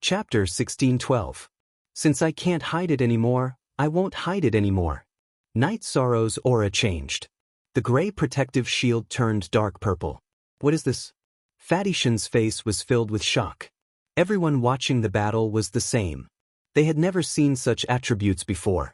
Chapter 1612. Since I can't hide it anymore, I won't hide it anymore. Night Sorrow's aura changed. The gray protective shield turned dark purple. What is this? Fatishan's face was filled with shock. Everyone watching the battle was the same. They had never seen such attributes before.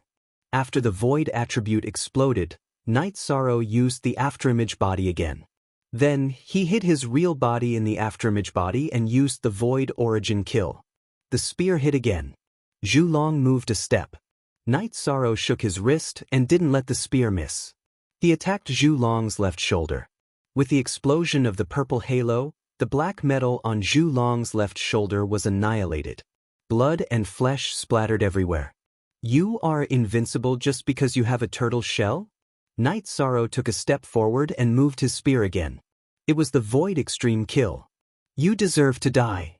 After the void attribute exploded, Night Sorrow used the afterimage body again. Then, he hid his real body in the afterimage body and used the void origin kill. The spear hit again. Zhu Long moved a step. Night Sorrow shook his wrist and didn't let the spear miss. He attacked Zhu Long's left shoulder. With the explosion of the purple halo, the black metal on Zhu Long's left shoulder was annihilated. Blood and flesh splattered everywhere. You are invincible just because you have a turtle shell? Night Sorrow took a step forward and moved his spear again. It was the void extreme kill. You deserve to die.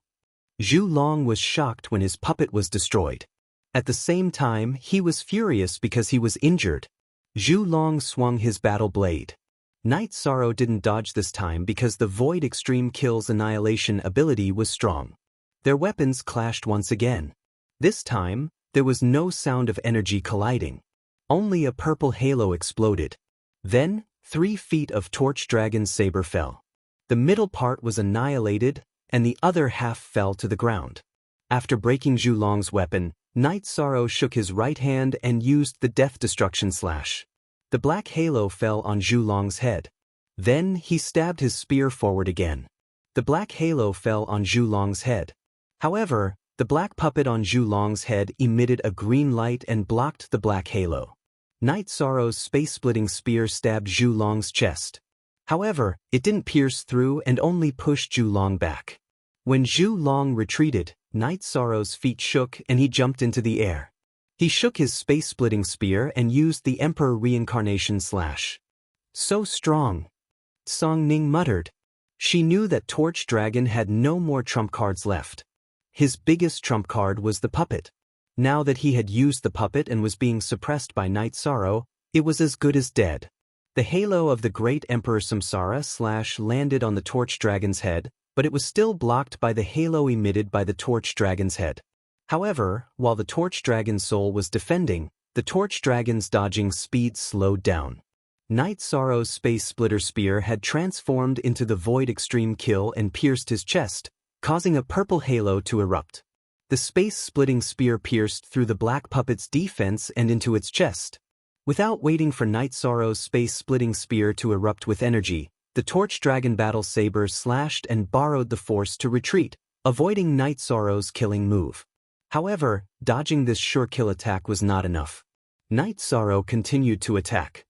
Zhu Long was shocked when his puppet was destroyed. At the same time, he was furious because he was injured. Zhu Long swung his battle blade. Night Sorrow didn't dodge this time because the void extreme kill's annihilation ability was strong. Their weapons clashed once again. This time, there was no sound of energy colliding. Only a purple halo exploded. Then, 3 feet of Torch Dragon's saber fell. The middle part was annihilated, and the other half fell to the ground. After breaking Zhu Long's weapon, Night Sorrow shook his right hand and used the Death Destruction Slash. The black halo fell on Zhu Long's head. Then he stabbed his spear forward again. The black halo fell on Zhu Long's head. However, the black puppet on Zhu Long's head emitted a green light and blocked the black halo. Night Sorrow's space-splitting spear stabbed Zhu Long's chest. However, it didn't pierce through and only pushed Zhu Long back. When Zhu Long retreated, Night Sorrow's feet shook and he jumped into the air. He shook his space-splitting spear and used the Emperor Reincarnation Slash. So strong. Song Ning muttered. She knew that Torch Dragon had no more trump cards left. His biggest trump card was the puppet. Now that he had used the puppet and was being suppressed by Night Sorrow, it was as good as dead. The halo of the great Emperor Samsara Slash landed on the Torch Dragon's head, but it was still blocked by the halo emitted by the Torch Dragon's head. However, while the Torch Dragon's soul was defending, the Torch Dragon's dodging speed slowed down. Night Sorrow's Space Splitter Spear had transformed into the Void Extreme Kill and pierced his chest, causing a purple halo to erupt. The space-splitting spear pierced through the black puppet's defense and into its chest. Without waiting for Night Sorrow's space-splitting spear to erupt with energy, the Torch Dragon battle saber slashed and borrowed the force to retreat, avoiding Night Sorrow's killing move. However, dodging this sure kill attack was not enough. Night Sorrow continued to attack.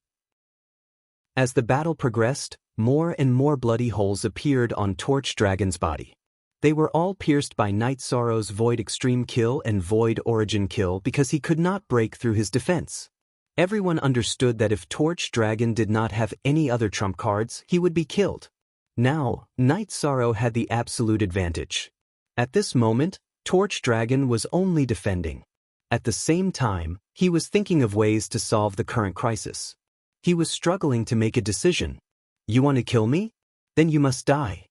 As the battle progressed, more and more bloody holes appeared on Torch Dragon's body. They were all pierced by Night Sorrow's Void Extreme Kill and Void Origin Kill because he could not break through his defense. Everyone understood that if Torch Dragon did not have any other trump cards, he would be killed. Now, Night Sorrow had the absolute advantage. At this moment, Torch Dragon was only defending. At the same time, he was thinking of ways to solve the current crisis. He was struggling to make a decision. You want to kill me? Then you must die.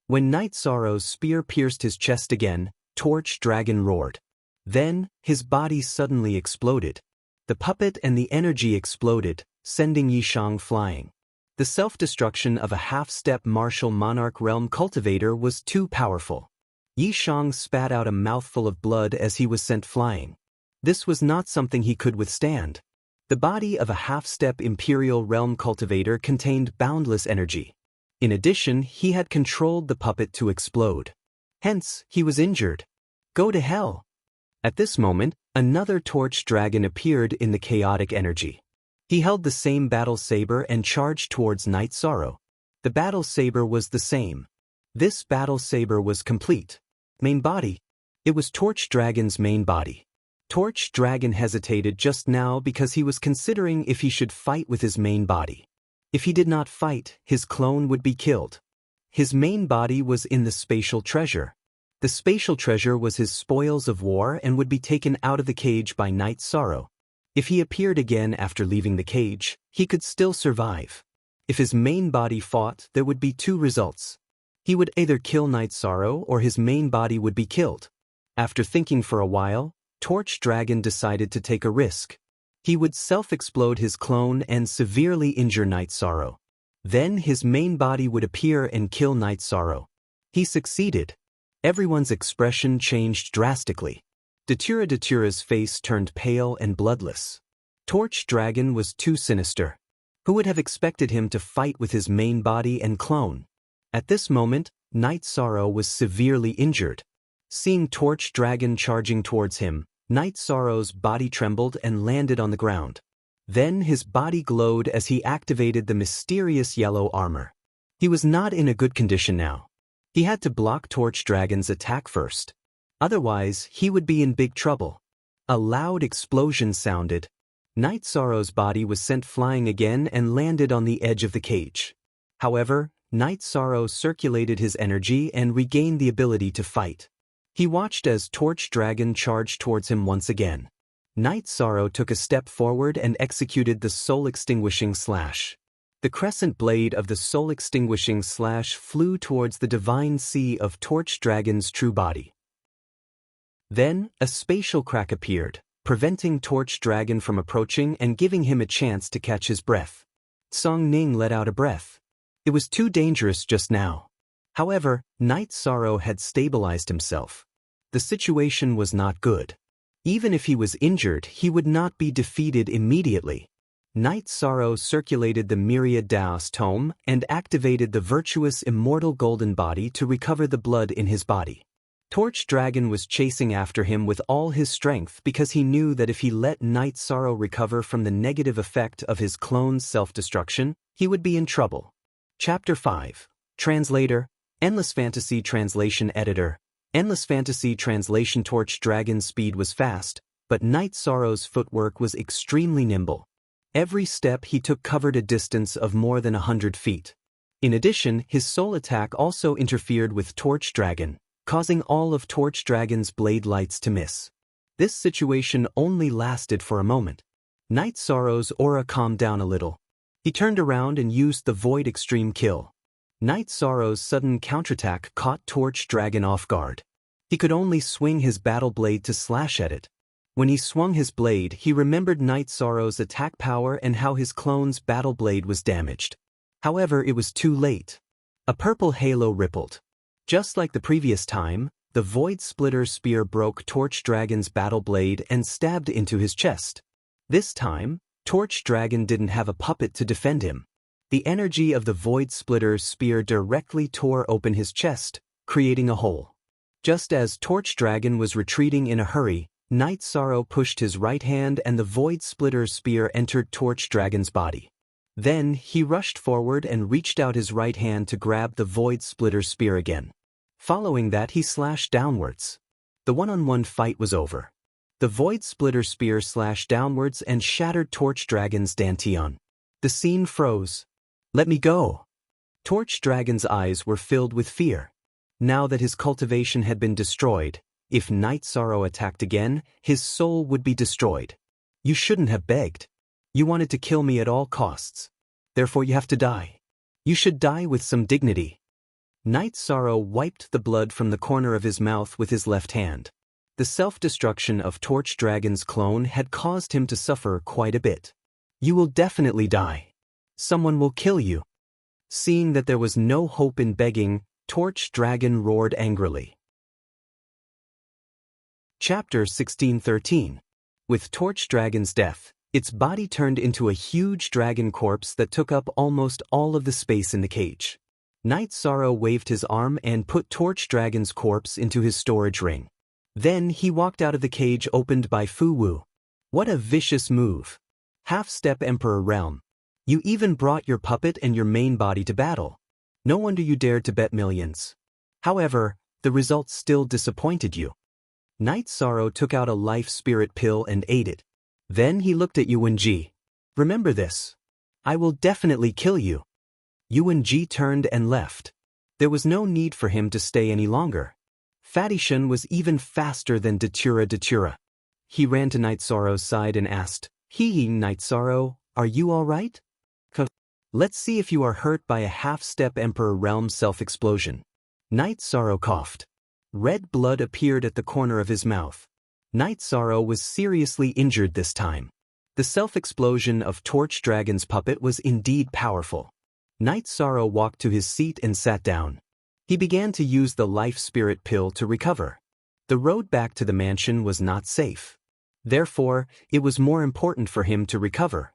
When Night Sorrow's spear pierced his chest again, Torch Dragon roared. Then, his body suddenly exploded. The puppet and the energy exploded, sending Yishang flying. The self-destruction of a half-step martial monarch realm cultivator was too powerful. Yishang spat out a mouthful of blood as he was sent flying. This was not something he could withstand. The body of a half-step imperial realm cultivator contained boundless energy. In addition, he had controlled the puppet to explode. Hence, he was injured. Go to hell. At this moment, another Torch Dragon appeared in the chaotic energy. He held the same battle saber and charged towards Night Sorrow. The battle saber was the same. This battle saber was complete. Main body. It was Torch Dragon's main body. Torch Dragon hesitated just now because he was considering if he should fight with his main body. If he did not fight, his clone would be killed. His main body was in the spatial treasure. The spatial treasure was his spoils of war and would be taken out of the cage by Night Sorrow. If he appeared again after leaving the cage, he could still survive. If his main body fought, there would be 2 results. He would either kill Night Sorrow or his main body would be killed. After thinking for a while, Torch Dragon decided to take a risk. He would self-explode his clone and severely injure Night Sorrow. Then his main body would appear and kill Night Sorrow. He succeeded. Everyone's expression changed drastically. Datura's face turned pale and bloodless. Torch Dragon was too sinister. Who would have expected him to fight with his main body and clone? At this moment, Night Sorrow was severely injured. Seeing Torch Dragon charging towards him, Night Sorrow's body trembled and landed on the ground. Then his body glowed as he activated the mysterious yellow armor. He was not in a good condition now. He had to block Torch Dragon's attack first. Otherwise, he would be in big trouble. A loud explosion sounded. Night Sorrow's body was sent flying again and landed on the edge of the cage. However, Night Sorrow circulated his energy and regained the ability to fight. He watched as Torch Dragon charged towards him once again. Night Sorrow took a step forward and executed the soul-extinguishing slash. The crescent blade of the soul-extinguishing slash flew towards the divine sea of Torch Dragon's true body. Then, a spatial crack appeared, preventing Torch Dragon from approaching and giving him a chance to catch his breath. Song Ning let out a breath. It was too dangerous just now. However, Night Sorrow had stabilized himself. The situation was not good. Even if he was injured, he would not be defeated immediately. Night Sorrow circulated the Myriad Daos Tome and activated the virtuous immortal golden body to recover the blood in his body. Torch Dragon was chasing after him with all his strength because he knew that if he let Night Sorrow recover from the negative effect of his clone's self-destruction, he would be in trouble. Chapter 5. Translator, Endless Fantasy Translation Editor. Endless Fantasy Translation. Torch Dragon's speed was fast, but Night Sorrow's footwork was extremely nimble. Every step he took covered a distance of more than 100 feet. In addition, his soul attack also interfered with Torch Dragon, causing all of Torch Dragon's blade lights to miss. This situation only lasted for a moment. Night Sorrow's aura calmed down a little. He turned around and used the Void Extreme Kill. Night Sorrow's sudden counterattack caught Torch Dragon off guard. He could only swing his battle blade to slash at it. When he swung his blade, he remembered Night Sorrow's attack power and how his clone's battle blade was damaged. However, it was too late. A purple halo rippled. Just like the previous time, the Void Splitter Spear broke Torch Dragon's battle blade and stabbed into his chest. This time, Torch Dragon didn't have a puppet to defend him. The energy of the Void Splitter Spear directly tore open his chest, creating a hole. Just as Torch Dragon was retreating in a hurry, Night Sorrow pushed his right hand and the Void Splitter Spear entered Torch Dragon's body. Then, he rushed forward and reached out his right hand to grab the Void Splitter Spear again. Following that, he slashed downwards. The one-on-one fight was over. The Void Splitter Spear slashed downwards and shattered Torch Dragon's dantian. The scene froze. "Let me go!" Torch Dragon's eyes were filled with fear. Now that his cultivation had been destroyed, if Night Sorrow attacked again, his soul would be destroyed. "You shouldn't have begged. You wanted to kill me at all costs. Therefore you have to die. You should die with some dignity." Night Sorrow wiped the blood from the corner of his mouth with his left hand. The self-destruction of Torch Dragon's clone had caused him to suffer quite a bit. "You will definitely die. Someone will kill you." Seeing that there was no hope in begging, Torch Dragon roared angrily. Chapter 16:13. With Torch Dragon's death, its body turned into a huge dragon corpse that took up almost all of the space in the cage. Night Sorrow waved his arm and put Torch Dragon's corpse into his storage ring. Then he walked out of the cage opened by Fu Wu. What a vicious move. Half-step Emperor Realm. You even brought your puppet and your main body to battle. No wonder you dared to bet millions. However, the results still disappointed you. Night Sorrow took out a life spirit pill and ate it. Then he looked at Yuan Ji. "Remember this. I will definitely kill you." Yuan Ji turned and left. There was no need for him to stay any longer. Fatishan was even faster than Datura. He ran to Night Sorrow's side and asked, Night Sorrow, are you all right? Let's see if you are hurt by a half-step Emperor Realm self-explosion." Night Sorrow coughed. Red blood appeared at the corner of his mouth. Night Sorrow was seriously injured this time. The self-explosion of Torch Dragon's puppet was indeed powerful. Night Sorrow walked to his seat and sat down. He began to use the life spirit pill to recover. The road back to the mansion was not safe. Therefore, it was more important for him to recover.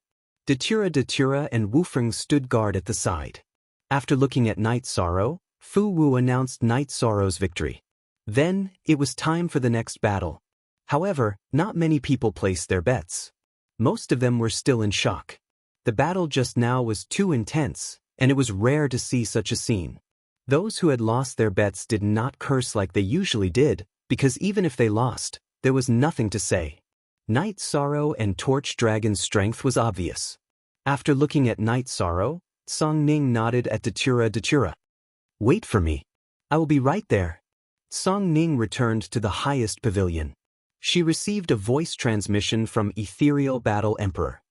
Datura and Wufeng stood guard at the side. After looking at Night Sorrow, Fu Wu announced Night Sorrow's victory. Then, it was time for the next battle. However, not many people placed their bets. Most of them were still in shock. The battle just now was too intense, and it was rare to see such a scene. Those who had lost their bets did not curse like they usually did, because even if they lost, there was nothing to say. Night Sorrow and Torch Dragon's strength was obvious. After looking at Night Sorrow, Song Ning nodded at Datura. "Wait for me. I will be right there." Song Ning returned to the highest pavilion. She received a voice transmission from Ethereal Battle Emperor.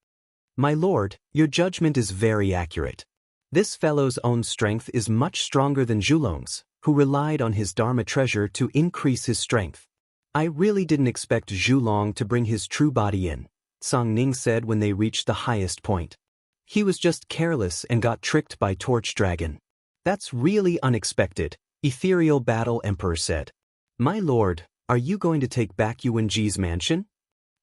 "My lord, your judgment is very accurate. This fellow's own strength is much stronger than Zhulong's, who relied on his Dharma treasure to increase his strength. I really didn't expect Zhulong to bring his true body in," Song Ning said when they reached the highest point. "He was just careless and got tricked by Torch Dragon." "That's really unexpected," Ethereal Battle Emperor said. "My lord, are you going to take back Yuan Ji's mansion?"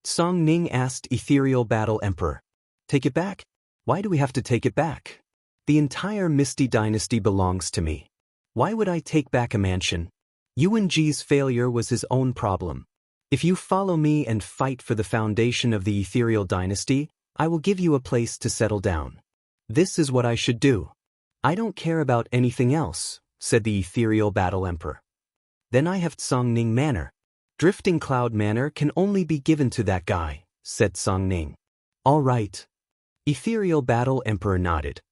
Song Ning asked Ethereal Battle Emperor. "Take it back? Why do we have to take it back? The entire Misty Dynasty belongs to me. Why would I take back a mansion? Yuan Ji's failure was his own problem. If you follow me and fight for the foundation of the Ethereal Dynasty, I will give you a place to settle down. This is what I should do. I don't care about anything else," said the Ethereal Battle Emperor. "Then I have Song Ning Manor. Drifting Cloud Manor can only be given to that guy," said Song Ning. "All right." Ethereal Battle Emperor nodded.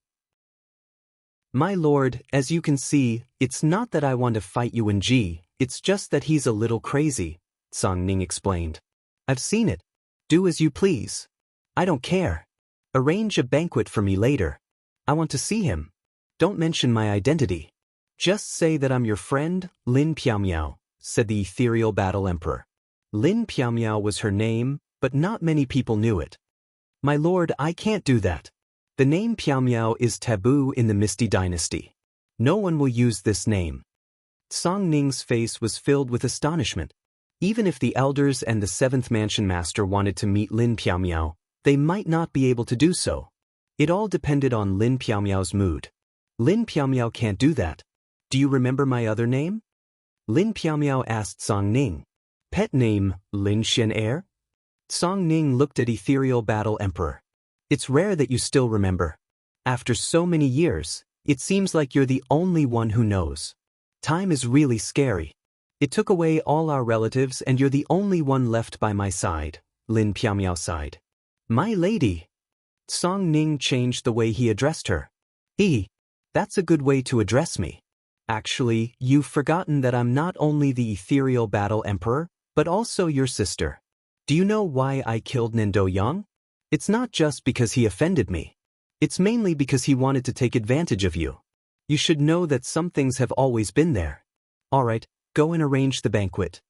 "My lord, as you can see, it's not that I want to fight Yuan Ji, it's just that he's a little crazy," Song Ning explained. "I've seen it. Do as you please. I don't care. Arrange a banquet for me later. I want to see him. Don't mention my identity. Just say that I'm your friend, Lin Piaomiao," said the Ethereal Battle Emperor. Lin Piaomiao was her name, but not many people knew it. "My lord, I can't do that. The name Piaomiao is taboo in the Misty Dynasty. No one will use this name." Song Ning's face was filled with astonishment. Even if the elders and the seventh mansion master wanted to meet Lin Piaomiao, they might not be able to do so. It all depended on Lin Piaomiao's mood. "Lin Piaomiao can't do that. Do you remember my other name?" Lin Piaomiao asked Song Ning. "Pet name, Lin Xian. Song Ning looked at Ethereal Battle Emperor. "It's rare that you still remember. After so many years, it seems like you're the only one who knows. Time is really scary. It took away all our relatives and you're the only one left by my side," Lin Piaomiao sighed. "My lady." Song Ning changed the way he addressed her. That's a good way to address me. Actually, you've forgotten that I'm not only the Ethereal Battle Emperor, but also your sister. Do you know why I killed Nendo Yang? It's not just because he offended me. It's mainly because he wanted to take advantage of you. You should know that some things have always been there. All right, go and arrange the banquet."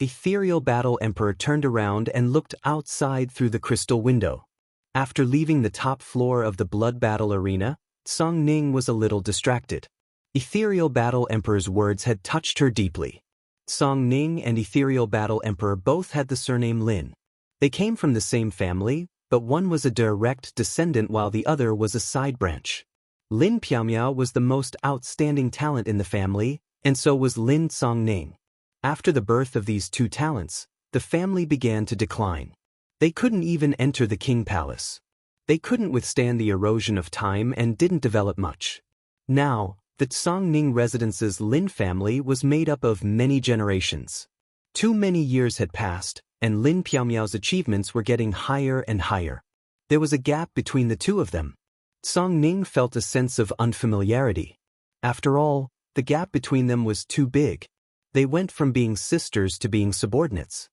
Ethereal Battle Emperor turned around and looked outside through the crystal window. After leaving the top floor of the Blood Battle Arena, Song Ning was a little distracted. Ethereal Battle Emperor's words had touched her deeply. Song Ning and Ethereal Battle Emperor both had the surname Lin. They came from the same family, but one was a direct descendant while the other was a side branch. Lin Piaomiao was the most outstanding talent in the family, and so was Lin Song Ning. After the birth of these two talents, the family began to decline. They couldn't even enter the King Palace. They couldn't withstand the erosion of time and didn't develop much. Now, the Song Ning residence's Lin family was made up of many generations. Too many years had passed, and Lin Piaomiao's achievements were getting higher and higher. There was a gap between the two of them. Song Ning felt a sense of unfamiliarity. After all, the gap between them was too big. They went from being sisters to being subordinates.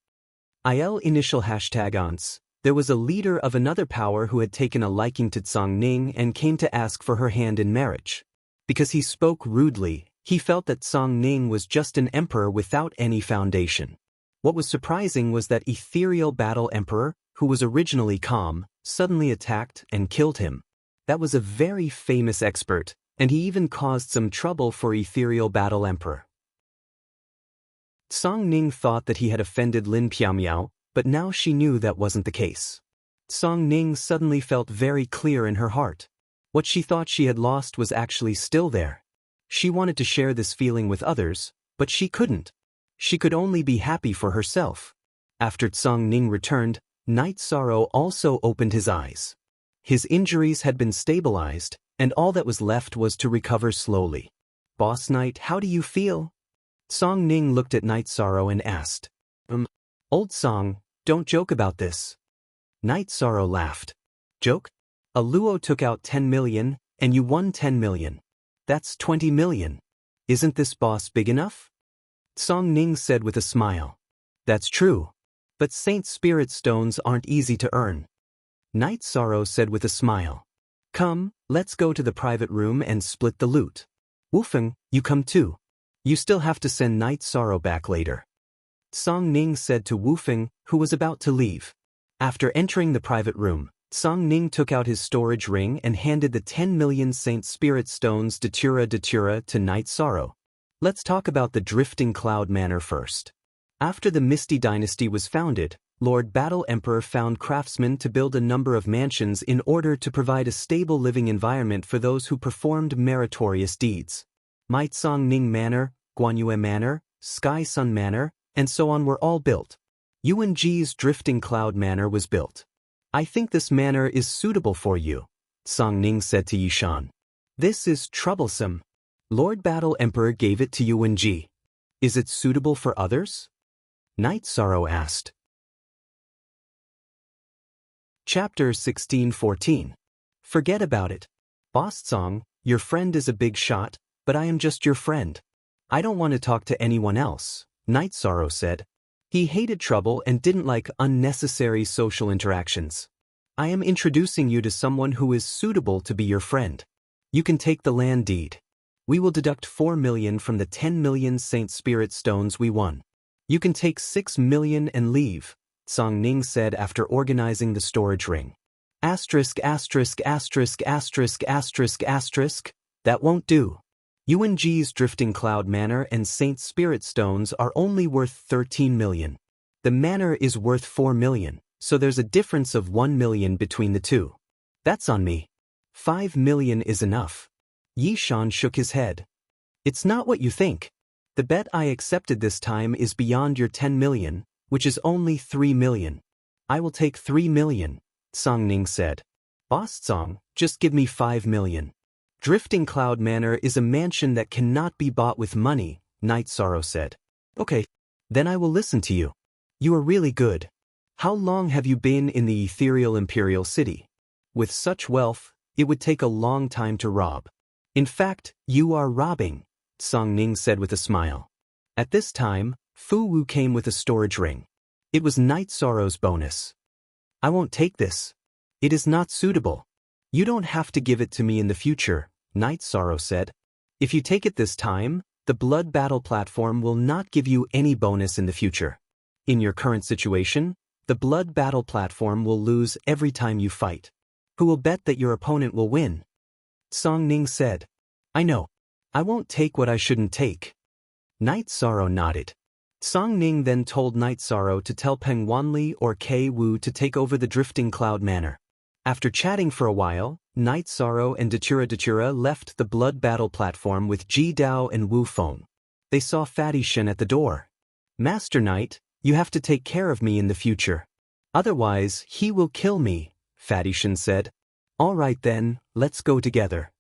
IL initial #ons. There was a leader of another power who had taken a liking to Song Ning and came to ask for her hand in marriage. Because he spoke rudely, He felt that Song Ning was just an emperor without any foundation. What was surprising was that ethereal battle emperor, who was originally calm, suddenly attacked and killed him. That was a very famous expert, and he even caused some trouble for ethereal battle emperor. Song Ning thought that he had offended Lin Piaomiao, but now she knew that wasn't the case. Song Ning suddenly felt very clear in her heart. What she thought she had lost was actually still there. She wanted to share this feeling with others, but she couldn't. She could only be happy for herself. After Song Ning returned, Night Sorrow also opened his eyes. His injuries had been stabilized, and all that was left was to recover slowly. "Boss Night, how do you feel?" Song Ning looked at Night Sorrow and asked. Old Song, don't joke about this." Night Sorrow laughed. "Joke? A Luo took out 10 million, and you won 10 million. That's 20 million. Isn't this boss big enough?" Song Ning said with a smile. "That's true. But Saint Spirit Stones aren't easy to earn." Night Sorrow said with a smile. "Come, let's go to the private room and split the loot. Wufeng, you come too. You still have to send Night Sorrow back later." Song Ning said to Wufeng, who was about to leave. After entering the private room, Song Ning took out his storage ring and handed the 10 million Saint Spirit Stones Datura to Night Sorrow. Let's talk about the Drifting Cloud Manor first. After the Misty Dynasty was founded, Lord Battle Emperor found craftsmen to build a number of mansions in order to provide a stable living environment for those who performed meritorious deeds. Might Song Ning Manor, Guanyue Manor, Sky Sun Manor, and so on were all built. Yuan Ji's Drifting Cloud Manor was built. "I think this manor is suitable for you," Song Ning said to Yishan. "This is troublesome." Lord Battle Emperor gave it to Yuan Ji. "Is it suitable for others?" Night Sorrow asked. Chapter 16-14. Forget about it. "Boss Song, your friend is a big shot, but I am just your friend. I don't want to talk to anyone else," Night Sorrow said. He hated trouble and didn't like unnecessary social interactions. "I am introducing you to someone who is suitable to be your friend. You can take the land deed. We will deduct 4 million from the 10 million Saint Spirit Stones we won. You can take 6 million and leave," Song Ning said after organizing the storage ring. Asterisk asterisk asterisk asterisk asterisk asterisk. That won't do. Yuan Ji's Drifting Cloud Manor and Saint Spirit Stones are only worth 13 million. The manor is worth 4 million, so there's a difference of 1 million between the two. That's on me. 5 million is enough. Yishan shook his head. "It's not what you think. The bet I accepted this time is beyond your 10 million, which is only 3 million. I will take 3 million, Song Ning said. "Boss Song, just give me 5 million. Drifting Cloud Manor is a mansion that cannot be bought with money," Night Sorrow said. "Okay, then I will listen to you. You are really good. How long have you been in the ethereal imperial city? With such wealth, it would take a long time to rob. In fact, you are robbing," Song Ning said with a smile. At this time, Fu Wu came with a storage ring. It was Night Sorrow's bonus. "I won't take this. It is not suitable. You don't have to give it to me in the future," Night Sorrow said. "If you take it this time, the Blood Battle platform will not give you any bonus in the future. In your current situation, the Blood Battle platform will lose every time you fight. Who will bet that your opponent will win?" Song Ning said. "I know. I won't take what I shouldn't take." Night Sorrow nodded. Song Ning then told Night Sorrow to tell Peng Wanli or Kei Wu to take over the Drifting Cloud Manor. After chatting for a while, Night Sorrow and Datura left the Blood Battle platform with Ji Dao and Wu Feng. They saw Fatty Shen at the door. "Master Knight, you have to take care of me in the future. Otherwise, he will kill me," Fatty Shen said. "All right then, let's go together."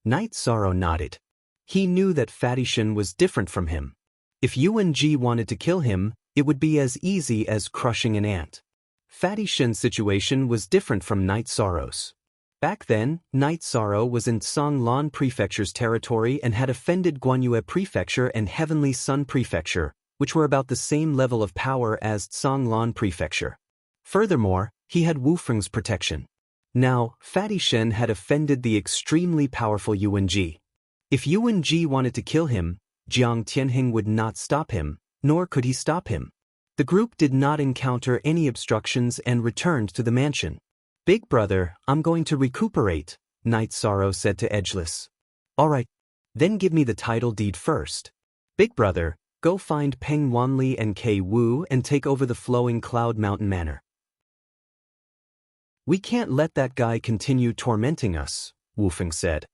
Night Sorrow nodded. He knew that Fatty Shen was different from him. If Yuan Ji wanted to kill him, it would be as easy as crushing an ant. Fatty Shen's situation was different from Night Sorrow's. Back then, Night Sorrow was in Songlan Prefecture's territory and had offended Guanyue Prefecture and Heavenly Sun Prefecture, which were about the same level of power as Songlan Prefecture. Furthermore, he had Wu Feng's protection. Now, Fatty Shen had offended the extremely powerful Yuan Ji. If Yuan Ji wanted to kill him, Jiang Tianheng would not stop him, nor could he stop him. The group did not encounter any obstructions and returned to the mansion. "Big brother, I'm going to recuperate," Night Sorrow said to Edgeless. "All right. Then give me the title deed first. Big brother, go find Peng Wanli and Kei Wu and take over the Flowing Cloud Mountain Manor. We can't let that guy continue tormenting us," Wufeng said.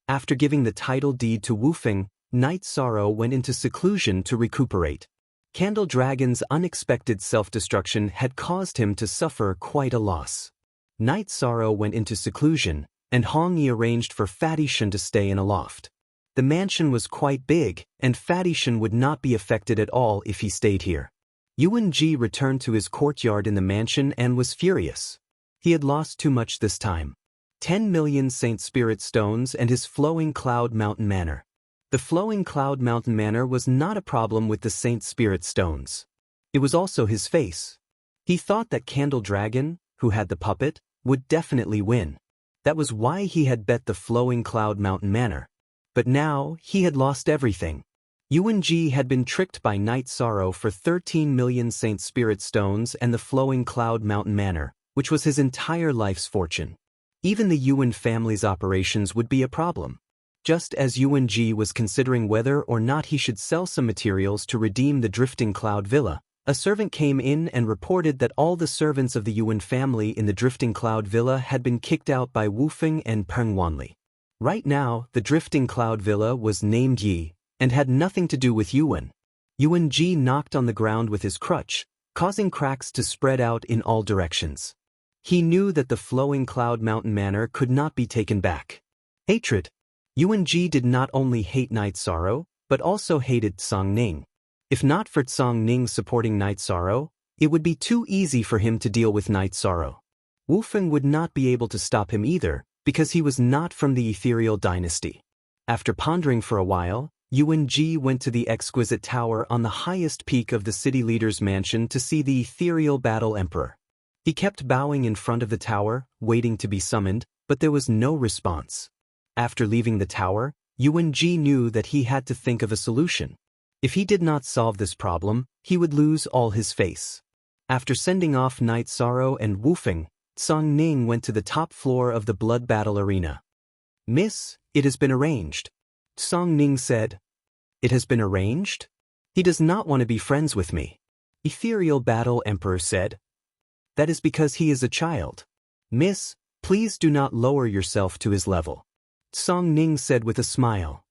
After giving the title deed to Wufeng, Night Sorrow went into seclusion to recuperate. Candle Dragon's unexpected self-destruction had caused him to suffer quite a loss. Night Sorrow went into seclusion, and Hong Yi arranged for Fatty Shen to stay in a loft. The mansion was quite big, and Fatty Shen would not be affected at all if he stayed here. Yuan Ji returned to his courtyard in the mansion and was furious. He had lost too much this time. 10 million Saint Spirit Stones and his Flowing Cloud Mountain Manor. The Flowing Cloud Mountain Manor was not a problem with the Saint Spirit Stones. It was also his face. He thought that Candle Dragon, who had the puppet, would definitely win. That was why he had bet the Flowing Cloud Mountain Manor. But now, he had lost everything. Yuan Ji had been tricked by Night Sorrow for 13 million Saint Spirit Stones and the Flowing Cloud Mountain Manor, which was his entire life's fortune. Even the Yuan family's operations would be a problem. Just as Yuan Ji was considering whether or not he should sell some materials to redeem the Drifting Cloud Villa, a servant came in and reported that all the servants of the Yuan family in the Drifting Cloud Villa had been kicked out by Wufeng and Peng Wanli. Right now, the Drifting Cloud Villa was named Yi, and had nothing to do with Yuan. Yuan Ji knocked on the ground with his crutch, causing cracks to spread out in all directions. He knew that the Flowing Cloud Mountain Manor could not be taken back. Hatred. Yuan Ji did not only hate Night Sorrow, but also hated Song Ning. If not for Song Ning supporting Night Sorrow, it would be too easy for him to deal with Night Sorrow. Wufeng would not be able to stop him either, because he was not from the Ethereal Dynasty. After pondering for a while, Yuan Ji went to the exquisite tower on the highest peak of the city leader's mansion to see the Ethereal Battle Emperor. He kept bowing in front of the tower, waiting to be summoned, but there was no response. After leaving the tower, Yuan Ji knew that he had to think of a solution. If he did not solve this problem, he would lose all his face. After sending off Night Sorrow and Wufeng, Song Ning went to the top floor of the Blood Battle Arena. "Miss, it has been arranged." Song Ning said. "It has been arranged? He does not want to be friends with me." Ethereal Battle Emperor said. "That is because he is a child. Miss, please do not lower yourself to his level." Song Ning said with a smile.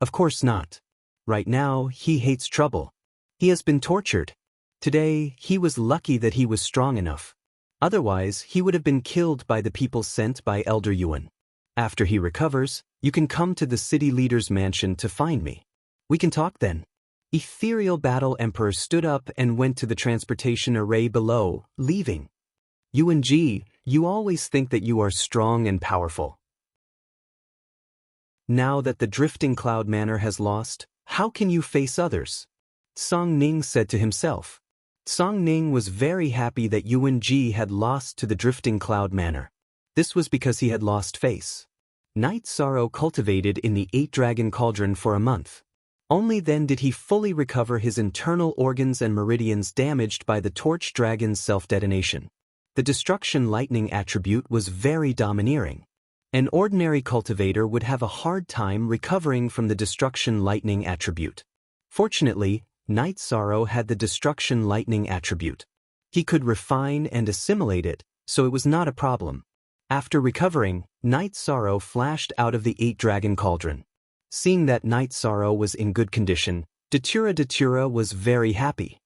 "Of course not. Right now, he hates trouble. He has been tortured. Today, he was lucky that he was strong enough. Otherwise, he would have been killed by the people sent by Elder Yuan. After he recovers, you can come to the city leader's mansion to find me. We can talk then." Ethereal Battle Emperor stood up and went to the transportation array below, leaving. "Yuan Ji, you always think that you are strong and powerful. Now that the Drifting Cloud Manor has lost, how can you face others?" Song Ning said to himself. Song Ning was very happy that Yuan Ji had lost to the Drifting Cloud Manor. This was because he had lost face. Night Sorrow cultivated in the 8-Dragon Cauldron for a month. Only then did he fully recover his internal organs and meridians damaged by the Torch Dragon's self-detonation. The Destruction Lightning attribute was very domineering. An ordinary cultivator would have a hard time recovering from the Destruction Lightning attribute. Fortunately, Night Sorrow had the Destruction Lightning attribute. He could refine and assimilate it, so it was not a problem. After recovering, Night Sorrow flashed out of the 8-Dragon Cauldron. Seeing that Night Sorrow was in good condition, Datura was very happy.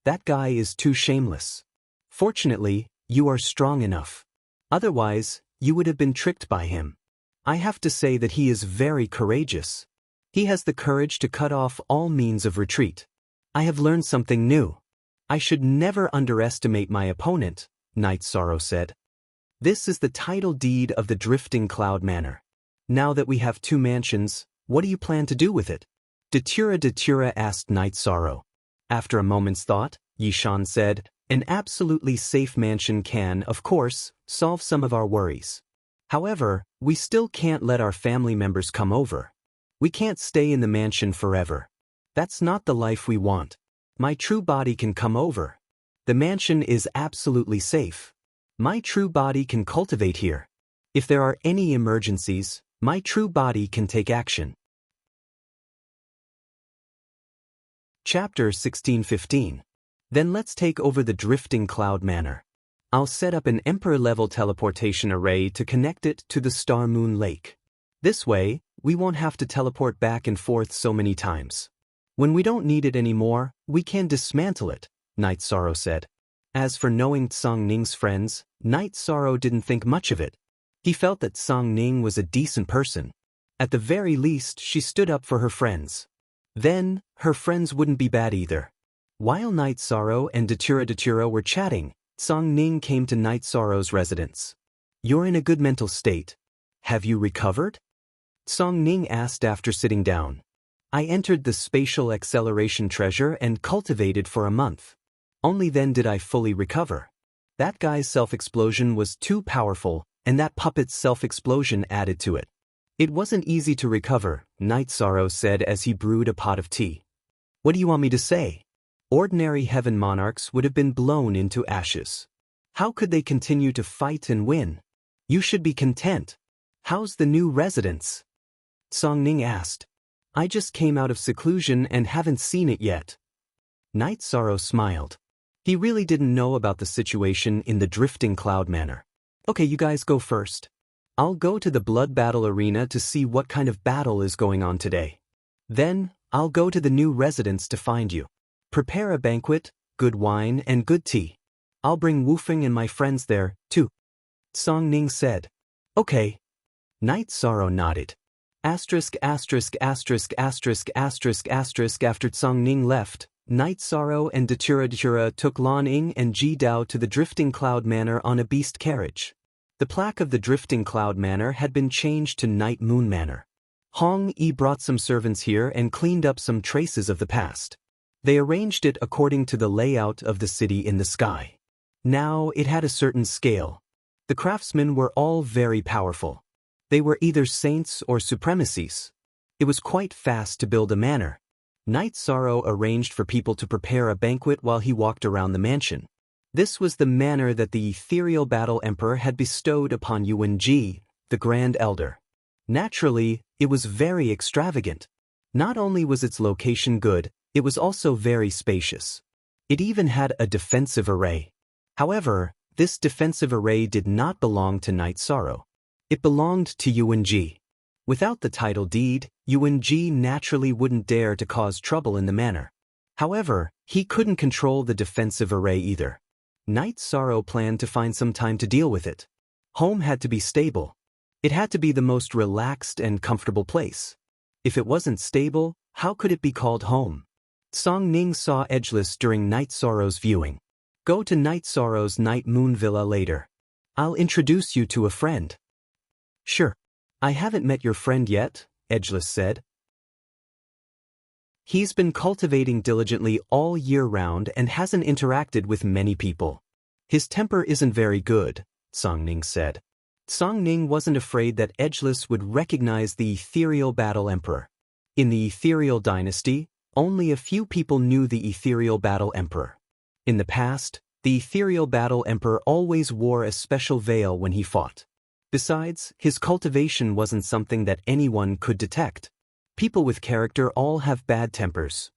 "That guy is too shameless. Fortunately, you are strong enough. Otherwise, you would have been tricked by him. I have to say that he is very courageous. He has the courage to cut off all means of retreat. I have learned something new. I should never underestimate my opponent," Night Sorrow said. "This is the title deed of the Drifting Cloud Manor. Now that we have 2 mansions, what do you plan to do with it?" Datura asked Night Sorrow. After a moment's thought, Yishan said, "An absolutely safe mansion can, of course, solve some of our worries. However, we still can't let our family members come over. We can't stay in the mansion forever. That's not the life we want. My true body can come over. The mansion is absolutely safe. My true body can cultivate here. If there are any emergencies, my true body can take action. Chapter 16:15. Then let's take over the Drifting Cloud Manor. I'll set up an Emperor-level teleportation array to connect it to the Star Moon Lake. This way, we won't have to teleport back and forth so many times. When we don't need it anymore, we can dismantle it, Night Sorrow said. As for knowing Song Ning's friends, Night Sorrow didn't think much of it. He felt that Song Ning was a decent person. At the very least, she stood up for her friends. Then, her friends wouldn't be bad either. While Night Sorrow and Datura were chatting, Song Ning came to Night Sorrow's residence. You're in a good mental state. Have you recovered? Song Ning asked after sitting down. I entered the spatial acceleration treasure and cultivated for a month. Only then did I fully recover. That guy's self-explosion was too powerful, and that puppet's self-explosion added to it. It wasn't easy to recover, Night Sorrow said as he brewed a pot of tea. What do you want me to say? Ordinary heaven monarchs would have been blown into ashes. How could they continue to fight and win? You should be content. How's the new residence? Song Ning asked. I just came out of seclusion and haven't seen it yet. Night Sorrow smiled. He really didn't know about the situation in the Drifting Cloud Manor. Okay, you guys go first. I'll go to the blood battle arena to see what kind of battle is going on today. Then, I'll go to the new residence to find you. Prepare a banquet, good wine, and good tea. I'll bring Wufeng and my friends there, too. Song Ning said. Okay. Night Sorrow nodded. After Song Ning left, Night Sorrow and Datura took Lan Ying and Ji Dao to the Drifting Cloud Manor on a beast carriage. The plaque of the Drifting Cloud Manor had been changed to Night Moon Manor. Hong Yi brought some servants here and cleaned up some traces of the past. They arranged it according to the layout of the city in the sky. Now it had a certain scale. The craftsmen were all very powerful. They were either saints or supremacies. It was quite fast to build a manor. Night Sorrow arranged for people to prepare a banquet while he walked around the mansion. This was the manor that the Ethereal Battle Emperor had bestowed upon Yuan Ji, the Grand Elder. Naturally, it was very extravagant. Not only was its location good, it was also very spacious. It even had a defensive array. However, this defensive array did not belong to Night Sorrow. It belonged to Yuan Ji. Without the title deed, Yuan Ji naturally wouldn't dare to cause trouble in the manor. However, he couldn't control the defensive array either. Night Sorrow planned to find some time to deal with it. Home had to be stable. It had to be the most relaxed and comfortable place. If it wasn't stable, how could it be called home? Song Ning saw Edgeless during Night Sorrow's viewing. Go to Night Sorrow's Night Moon Villa later. I'll introduce you to a friend. Sure. I haven't met your friend yet, Edgeless said. He's been cultivating diligently all year round and hasn't interacted with many people. His temper isn't very good, Song Ning said. Song Ning wasn't afraid that Edgeless would recognize the Ethereal Battle Emperor. In the Ethereal Dynasty, only a few people knew the Ethereal Battle Emperor. In the past, the Ethereal Battle Emperor always wore a special veil when he fought. Besides, his cultivation wasn't something that anyone could detect. People with character all have bad tempers.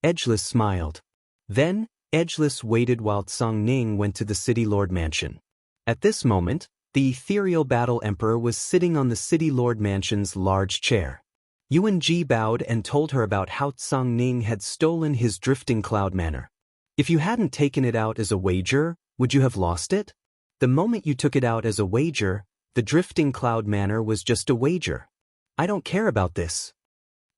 Edgeless smiled. Then, Edgeless waited while Song Ning went to the City Lord Mansion. At this moment, the Ethereal Battle Emperor was sitting on the City Lord Mansion's large chair. Yuan Ji bowed and told her about how Song Ning had stolen his Drifting Cloud Manor. If you hadn't taken it out as a wager, would you have lost it? The moment you took it out as a wager, the Drifting Cloud Manor was just a wager. I don't care about this.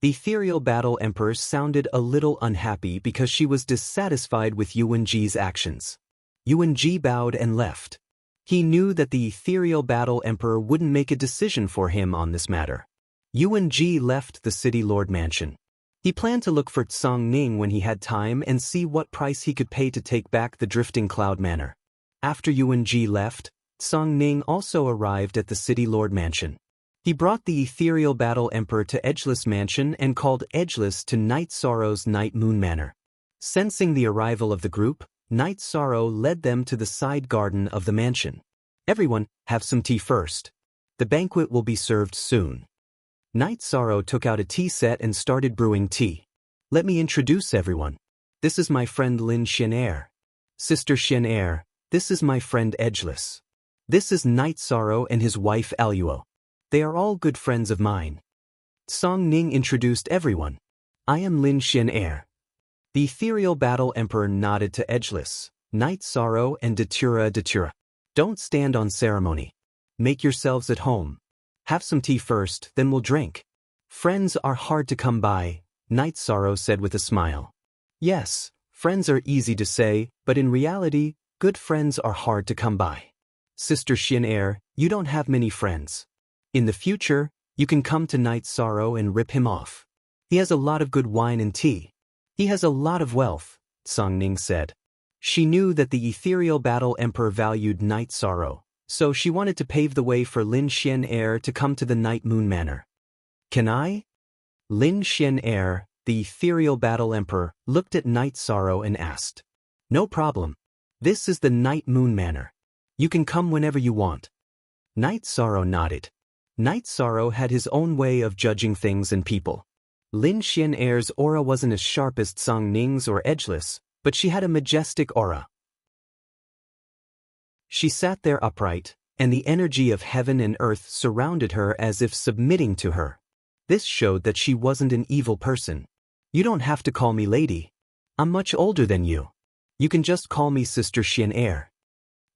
The Ethereal Battle Emperor sounded a little unhappy because she was dissatisfied with Yuan Ji's actions. Yuan Ji bowed and left. He knew that the Ethereal Battle Emperor wouldn't make a decision for him on this matter. Yuan Ji left the City Lord Mansion. He planned to look for Song Ning when he had time and see what price he could pay to take back the Drifting Cloud Manor. After Yuan Ji left, Song Ning also arrived at the City Lord Mansion. He brought the ethereal battle emperor to Edgeless Mansion and called Edgeless to Night Sorrow's Night Moon Manor. Sensing the arrival of the group, Night Sorrow led them to the side garden of the mansion. Everyone, have some tea first. The banquet will be served soon. Night Sorrow took out a tea set and started brewing tea. Let me introduce everyone. This is my friend Lin Xianair. Sister Xianair, this is my friend Edgeless. This is Night Sorrow and his wife Aluo. They are all good friends of mine. Song Ning introduced everyone. I am Lin Xianair. The ethereal battle emperor nodded to Edgeless, Night Sorrow and Datura. Don't stand on ceremony. Make yourselves at home. Have some tea first, then we'll drink. Friends are hard to come by, Night Sorrow said with a smile. Yes, friends are easy to say, but in reality, good friends are hard to come by. Sister Xianair, you don't have many friends. In the future, you can come to Night Sorrow and rip him off. He has a lot of good wine and tea. He has a lot of wealth, Song Ning said. She knew that the ethereal battle emperor valued Night Sorrow, so she wanted to pave the way for Lin Xianair to come to the Night Moon Manor. Can I? Lin Xianair, the ethereal battle emperor, looked at Night Sorrow and asked. No problem. This is the Night Moon Manor. You can come whenever you want. Night Sorrow nodded. Night Sorrow had his own way of judging things and people. Lin Xianair's aura wasn't as sharp as Song Ning's or Edgeless, but she had a majestic aura. She sat there upright, and the energy of heaven and earth surrounded her as if submitting to her. This showed that she wasn't an evil person. You don't have to call me lady. I'm much older than you. You can just call me Sister Xianair.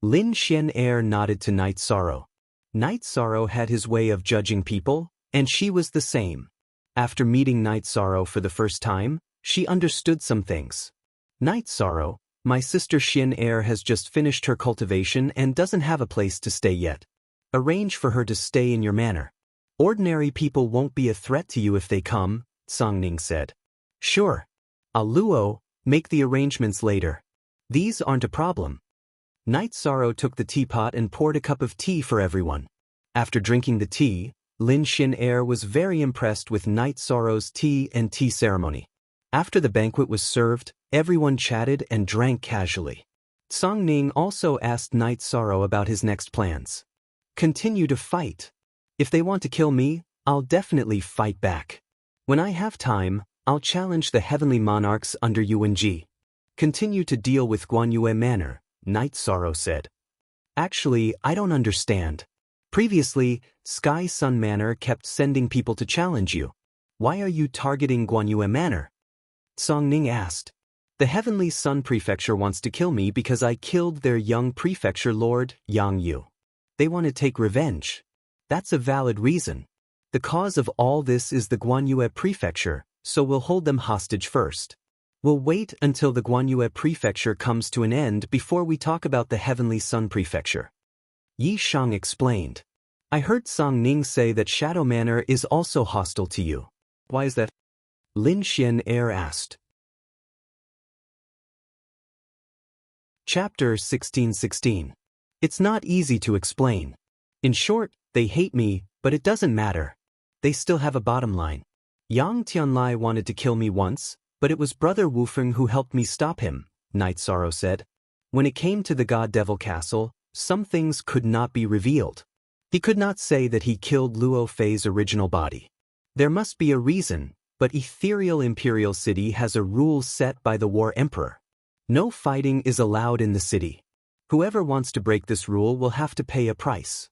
Lin Xianair nodded to Night Sorrow. Night Sorrow had his way of judging people, and she was the same. After meeting Night Sorrow for the first time, she understood some things. Night Sorrow, my sister Xianair has just finished her cultivation and doesn't have a place to stay yet. Arrange for her to stay in your manor. Ordinary people won't be a threat to you if they come, Song Ning said. Sure. Aluo, make the arrangements later. These aren't a problem. Night Sorrow took the teapot and poured a cup of tea for everyone. After drinking the tea, Lin Xianair was very impressed with Night Sorrow's tea and tea ceremony. After the banquet was served, everyone chatted and drank casually. Song Ning also asked Night Sorrow about his next plans. Continue to fight. If they want to kill me, I'll definitely fight back. When I have time, I'll challenge the heavenly monarchs under UNG. Continue to deal with Guanyue Manor, Night Sorrow said. Actually, I don't understand. Previously, Sky Sun Manor kept sending people to challenge you. Why are you targeting Guanyue Manor? Song Ning asked. The Heavenly Sun Prefecture wants to kill me because I killed their young prefecture lord, Yang Yu. They want to take revenge. That's a valid reason. The cause of all this is the Guanyue Prefecture, so we'll hold them hostage first. We'll wait until the Guanyue Prefecture comes to an end before we talk about the Heavenly Sun Prefecture. Yi Shang explained. I heard Song Ning say that Shadow Manor is also hostile to you. Why is that? Lin Xianair asked. Chapter 1616. It's not easy to explain. In short, they hate me, but it doesn't matter. They still have a bottom line. Yang Tianlai wanted to kill me once, but it was Brother Wufeng who helped me stop him, Night Sorrow said. When it came to the God Devil Castle, some things could not be revealed. He could not say that he killed Luo Fei's original body. There must be a reason, but Ethereal Imperial City has a rule set by the War Emperor. No fighting is allowed in the city. Whoever wants to break this rule will have to pay a price.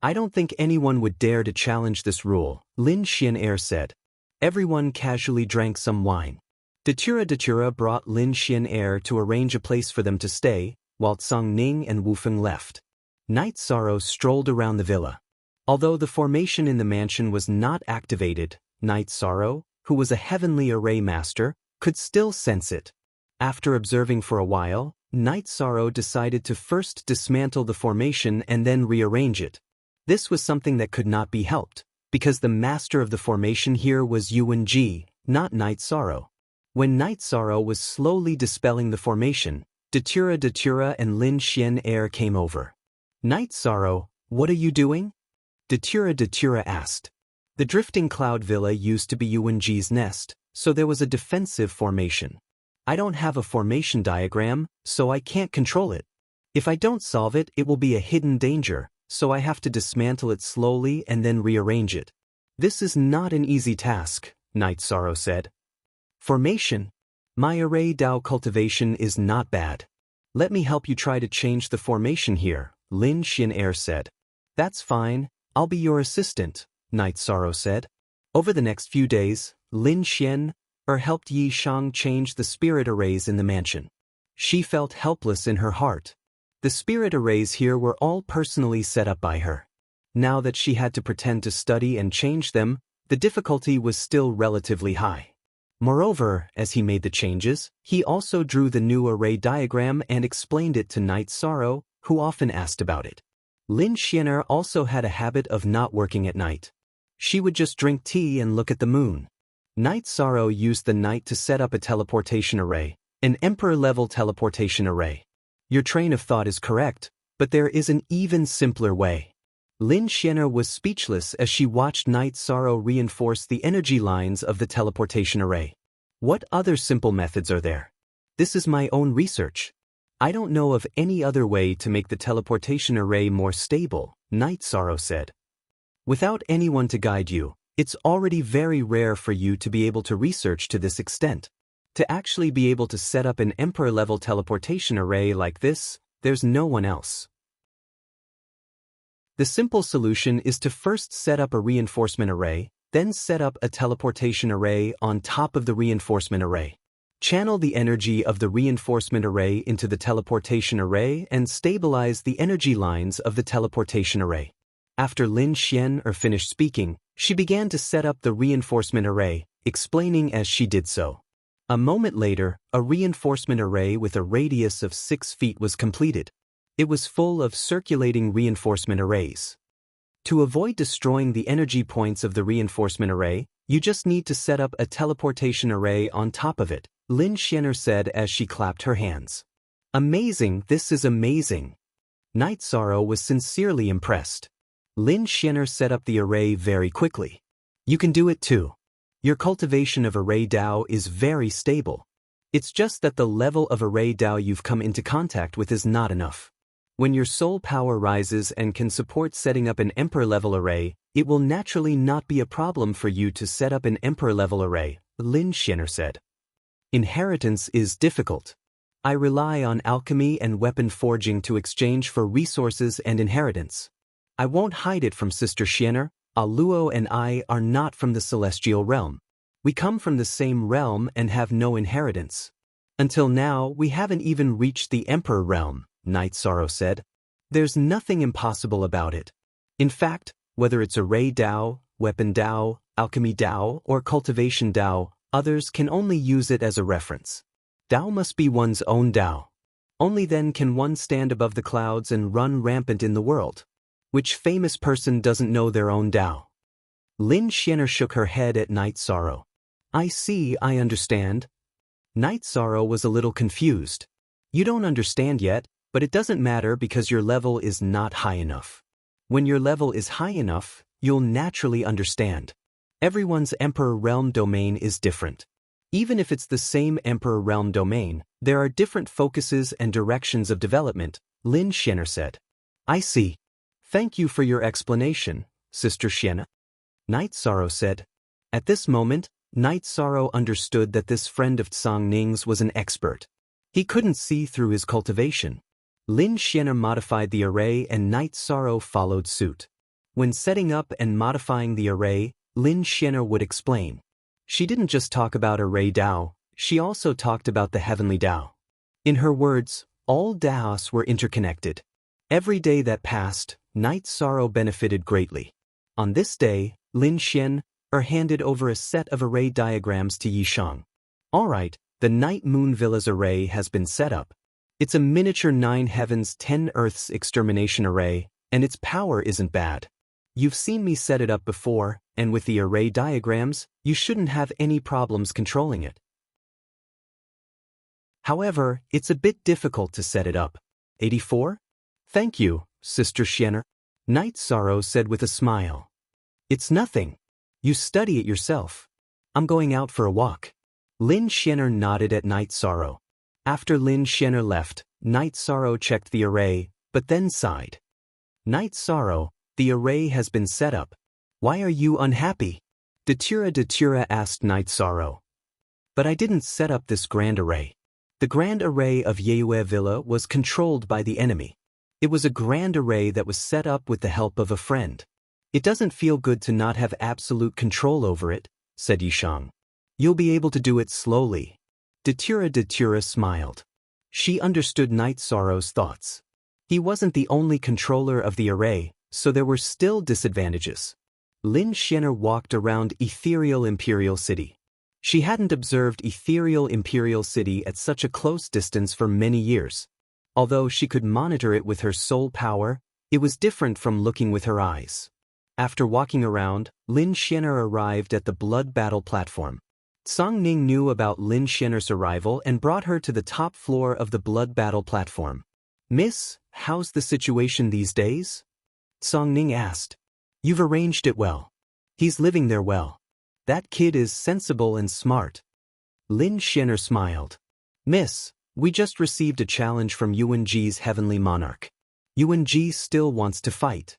I don't think anyone would dare to challenge this rule, Lin Xianair said. Everyone casually drank some wine. Datura brought Lin Xianair to arrange a place for them to stay, while Song Ning and Wufeng left. Night Sorrow strolled around the villa. Although the formation in the mansion was not activated, Night Sorrow, who was a heavenly array master, could still sense it. After observing for a while, Night Sorrow decided to first dismantle the formation and then rearrange it. This was something that could not be helped, because the master of the formation here was UNG, not Night Sorrow. When Night Sorrow was slowly dispelling the formation, Datura and Lin Xianair came over. Night Sorrow, what are you doing? Datura asked. The drifting cloud villa used to be Yuanji's nest, so there was a defensive formation. I don't have a formation diagram, so I can't control it. If I don't solve it, it will be a hidden danger, so I have to dismantle it slowly and then rearrange it. This is not an easy task, Night Sorrow said. Formation? My array Dao cultivation is not bad. Let me help you try to change the formation here, Lin Xian said. That's fine, I'll be your assistant, Night Sorrow said. Over the next few days, Lin Xian helped Yi Shang change the spirit arrays in the mansion. She felt helpless in her heart. The spirit arrays here were all personally set up by her. Now that she had to pretend to study and change them, the difficulty was still relatively high. Moreover, as he made the changes, he also drew the new array diagram and explained it to Night Sorrow, who often asked about it. Lin Xianer also had a habit of not working at night. She would just drink tea and look at the moon. Night Sorrow used the night to set up a teleportation array, an Emperor-level teleportation array. Your train of thought is correct, but there is an even simpler way. Lin Xianer was speechless as she watched Night Sorrow reinforce the energy lines of the teleportation array. What other simple methods are there? This is my own research. I don't know of any other way to make the teleportation array more stable, Night Sorrow said. Without anyone to guide you, it's already very rare for you to be able to research to this extent. To actually be able to set up an Emperor-level teleportation array like this, there's no one else. The simple solution is to first set up a reinforcement array, then set up a teleportation array on top of the reinforcement array. Channel the energy of the reinforcement array into the teleportation array and stabilize the energy lines of the teleportation array. After Lin Xian finished speaking, she began to set up the reinforcement array, explaining as she did so. A moment later, a reinforcement array with a radius of 6 feet was completed. It was full of circulating reinforcement arrays. To avoid destroying the energy points of the reinforcement array, you just need to set up a teleportation array on top of it, Lin Xianer said as she clapped her hands. Amazing, this is amazing. Night Sorrow was sincerely impressed. Lin Xianer set up the array very quickly. You can do it too. Your cultivation of array Dao is very stable. It's just that the level of array Dao you've come into contact with is not enough. When your soul power rises and can support setting up an Emperor-level array, it will naturally not be a problem for you to set up an Emperor-level array, Lin Xianer said. Inheritance is difficult. I rely on alchemy and weapon forging to exchange for resources and inheritance. I won't hide it from Sister Xianer. Aluo and I are not from the celestial realm. We come from the same realm and have no inheritance. Until now, we haven't even reached the Emperor realm, Night Sorrow said. There's nothing impossible about it. In fact, whether it's array Dao, weapon Dao, alchemy Dao, or cultivation Dao, others can only use it as a reference. Dao must be one's own Dao. Only then can one stand above the clouds and run rampant in the world. Which famous person doesn't know their own Dao? Lin Xianer shook her head at Night Sorrow. I see, I understand. Night Sorrow was a little confused. You don't understand yet, but it doesn't matter because your level is not high enough. When your level is high enough, you'll naturally understand. Everyone's Emperor Realm domain is different. Even if it's the same Emperor Realm domain, there are different focuses and directions of development, Lin Xianer said. I see. Thank you for your explanation, Sister Xianer. Night Sorrow said. At this moment, Night Sorrow understood that this friend of Tsang Ning's was an expert. He couldn't see through his cultivation. Lin Xianer modified the array and Night Sorrow followed suit. When setting up and modifying the array, Lin Xianer would explain. She didn't just talk about array Dao, she also talked about the heavenly Dao. In her words, all Daos were interconnected. Every day that passed, Night Sorrow benefited greatly. On this day, Lin Xian handed over a set of array diagrams to Yi Shang. Alright, the Night Moon Villa's array has been set up. It's a miniature 9 heavens 10 earths extermination array, and its power isn't bad. You've seen me set it up before, and with the array diagrams, you shouldn't have any problems controlling it. However, it's a bit difficult to set it up. 84? Thank you, Sister Xianer. Night Sorrow said with a smile. It's nothing. You study it yourself. I'm going out for a walk. Lin Xianer nodded at Night Sorrow. After Lin Xianer left, Night Sorrow checked the array, but then sighed. Night Sorrow, the array has been set up. Why are you unhappy? Datura asked Night Sorrow. But I didn't set up this grand array. The grand array of Yeyue Villa was controlled by the enemy. It was a grand array that was set up with the help of a friend. It doesn't feel good to not have absolute control over it, said Yishang. You'll be able to do it slowly. Datura smiled. She understood Night Sorrow's thoughts. He wasn't the only controller of the array, so there were still disadvantages. Lin Xianer walked around Ethereal Imperial City. She hadn't observed Ethereal Imperial City at such a close distance for many years. Although she could monitor it with her soul power, it was different from looking with her eyes. After walking around, Lin Xianer arrived at the blood battle platform. Song Ning knew about Lin Xianer's arrival and brought her to the top floor of the blood battle platform. Miss, how's the situation these days? Song Ning asked. You've arranged it well. He's living there well. That kid is sensible and smart. Lin Xianer smiled. Miss, we just received a challenge from Yuanji's heavenly monarch. Yuanji still wants to fight.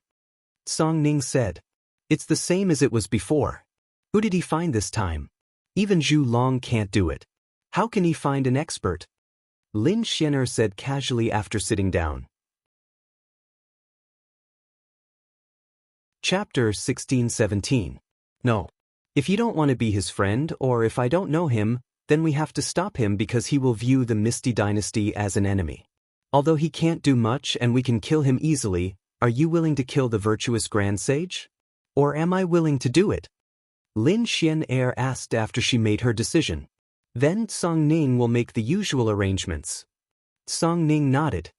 Song Ning said. It's the same as it was before. Who did he find this time? Even Zhu Long can't do it. How can he find an expert? Lin Xianer said casually after sitting down. Chapter 16-17. No. If you don't want to be his friend, or if I don't know him, then we have to stop him because he will view the Misty Dynasty as an enemy. Although he can't do much and we can kill him easily, are you willing to kill the virtuous Grand Sage? Or am I willing to do it? Lin Xianer asked after she made her decision. Then Song Ning will make the usual arrangements. Song Ning nodded.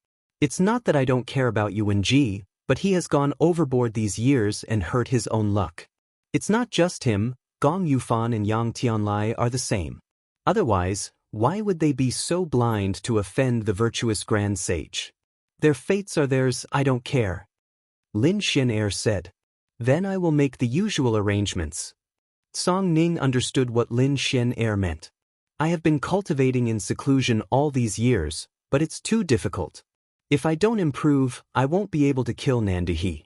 It's not that I don't care about Yuanji, but he has gone overboard these years and hurt his own luck. It's not just him, Gong Yufan and Yang Tianlai are the same. Otherwise, why would they be so blind to offend the virtuous Grand Sage? Their fates are theirs, I don't care. Lin Xianer said. Then I will make the usual arrangements. Song Ning understood what Lin Xianer meant. I have been cultivating in seclusion all these years, but it's too difficult. If I don't improve, I won't be able to kill Nanduhe.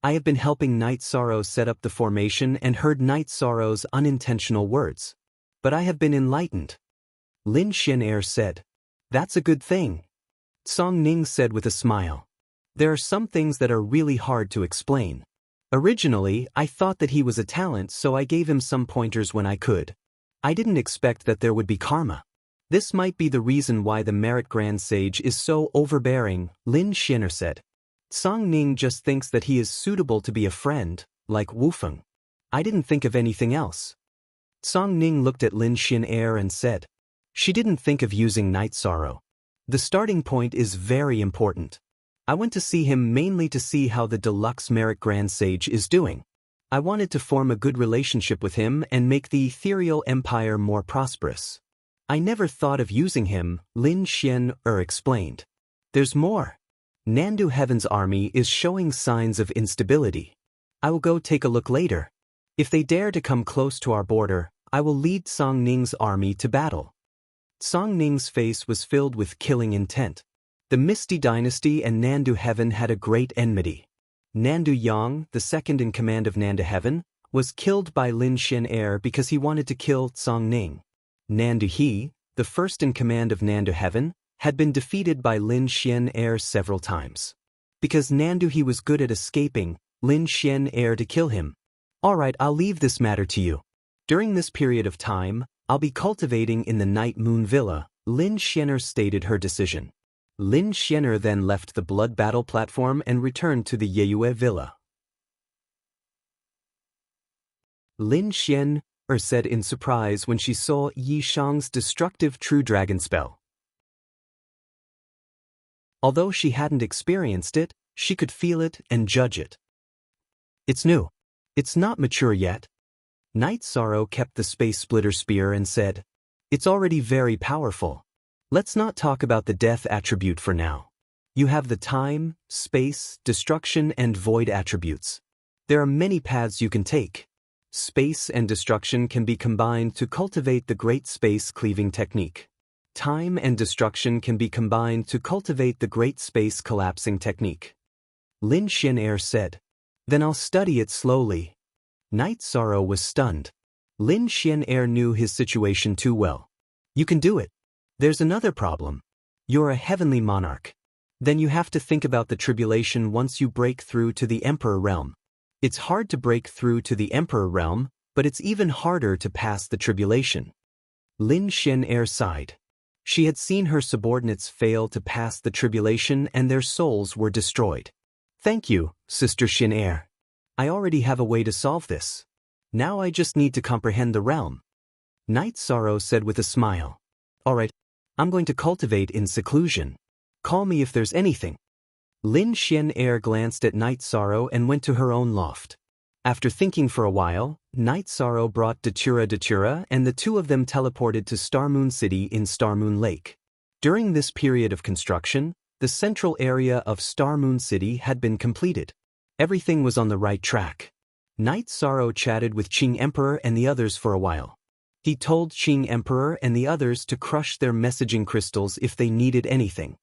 I have been helping Night Sorrow set up the formation and heard Night Sorrow's unintentional words. But I have been enlightened. Lin Xianer said. That's a good thing. Song Ning said with a smile. There are some things that are really hard to explain. Originally, I thought that he was a talent, so I gave him some pointers when I could. I didn't expect that there would be karma. This might be the reason why the Merit Grand Sage is so overbearing, Lin Xianer said. Song Ning just thinks that he is suitable to be a friend, like Wufeng. I didn't think of anything else. Song Ning looked at Lin Xianer and said. She didn't think of using Night Sorrow. The starting point is very important. I went to see him mainly to see how the deluxe Merit Grand Sage is doing. I wanted to form a good relationship with him and make the ethereal empire more prosperous. I never thought of using him, Lin Xianer explained. There's more. Nandu Heaven's army is showing signs of instability. I will go take a look later. If they dare to come close to our border, I will lead Song Ning's army to battle. Song Ning's face was filled with killing intent. The Misty Dynasty and Nandu Heaven had a great enmity. Nandu Yang, the second in command of Nandu Heaven, was killed by Lin Xianer because he wanted to kill Song Ning. Nandu He, the first in command of Nandu Heaven, had been defeated by Lin Xianer several times. Because Nandu He was good at escaping, Lin Xianer to kill him. Alright, I'll leave this matter to you. During this period of time, I'll be cultivating in the Night Moon Villa, Lin Xianer stated her decision. Lin Xianer then left the blood battle platform and returned to the Yeyue Villa. Lin Xianer said in surprise when she saw Yi Shang's destructive True Dragon spell. Although she hadn't experienced it, she could feel it and judge it. It's new. It's not mature yet. Night Sorrow kept the Space Splitter Spear and said, It's already very powerful. Let's not talk about the death attribute for now. You have the time, space, destruction, and void attributes. There are many paths you can take. Space and destruction can be combined to cultivate the great space cleaving technique. Time and destruction can be combined to cultivate the great space collapsing technique. Lin Xianair said. Then I'll study it slowly. Night Sorrow was stunned. Lin Xianair knew his situation too well. You can do it. There's another problem. You're a heavenly monarch. Then you have to think about the tribulation once you break through to the Emperor realm. It's hard to break through to the Emperor realm, but it's even harder to pass the tribulation. Lin Xianair sighed. She had seen her subordinates fail to pass the tribulation and their souls were destroyed. Thank you, Sister Xianair. I already have a way to solve this. Now I just need to comprehend the realm. Night Sorrow said with a smile. All right, I'm going to cultivate in seclusion. Call me if there's anything. Lin Xianair glanced at Night Sorrow and went to her own loft. After thinking for a while, Night Sorrow brought Datura and the two of them teleported to Starmoon City in Starmoon Lake. During this period of construction, the central area of Starmoon City had been completed. Everything was on the right track. Night Sorrow chatted with Qing Emperor and the others for a while. He told Qing Emperor and the others to crush their messaging crystals if they needed anything.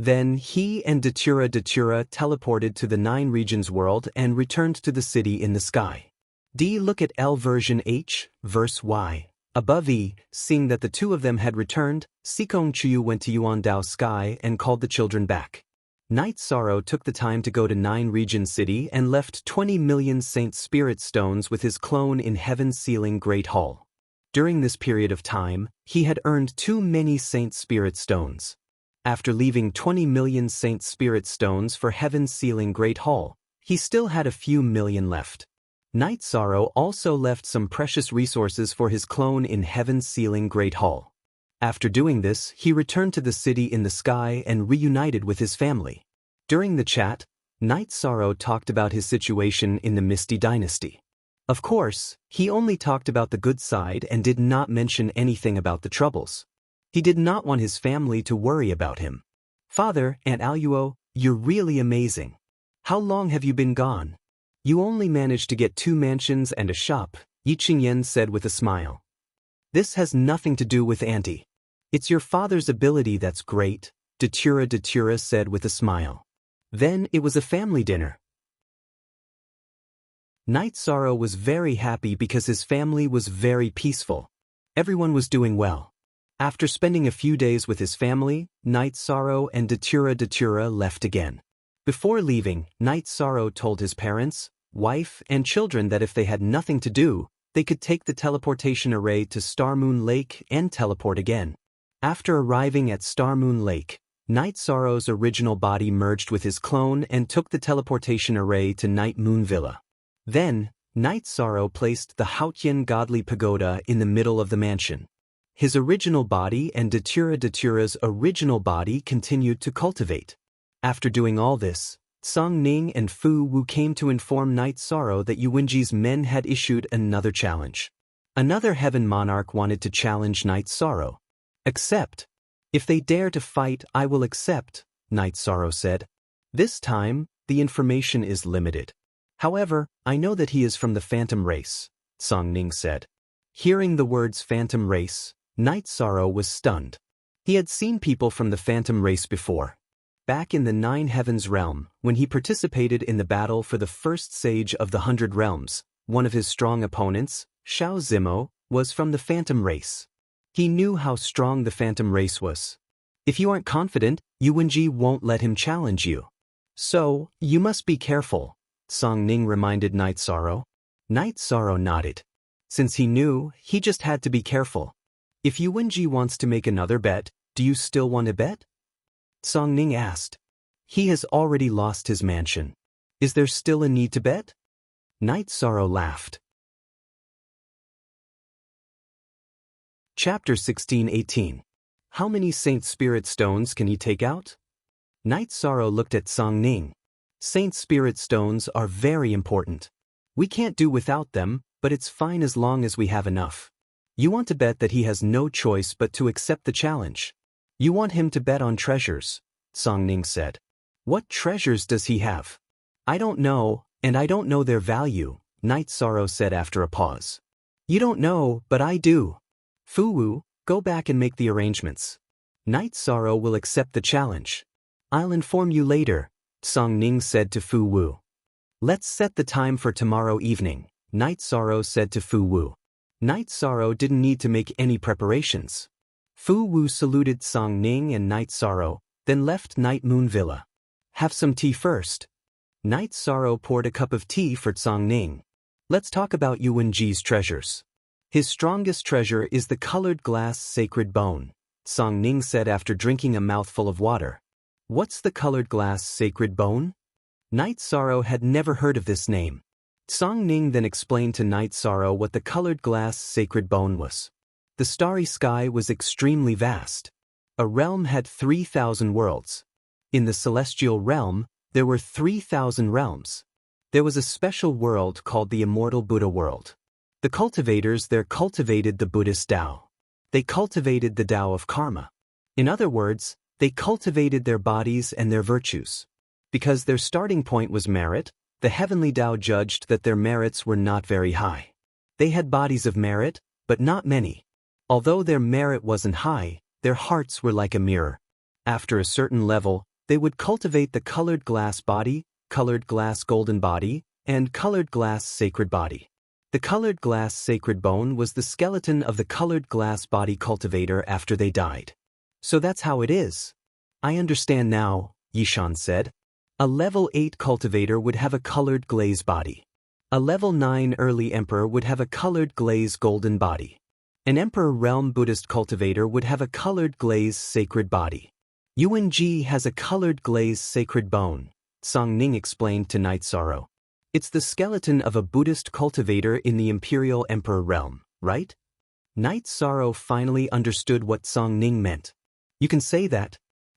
Then he and Datura teleported to the 9 regions world and returned to the city in the sky. Look at L version H, verse Y. Above E, seeing that the two of them had returned, Sikong Chuyu went to Yuandao Sky and called the children back. Night Sorrow took the time to go to 9 region city and left 20 million Saint Spirit stones with his clone in Heaven's Sealing Great Hall. During this period of time, he had earned too many Saint Spirit stones. After leaving 20 million Saint Spirit stones for Heaven's Sealing Great Hall, he still had a few million left. Night Sorrow also left some precious resources for his clone in Heaven's Sealing Great Hall. After doing this, he returned to the city in the sky and reunited with his family. During the chat, Night Sorrow talked about his situation in the Misty Dynasty. Of course, he only talked about the good side and did not mention anything about the troubles. He did not want his family to worry about him. Father, Aunt Aluo, you're really amazing. How long have you been gone? You only managed to get 2 mansions and a shop, Yi Qingyan said with a smile. This has nothing to do with Auntie. It's your father's ability that's great, Datura said with a smile. Then it was a family dinner. Night Sorrow was very happy because his family was very peaceful. Everyone was doing well. After spending a few days with his family, Night Sorrow and Datura left again. Before leaving, Night Sorrow told his parents, wife, and children that if they had nothing to do, they could take the teleportation array to Starmoon Lake and teleport again. After arriving at Starmoon Lake, Night Sorrow's original body merged with his clone and took the teleportation array to Night Moon Villa. Then, Night Sorrow placed the Haotian Godly Pagoda in the middle of the mansion. His original body and Datura's original body continued to cultivate. After doing all this, Song Ning and Fu Wu came to inform Night Sorrow that Yuwenji's men had issued another challenge. Another heaven monarch wanted to challenge Night Sorrow. Accept. If they dare to fight, I will accept, Night Sorrow said. This time, the information is limited. However, I know that he is from the Phantom Race, Song Ning said. Hearing the words Phantom Race, Night Sorrow was stunned. He had seen people from the Phantom Race before. Back in the 9 Heavens realm, when he participated in the battle for the first sage of the 100 realms, one of his strong opponents, Xiao Zimo, was from the Phantom Race. He knew how strong the Phantom Race was. If you aren't confident, Yuwenji won't let him challenge you. So, you must be careful, Song Ning reminded Night Sorrow. Night Sorrow nodded. Since he knew, he just had to be careful. If Yuwenji wants to make another bet, do you still want to bet? Song Ning asked. He has already lost his mansion. Is there still a need to bet? Night Sorrow laughed. Chapter 16:18. How many Saint Spirit stones can he take out? Night Sorrow looked at Song Ning. Saint Spirit stones are very important. We can't do without them, but it's fine as long as we have enough. You want to bet that he has no choice but to accept the challenge. You want him to bet on treasures, Song Ning said. What treasures does he have? I don't know, and I don't know their value, Night Sorrow said after a pause. You don't know, but I do. Fu Wu, go back and make the arrangements. Night Sorrow will accept the challenge. I'll inform you later, Song Ning said to Fu Wu. Let's set the time for tomorrow evening, Night Sorrow said to Fu Wu. Night Sorrow didn't need to make any preparations. Fu Wu saluted Song Ning and Night Sorrow, then left Night Moon Villa. Have some tea first. Night Sorrow poured a cup of tea for Song Ning. Let's talk about Yuan Ji's treasures. His strongest treasure is the colored glass sacred bone, Song Ning said after drinking a mouthful of water. What's the colored glass sacred bone? Night Sorrow had never heard of this name. Song Ning then explained to Night Sorrow what the colored glass sacred bone was. The starry sky was extremely vast. A realm had 3,000 worlds. In the celestial realm, there were 3,000 realms. There was a special world called the Immortal Buddha world. The cultivators there cultivated the Buddhist Tao. They cultivated the Tao of karma. In other words, they cultivated their bodies and their virtues. Because their starting point was merit, the heavenly Tao judged that their merits were not very high. They had bodies of merit, but not many. Although their merit wasn't high, their hearts were like a mirror. After a certain level, they would cultivate the colored glass body, colored glass golden body, and colored glass sacred body. The colored glass sacred bone was the skeleton of the colored glass body cultivator after they died. So that's how it is. I understand now, Yishan said. A level 8 cultivator would have a colored glaze body. A level 9 early emperor would have a colored glaze golden body. An emperor realm Buddhist cultivator would have a colored glaze sacred body. Yuan Ji has a colored glaze sacred bone, Song Ning explained to Night Sorrow. It's the skeleton of a Buddhist cultivator in the imperial emperor realm, right? Night Sorrow finally understood what Song Ning meant. You can say that.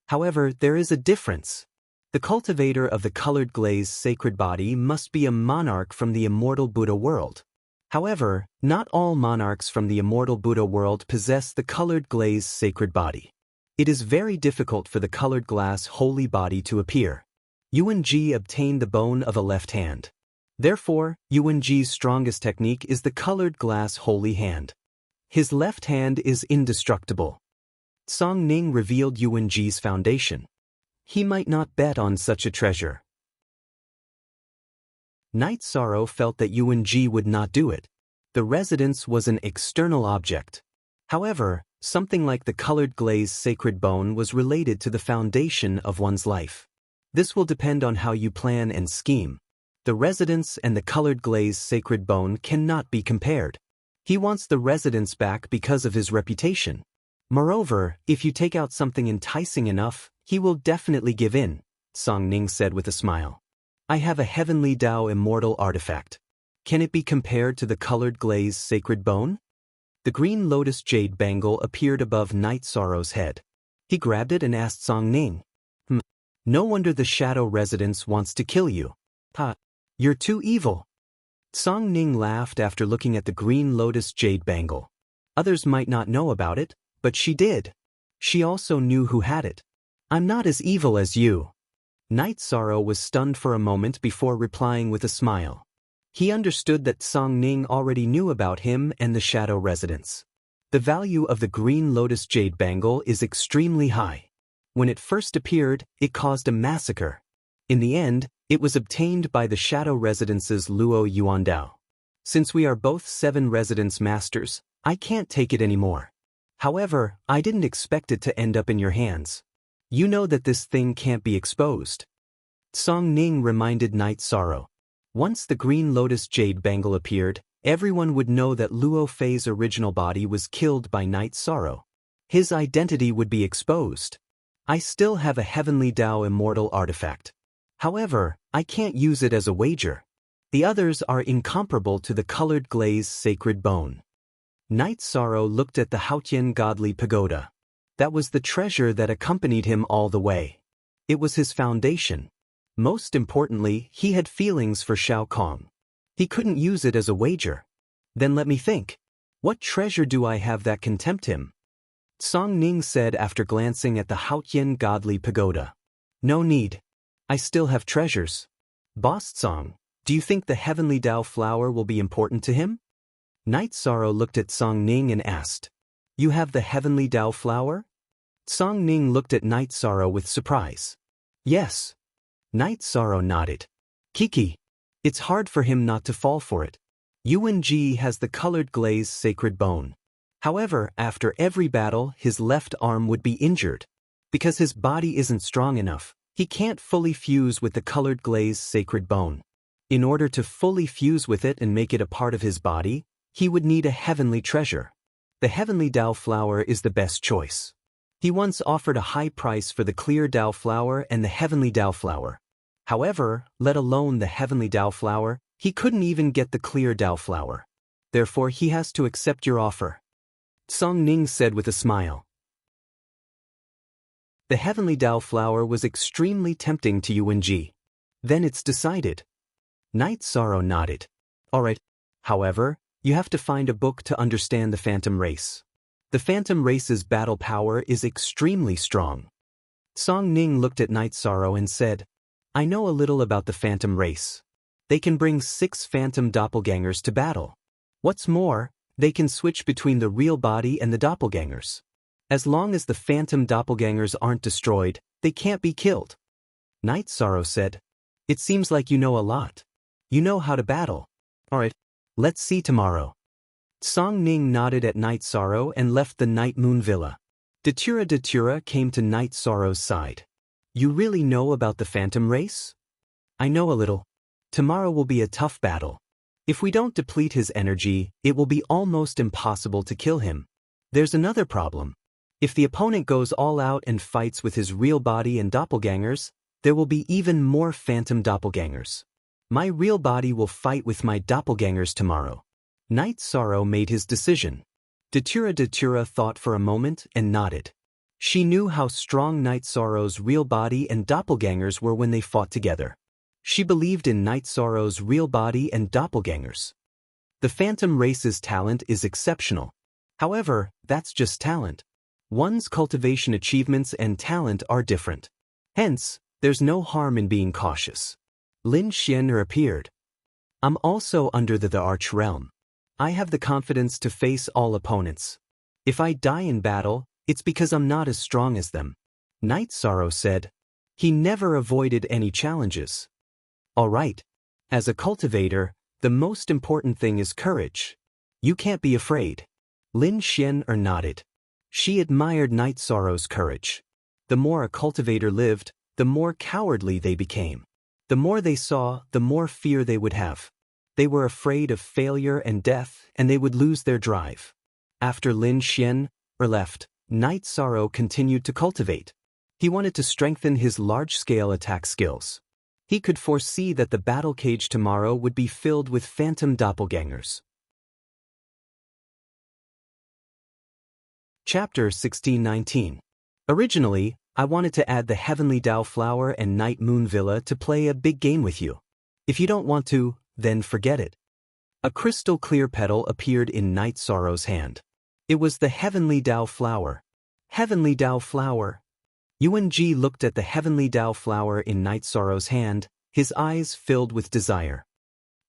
However, there is a difference. The cultivator of the colored glaze sacred body must be a monarch from the immortal Buddha world. However, not all monarchs from the immortal Buddha world possess the colored glaze sacred body. It is very difficult for the colored glass holy body to appear. Yuan Ji obtained the bone of a left hand. Therefore, Yuan Ji's strongest technique is the colored glass holy hand. His left hand is indestructible. Song Ning revealed Yuan Ji's foundation. He might not bet on such a treasure. Night Sorrow felt that Yuan Ji would not do it. The residence was an external object. However, something like the colored glaze sacred bone was related to the foundation of one's life. This will depend on how you plan and scheme. The residence and the colored glaze sacred bone cannot be compared. He wants the residence back because of his reputation. Moreover, if you take out something enticing enough, he will definitely give in, Song Ning said with a smile. I have a heavenly Tao immortal artifact. Can it be compared to the colored glaze sacred bone? The green lotus jade bangle appeared above Night Sorrow's head. He grabbed it and asked Song Ning. No wonder the shadow residence wants to kill you. Ha! You're too evil. Song Ning laughed after looking at the green lotus jade bangle. Others might not know about it, but she did. She also knew who had it. I'm not as evil as you. Night Sorrow was stunned for a moment before replying with a smile. He understood that Song Ning already knew about him and the shadow residence. The value of the green lotus jade bangle is extremely high. When it first appeared, it caused a massacre. In the end, it was obtained by the shadow residence's Luo Yuandao. Since we are both 7 residence masters, I can't take it anymore. However, I didn't expect it to end up in your hands. You know that this thing can't be exposed. Song Ning reminded Night Sorrow. Once the green lotus jade bangle appeared, everyone would know that Luo Fei's original body was killed by Night Sorrow. His identity would be exposed. I still have a heavenly Tao immortal artifact. However, I can't use it as a wager. The others are incomparable to the colored glaze sacred bone. Night Sorrow looked at the Haotian godly pagoda. That was the treasure that accompanied him all the way. It was his foundation. Most importantly, he had feelings for Shao Kong. He couldn't use it as a wager. Then let me think. What treasure do I have that can tempt him? Song Ning said after glancing at the Haotian godly pagoda. No need. I still have treasures. Boss Song, do you think the heavenly Tao flower will be important to him? Night Sorrow looked at Song Ning and asked, You have the heavenly Tao flower? Song Ning looked at Night Sorrow with surprise. Yes. Night Sorrow nodded. Kiki. It's hard for him not to fall for it. Yuan Ji has the colored glaze sacred bone. However, after every battle, his left arm would be injured. Because his body isn't strong enough, he can't fully fuse with the colored glaze sacred bone. In order to fully fuse with it and make it a part of his body, he would need a heavenly treasure. The heavenly Tao flower is the best choice. He once offered a high price for the clear Tao flower and the heavenly Tao flower. However, let alone the heavenly Tao flower, he couldn't even get the clear Tao flower. Therefore he has to accept your offer. Song Ning said with a smile. The heavenly Tao flower was extremely tempting to Yuan Ji. Then it's decided. Night Sorrow nodded. Alright. However, you have to find a book to understand the Phantom Race. The Phantom Race's battle power is extremely strong. Song Ning looked at Night Sorrow and said, I know a little about the Phantom Race. They can bring 6 phantom doppelgangers to battle. What's more, they can switch between the real body and the doppelgangers. As long as the phantom doppelgangers aren't destroyed, they can't be killed. Night Sorrow said, It seems like you know a lot. You know how to battle. Alright, let's see tomorrow. Song Ning nodded at Night Sorrow and left the Night Moon Villa. Datura came to Night Sorrow's side. You really know about the Phantom Race? I know a little. Tomorrow will be a tough battle. If we don't deplete his energy, it will be almost impossible to kill him. There's another problem. If the opponent goes all out and fights with his real body and doppelgangers, there will be even more phantom doppelgangers. My real body will fight with my doppelgangers tomorrow. Night Sorrow made his decision. Datura thought for a moment and nodded. She knew how strong Night Sorrow's real body and doppelgangers were when they fought together. She believed in Night Sorrow's real body and doppelgangers. The Phantom Race's talent is exceptional. However, that's just talent. One's cultivation achievements and talent are different. Hence, there's no harm in being cautious. Lin Xian'er appeared. I'm also under the Arch Realm. I have the confidence to face all opponents. If I die in battle, it's because I'm not as strong as them. Night Sorrow said. He never avoided any challenges. Alright. As a cultivator, the most important thing is courage. You can't be afraid. Lin Xian'er nodded. She admired Night Sorrow's courage. The more a cultivator lived, the more cowardly they became. The more they saw, the more fear they would have. They were afraid of failure and death, and they would lose their drive. After Lin Xian'er left, Night Sorrow continued to cultivate. He wanted to strengthen his large-scale attack skills. He could foresee that the battle cage tomorrow would be filled with phantom doppelgangers. Chapter 1619. Originally, I wanted to add the Heavenly Tao Flower and Night Moon Villa to play a big game with you. If you don't want to, then forget it. A crystal clear petal appeared in Night Sorrow's hand. It was the Heavenly Tao Flower. Heavenly Tao Flower. Yuan Ji looked at the Heavenly Tao Flower in Night Sorrow's hand, his eyes filled with desire.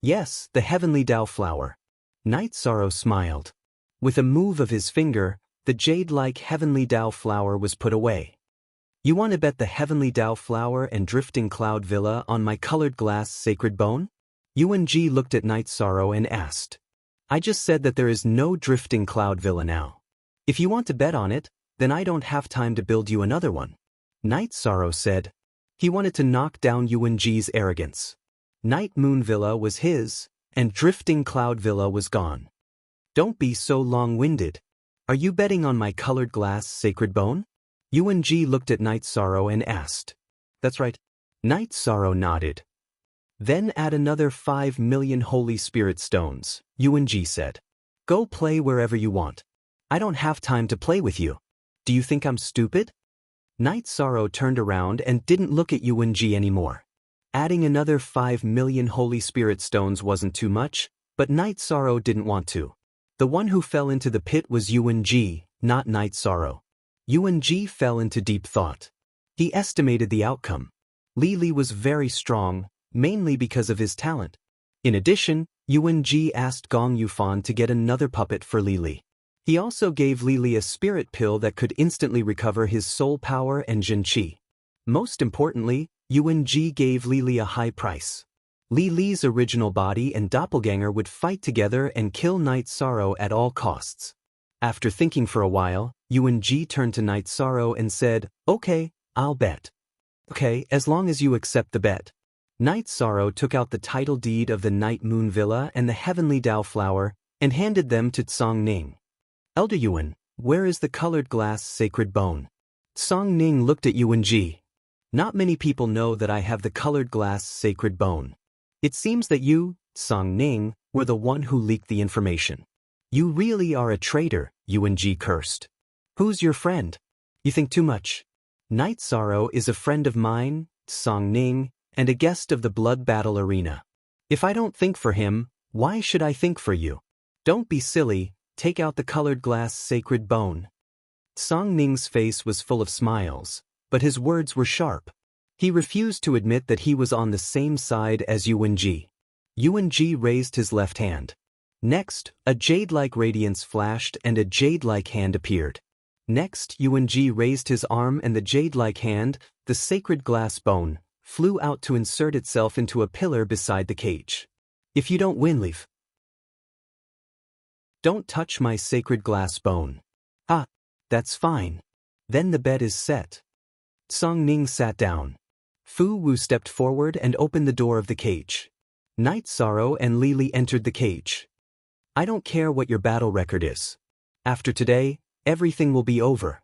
Yes, the Heavenly Tao Flower. Night Sorrow smiled. With a move of his finger, the jade-like Heavenly Tao Flower was put away. You want to bet the Heavenly Tao Flower and Drifting Cloud Villa on my colored glass sacred bone? Yuan Ji looked at Night Sorrow and asked. I just said that there is no Drifting Cloud Villa now. If you want to bet on it, then I don't have time to build you another one. Night Sorrow said. He wanted to knock down Yuan Ji's arrogance. Night Moon Villa was his, and Drifting Cloud Villa was gone. Don't be so long-winded. Are you betting on my colored glass sacred bone? Yuan Ji looked at Night Sorrow and asked. That's right. Night Sorrow nodded. Then add another 5 million Holy Spirit stones, Yuan Ji said. Go play wherever you want. I don't have time to play with you. Do you think I'm stupid? Night Sorrow turned around and didn't look at Yuan Ji anymore. Adding another 5 million Holy Spirit stones wasn't too much, but Night Sorrow didn't want to. The one who fell into the pit was Yuan Ji, not Night Sorrow. Yuan Ji fell into deep thought. He estimated the outcome. Li Li was very strong, mainly because of his talent. In addition, Yuan Ji asked Gong Yufan to get another puppet for Li Li. He also gave Li Li a spirit pill that could instantly recover his soul power and Jin Qi. Most importantly, Yuan Ji gave Li Li a high price. Li Li's original body and doppelganger would fight together and kill Night Sorrow at all costs. After thinking for a while, Yuan Ji turned to Night Sorrow and said, "Okay, I'll bet." "Okay, as long as you accept the bet." Night Sorrow took out the title deed of the Night Moon Villa and the Heavenly Dao Flower and handed them to Tsong Ning. "Elder Yuan, where is the colored glass sacred bone?" Tsong Ning looked at Yuan Ji. "Not many people know that I have the colored glass sacred bone. It seems that you, Tsong Ning, were the one who leaked the information. You really are a traitor," Yuan Ji cursed. "Who's your friend? You think too much. Night Sorrow is a friend of mine, Tsong Ning, and a guest of the Blood Battle Arena. If I don't think for him, why should I think for you? Don't be silly, take out the colored glass sacred bone." Tsong Ning's face was full of smiles, but his words were sharp. He refused to admit that he was on the same side as Yuan Ji. Yuan Ji raised his left hand. Next, a jade-like radiance flashed and a jade-like hand appeared. Next, Yuan Ji raised his arm and the jade-like hand, the sacred glass bone, flew out to insert itself into a pillar beside the cage. "If you don't win, leave. Don't touch my sacred glass bone." "Ah, that's fine. Then the bet is set." Tsong Ning sat down. Fu Wu stepped forward and opened the door of the cage. Night Sorrow and Li Li entered the cage. "I don't care what your battle record is. After today, everything will be over."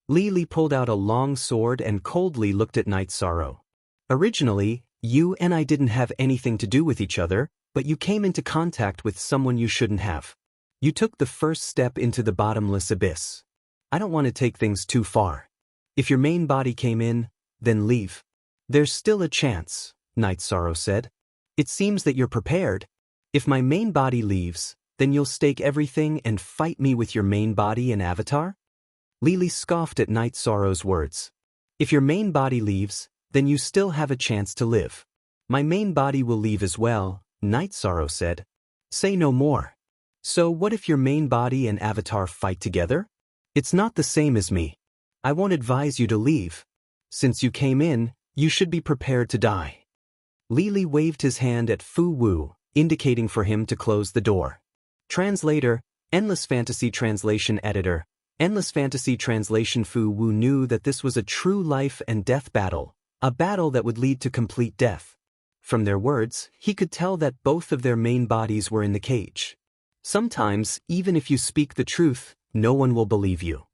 Li Li pulled out a long sword and coldly looked at Night Sorrow. "Originally, you and I didn't have anything to do with each other, but you came into contact with someone you shouldn't have. You took the first step into the bottomless abyss. I don't want to take things too far. If your main body came in, then leave." "There's still a chance," Night Sorrow said. "It seems that you're prepared. If my main body leaves, then you'll stake everything and fight me with your main body and avatar?" Li Li scoffed at Night Sorrow's words. "If your main body leaves, then you still have a chance to live." "My main body will leave as well," Night Sorrow said. "Say no more. So what if your main body and avatar fight together? It's not the same as me. I won't advise you to leave. Since you came in, you should be prepared to die." Li Li waved his hand at Fu Wu, indicating for him to close the door. Translator, Endless Fantasy Translation Editor, Endless Fantasy Translation. Fu Wu knew that this was a true life and death battle, a battle that would lead to complete death. From their words, he could tell that both of their main bodies were in the cage. Sometimes, even if you speak the truth, no one will believe you.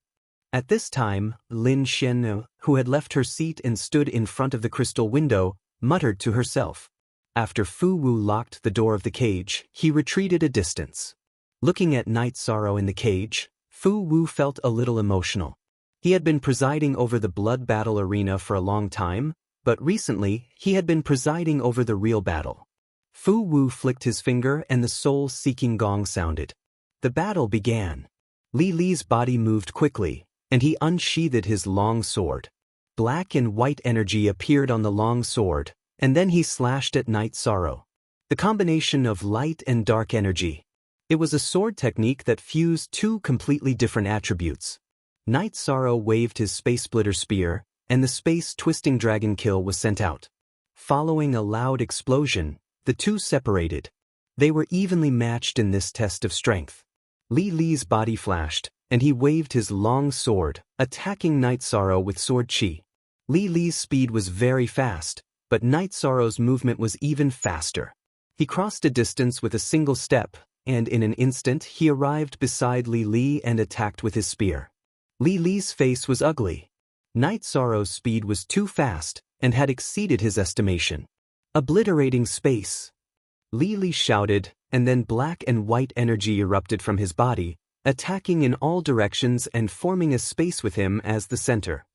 At this time, Lin Xian, who had left her seat and stood in front of the crystal window, muttered to herself. After Fu Wu locked the door of the cage, he retreated a distance. Looking at Night Sorrow in the cage, Fu Wu felt a little emotional. He had been presiding over the blood battle arena for a long time, but recently, he had been presiding over the real battle. Fu Wu flicked his finger and the soul-seeking gong sounded. The battle began. Li Li's body moved quickly, and he unsheathed his long sword. Black and white energy appeared on the long sword, and then he slashed at Night Sorrow. The combination of light and dark energy. It was a sword technique that fused two completely different attributes. Night Sorrow waved his Space Splitter spear, and the space-twisting dragon kill was sent out. Following a loud explosion, the two separated. They were evenly matched in this test of strength. Li Li's body flashed, and he waved his long sword, attacking Night Sorrow with sword chi. Li Li's speed was very fast, but Night Sorrow's movement was even faster. He crossed a distance with a single step, and in an instant he arrived beside Li Li and attacked with his spear. Li Li's face was ugly. Night Sorrow's speed was too fast, and had exceeded his estimation. Obliterating space. Li Li shouted, and then black and white energy erupted from his body, attacking in all directions and forming a space with him as the center.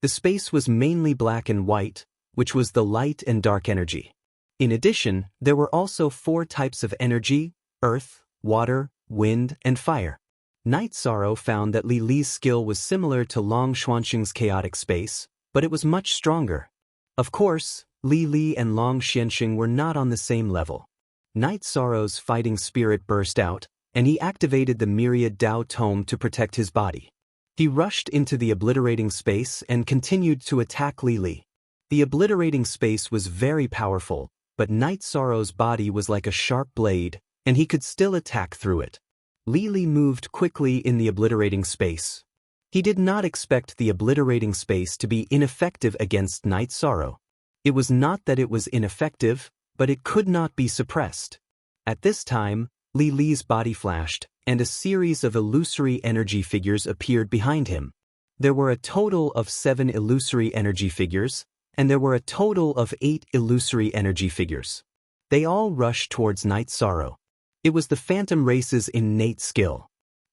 The space was mainly black and white, which was the light and dark energy. In addition, there were also 4 types of energy: earth, water, wind, and fire. Night Sorrow found that Li Li's skill was similar to Long Xuanxing's chaotic space, but it was much stronger. Of course, Li Li and Long Xianxing were not on the same level. Night Sorrow's fighting spirit burst out, and he activated the myriad Dao Tome to protect his body. He rushed into the obliterating space and continued to attack Li Li. The obliterating space was very powerful, but Night Sorrow's body was like a sharp blade, and he could still attack through it. Li Li moved quickly in the obliterating space. He did not expect the obliterating space to be ineffective against Night Sorrow. It was not that it was ineffective, but it could not be suppressed. At this time, Li Li's body flashed, and a series of illusory energy figures appeared behind him. There were a total of 7 illusory energy figures, and there were a total of 8 illusory energy figures. They all rushed towards Night Sorrow. It was the Phantom Race's innate skill.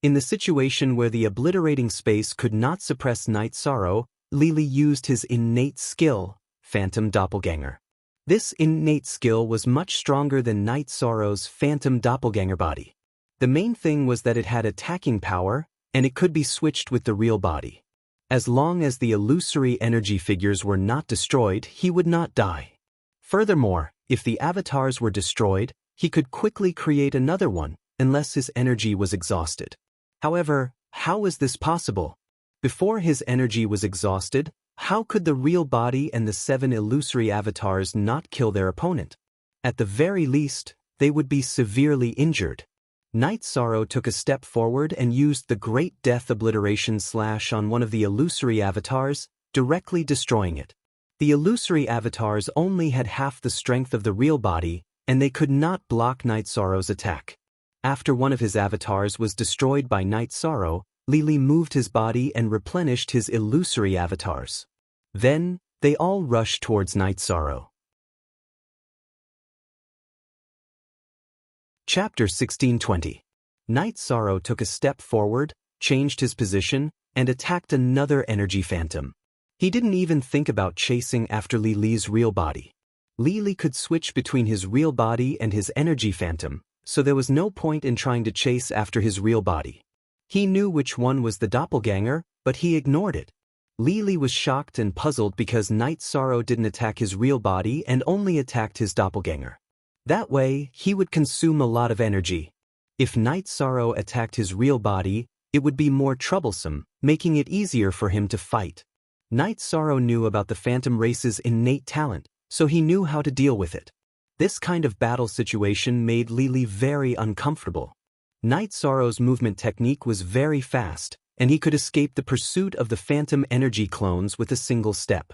In the situation where the obliterating space could not suppress Night Sorrow, Li Li used his innate skill, Phantom Doppelganger. This innate skill was much stronger than Night Sorrow's Phantom Doppelganger body. The main thing was that it had attacking power, and it could be switched with the real body. As long as the illusory energy figures were not destroyed, he would not die. Furthermore, if the avatars were destroyed, he could quickly create another one, unless his energy was exhausted. However, how was this possible? Before his energy was exhausted, how could the real body and the 7 illusory avatars not kill their opponent? At the very least, they would be severely injured. Night Sorrow took a step forward and used the Great Death Obliteration Slash on one of the illusory avatars, directly destroying it. The illusory avatars only had half the strength of the real body, and they could not block Night Sorrow's attack. After one of his avatars was destroyed by Night Sorrow, Li Li moved his body and replenished his illusory avatars. Then, they all rushed towards Night Sorrow. Chapter 1620. Night Sorrow took a step forward, changed his position, and attacked another energy phantom. He didn't even think about chasing after Li Li's real body. Li Li could switch between his real body and his energy phantom, so there was no point in trying to chase after his real body. He knew which one was the doppelganger, but he ignored it. Li Li was shocked and puzzled because Night Sorrow didn't attack his real body and only attacked his doppelganger. That way, he would consume a lot of energy. If Night Sorrow attacked his real body, it would be more troublesome, making it easier for him to fight. Night Sorrow knew about the Phantom Race's innate talent, so he knew how to deal with it. This kind of battle situation made Li Li very uncomfortable. Night Sorrow's movement technique was very fast, and he could escape the pursuit of the Phantom Energy clones with a single step.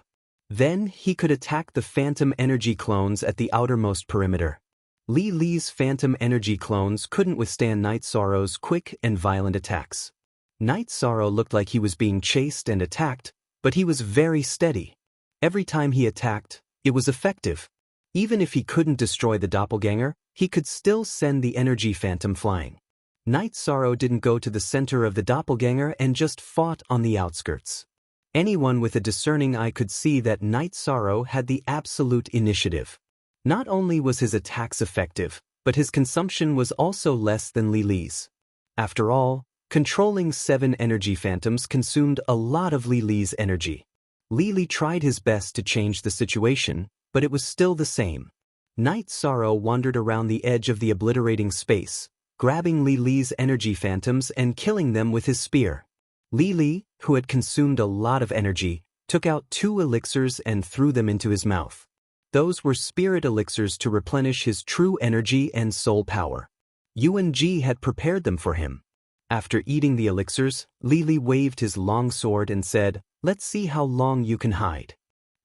Then he could attack the Phantom Energy clones at the outermost perimeter. Li Li's Phantom Energy clones couldn't withstand Night Sorrow's quick and violent attacks. Night Sorrow looked like he was being chased and attacked, but he was very steady. Every time he attacked, it was effective. Even if he couldn't destroy the doppelganger, he could still send the energy phantom flying. Night Sorrow didn't go to the center of the doppelganger and just fought on the outskirts. Anyone with a discerning eye could see that Night Sorrow had the absolute initiative. Not only was his attacks effective, but his consumption was also less than Li Li's. After all, controlling 7 energy phantoms consumed a lot of Li Li's energy. Li Li tried his best to change the situation, but it was still the same. Night Sorrow wandered around the edge of the obliterating space, grabbing Li Li's energy phantoms and killing them with his spear. Li Li, who had consumed a lot of energy, took out 2 elixirs and threw them into his mouth. Those were spirit elixirs to replenish his true energy and soul power. Yuan Ji had prepared them for him. After eating the elixirs, Li Li waved his long sword and said, "Let's see how long you can hide."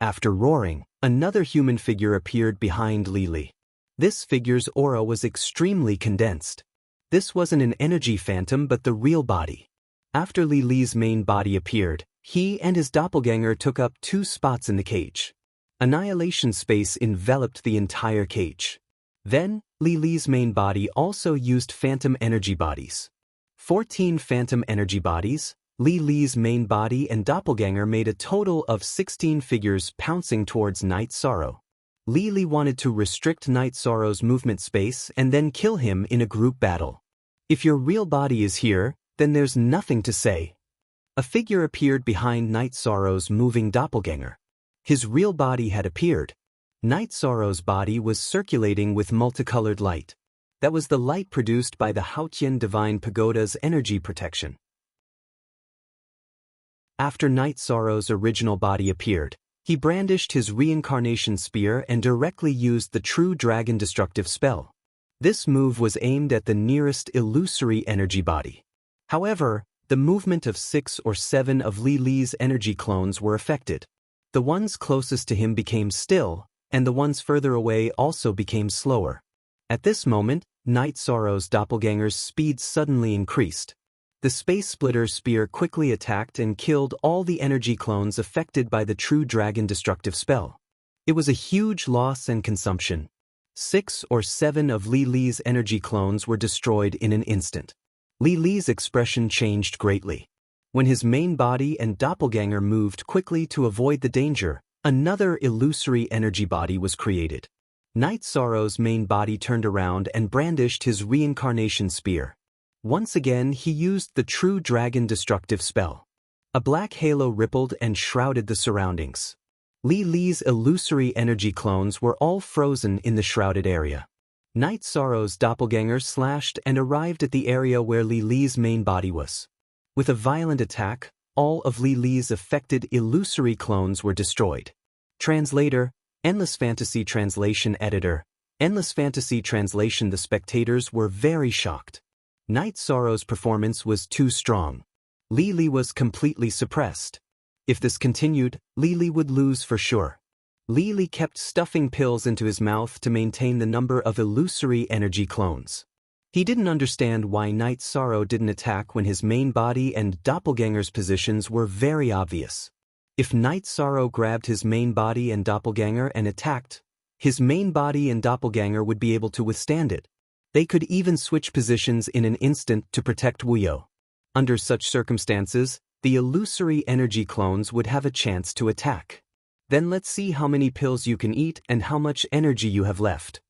After roaring, another human figure appeared behind Li Li. This figure's aura was extremely condensed. This wasn't an energy phantom but the real body. After Li Li's main body appeared, he and his doppelganger took up 2 spots in the cage. Annihilation space enveloped the entire cage. Then, Li Li's main body also used phantom energy bodies. 14 phantom energy bodies, Li Li's main body and doppelganger made a total of 16 figures pouncing towards Night Sorrow. Li Li wanted to restrict Night Sorrow's movement space and then kill him in a group battle. If your real body is here, then there's nothing to say. A figure appeared behind Night Sorrow's moving doppelganger. His real body had appeared. Night Sorrow's body was circulating with multicolored light. That was the light produced by the Haotian Divine Pagoda's energy protection. After Night Sorrow's original body appeared, he brandished his reincarnation spear and directly used the True Dragon Destructive spell. This move was aimed at the nearest illusory energy body. However, the movement of 6 or 7 of Li Li's energy clones were affected. The ones closest to him became still, and the ones further away also became slower. At this moment, Night Sorrow's doppelganger's speed suddenly increased. The Space Splitter spear quickly attacked and killed all the energy clones affected by the True Dragon Destructive spell. It was a huge loss and consumption. 6 or 7 of Li Li's energy clones were destroyed in an instant. Li Li's expression changed greatly. When his main body and doppelganger moved quickly to avoid the danger, another illusory energy body was created. Night Sorrow's main body turned around and brandished his reincarnation spear. Once again, he used the True Dragon Destructive spell. A black halo rippled and shrouded the surroundings. Li Li's illusory energy clones were all frozen in the shrouded area. Night Sorrow's doppelganger slashed and arrived at the area where Li Li's main body was. With a violent attack, all of Li Li's affected illusory clones were destroyed. Translator, Endless Fantasy Translation Editor, Endless Fantasy Translation. The spectators were very shocked. Night Sorrow's performance was too strong. Li Li was completely suppressed. If this continued, Li Li would lose for sure. Li Li kept stuffing pills into his mouth to maintain the number of illusory energy clones. He didn't understand why Night Sorrow didn't attack when his main body and doppelganger's positions were very obvious. If Night Sorrow grabbed his main body and doppelganger and attacked, his main body and doppelganger would be able to withstand it. They could even switch positions in an instant to protect Wuyo. Under such circumstances, the illusory energy clones would have a chance to attack. Then let's see how many pills you can eat and how much energy you have left.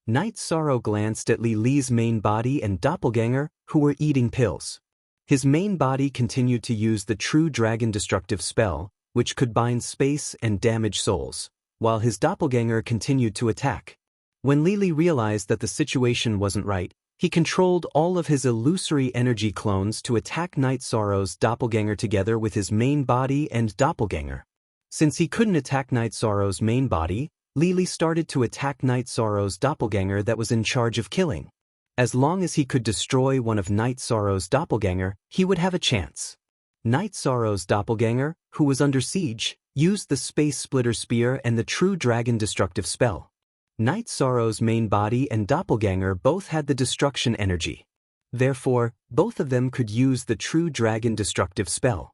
Night Sorrow glanced at Li Li's main body and doppelganger, who were eating pills. His main body continued to use the True Dragon Destructive spell, which could bind space and damage souls, while his doppelganger continued to attack. When Li Li realized that the situation wasn't right, he controlled all of his illusory energy clones to attack Night Sorrow's doppelganger together with his main body and doppelganger. Since he couldn't attack Night Sorrow's main body, Li Li started to attack Night Sorrow's doppelganger that was in charge of killing. As long as he could destroy one of Night Sorrow's doppelganger, he would have a chance. Night Sorrow's doppelganger, who was under siege, used the Space Splitter spear and the True Dragon Destructive spell. Night Sorrow's main body and doppelganger both had the destruction energy. Therefore, both of them could use the True Dragon Destructive spell.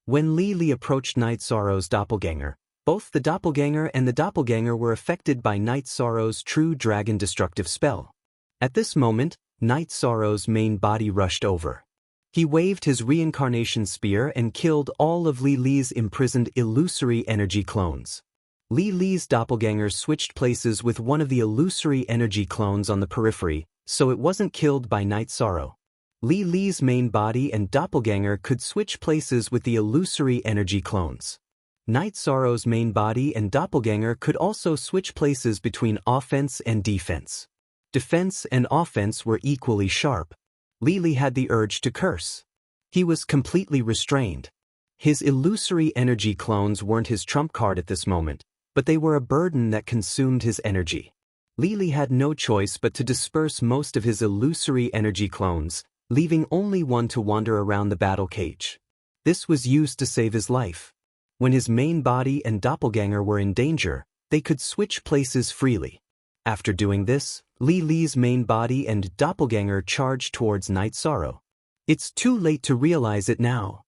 When Li Li approached Night Sorrow's doppelganger, both the doppelganger and the doppelganger were affected by Night Sorrow's True Dragon Destructive spell. At this moment, Night Sorrow's main body rushed over. He waved his reincarnation spear and killed all of Li Li's imprisoned illusory energy clones. Li Li's doppelganger switched places with one of the illusory energy clones on the periphery, so it wasn't killed by Night Sorrow. Li Li's main body and doppelganger could switch places with the illusory energy clones. Night Sorrow's main body and doppelganger could also switch places between offense and defense. Defense and offense were equally sharp. Li Li had the urge to curse. He was completely restrained. His illusory energy clones weren't his trump card at this moment, but they were a burden that consumed his energy. Li Li had no choice but to disperse most of his illusory energy clones, leaving only one to wander around the battle cage. This was used to save his life. When his main body and doppelganger were in danger, they could switch places freely. After doing this, Li Li's main body and doppelganger charged towards Night Sorrow. "It's too late to realize it now,"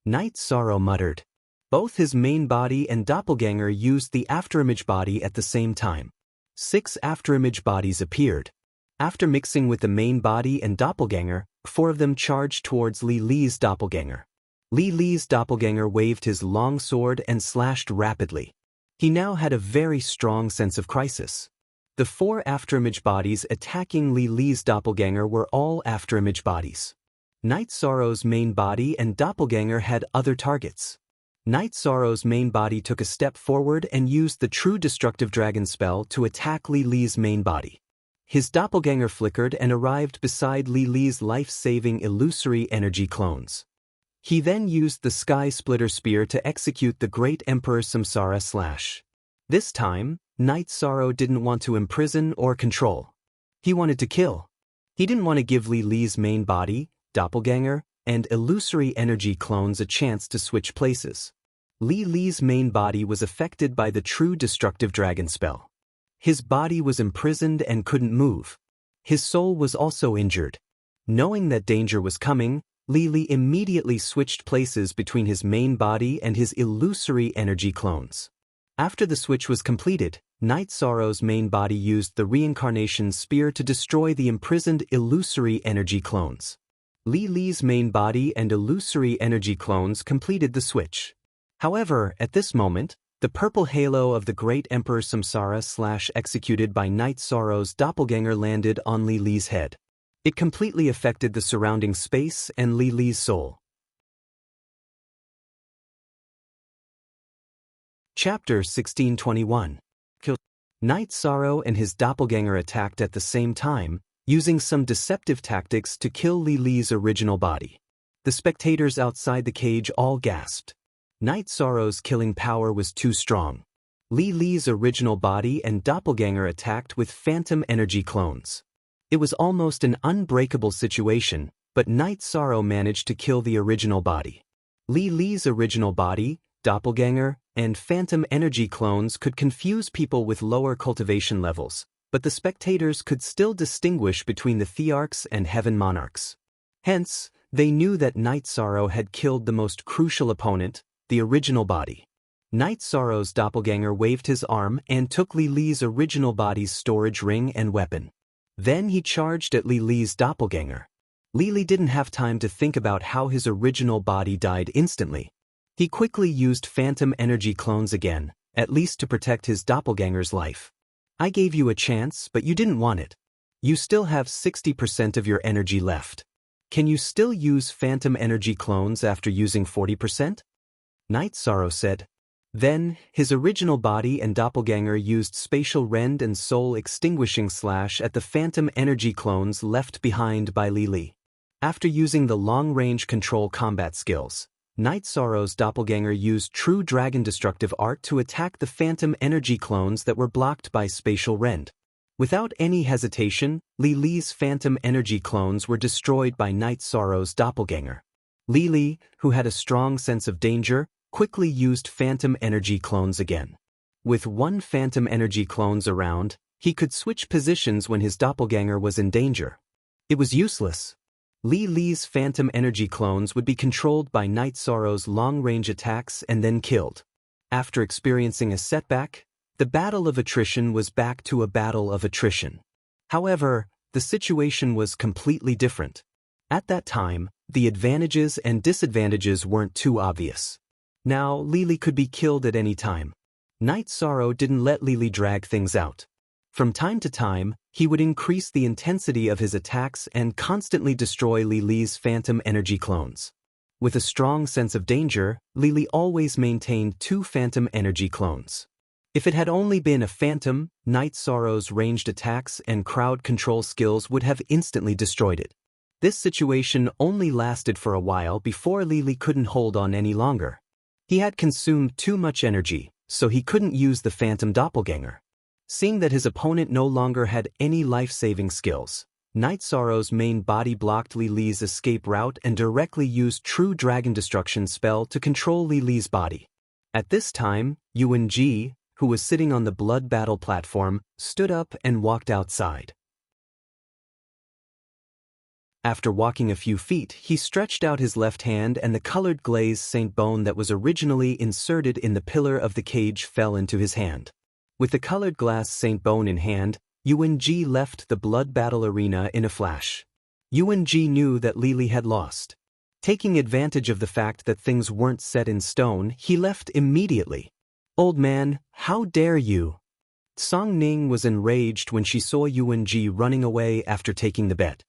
Night Sorrow muttered. Both his main body and doppelganger used the afterimage body at the same time. 6 afterimage bodies appeared. After mixing with the main body and doppelganger, 4 of them charged towards Li Li's doppelganger. Li Li's doppelganger waved his long sword and slashed rapidly. He now had a very strong sense of crisis. The 4 afterimage bodies attacking Li Li's doppelganger were all afterimage bodies. Night Sorrow's main body and doppelganger had other targets. Night Sorrow's main body took a step forward and used the True Destructive Dragon spell to attack Li Li's main body. His doppelganger flickered and arrived beside Li Li's life-saving illusory energy clones. He then used the Sky Splitter Spear to execute the Great Emperor Samsara Slash. This time, Night Sorrow didn't want to imprison or control. He wanted to kill. He didn't want to give Li Li's main body, doppelganger, and illusory energy clones a chance to switch places. Li Li's main body was affected by the True Destructive Dragon spell. His body was imprisoned and couldn't move. His soul was also injured. Knowing that danger was coming, Li Li immediately switched places between his main body and his illusory energy clones. After the switch was completed, Night Sorrow's main body used the Reincarnation Spear to destroy the imprisoned illusory energy clones. Li Li's main body and illusory energy clones completed the switch. However, at this moment, the purple halo of the Great Emperor Samsara Slash executed by Night Sorrow's doppelganger landed on Li Li's head. It completely affected the surrounding space and Li Li's soul. Chapter 1621. Night Sorrow and his doppelganger attacked at the same time, using some deceptive tactics to kill Li Li's original body. The spectators outside the cage all gasped. Night Sorrow's killing power was too strong. Li Li's original body and doppelganger attacked with phantom energy clones. It was almost an unbreakable situation, but Night Sorrow managed to kill the original body. Li Li's original body, doppelganger, and phantom energy clones could confuse people with lower cultivation levels, but the spectators could still distinguish between the Thearchs and Heaven Monarchs. Hence, they knew that Night Sorrow had killed the most crucial opponent, the original body. Night Sorrow's doppelganger waved his arm and took Li Li's original body's storage ring and weapon. Then he charged at Li Li's doppelganger. Li Li didn't have time to think about how his original body died instantly. He quickly used phantom energy clones again, at least to protect his doppelganger's life. I gave you a chance, but you didn't want it. You still have 60% of your energy left. Can you still use phantom energy clones after using 40%? Night Sorrow said. Then, his original body and doppelganger used spatial rend and soul extinguishing slash at the phantom energy clones left behind by Li Li. After using the long-range control combat skills, Night Sorrow's doppelganger used True Dragon Destructive Art to attack the phantom energy clones that were blocked by spatial rend. Without any hesitation, Li Li's phantom energy clones were destroyed by Night Sorrow's doppelganger. Li Li, who had a strong sense of danger, quickly used phantom energy clones again. With one phantom energy clones around, he could switch positions when his doppelganger was in danger. It was useless. Li Li's phantom energy clones would be controlled by Night Sorrow's long-range attacks and then killed. After experiencing a setback, the battle of attrition was back to a battle of attrition. However, the situation was completely different. At that time, the advantages and disadvantages weren't too obvious. Now, Li Li could be killed at any time. Night Sorrow didn't let Li Li drag things out. From time to time, he would increase the intensity of his attacks and constantly destroy Li Li's phantom energy clones. With a strong sense of danger, Li Li always maintained 2 phantom energy clones. If it had only been a phantom, Night Sorrow's ranged attacks and crowd control skills would have instantly destroyed it. This situation only lasted for a while before Li Li couldn't hold on any longer. He had consumed too much energy, so he couldn't use the phantom doppelganger. Seeing that his opponent no longer had any life-saving skills, Night Sorrow's main body blocked Li Li's escape route and directly used True Dragon Destruction spell to control Li Li's body. At this time, Yuan Ji, who was sitting on the blood battle platform, stood up and walked outside. After walking a few feet, he stretched out his left hand and the colored glaze saint bone that was originally inserted in the pillar of the cage fell into his hand. With the colored glass saint bone in hand, Yuan Ji left the blood battle arena in a flash. Yuan Ji knew that Li Li had lost. Taking advantage of the fact that things weren't set in stone, he left immediately. "Old man, how dare you?" Song Ning was enraged when she saw Yuan Ji running away after taking the bet.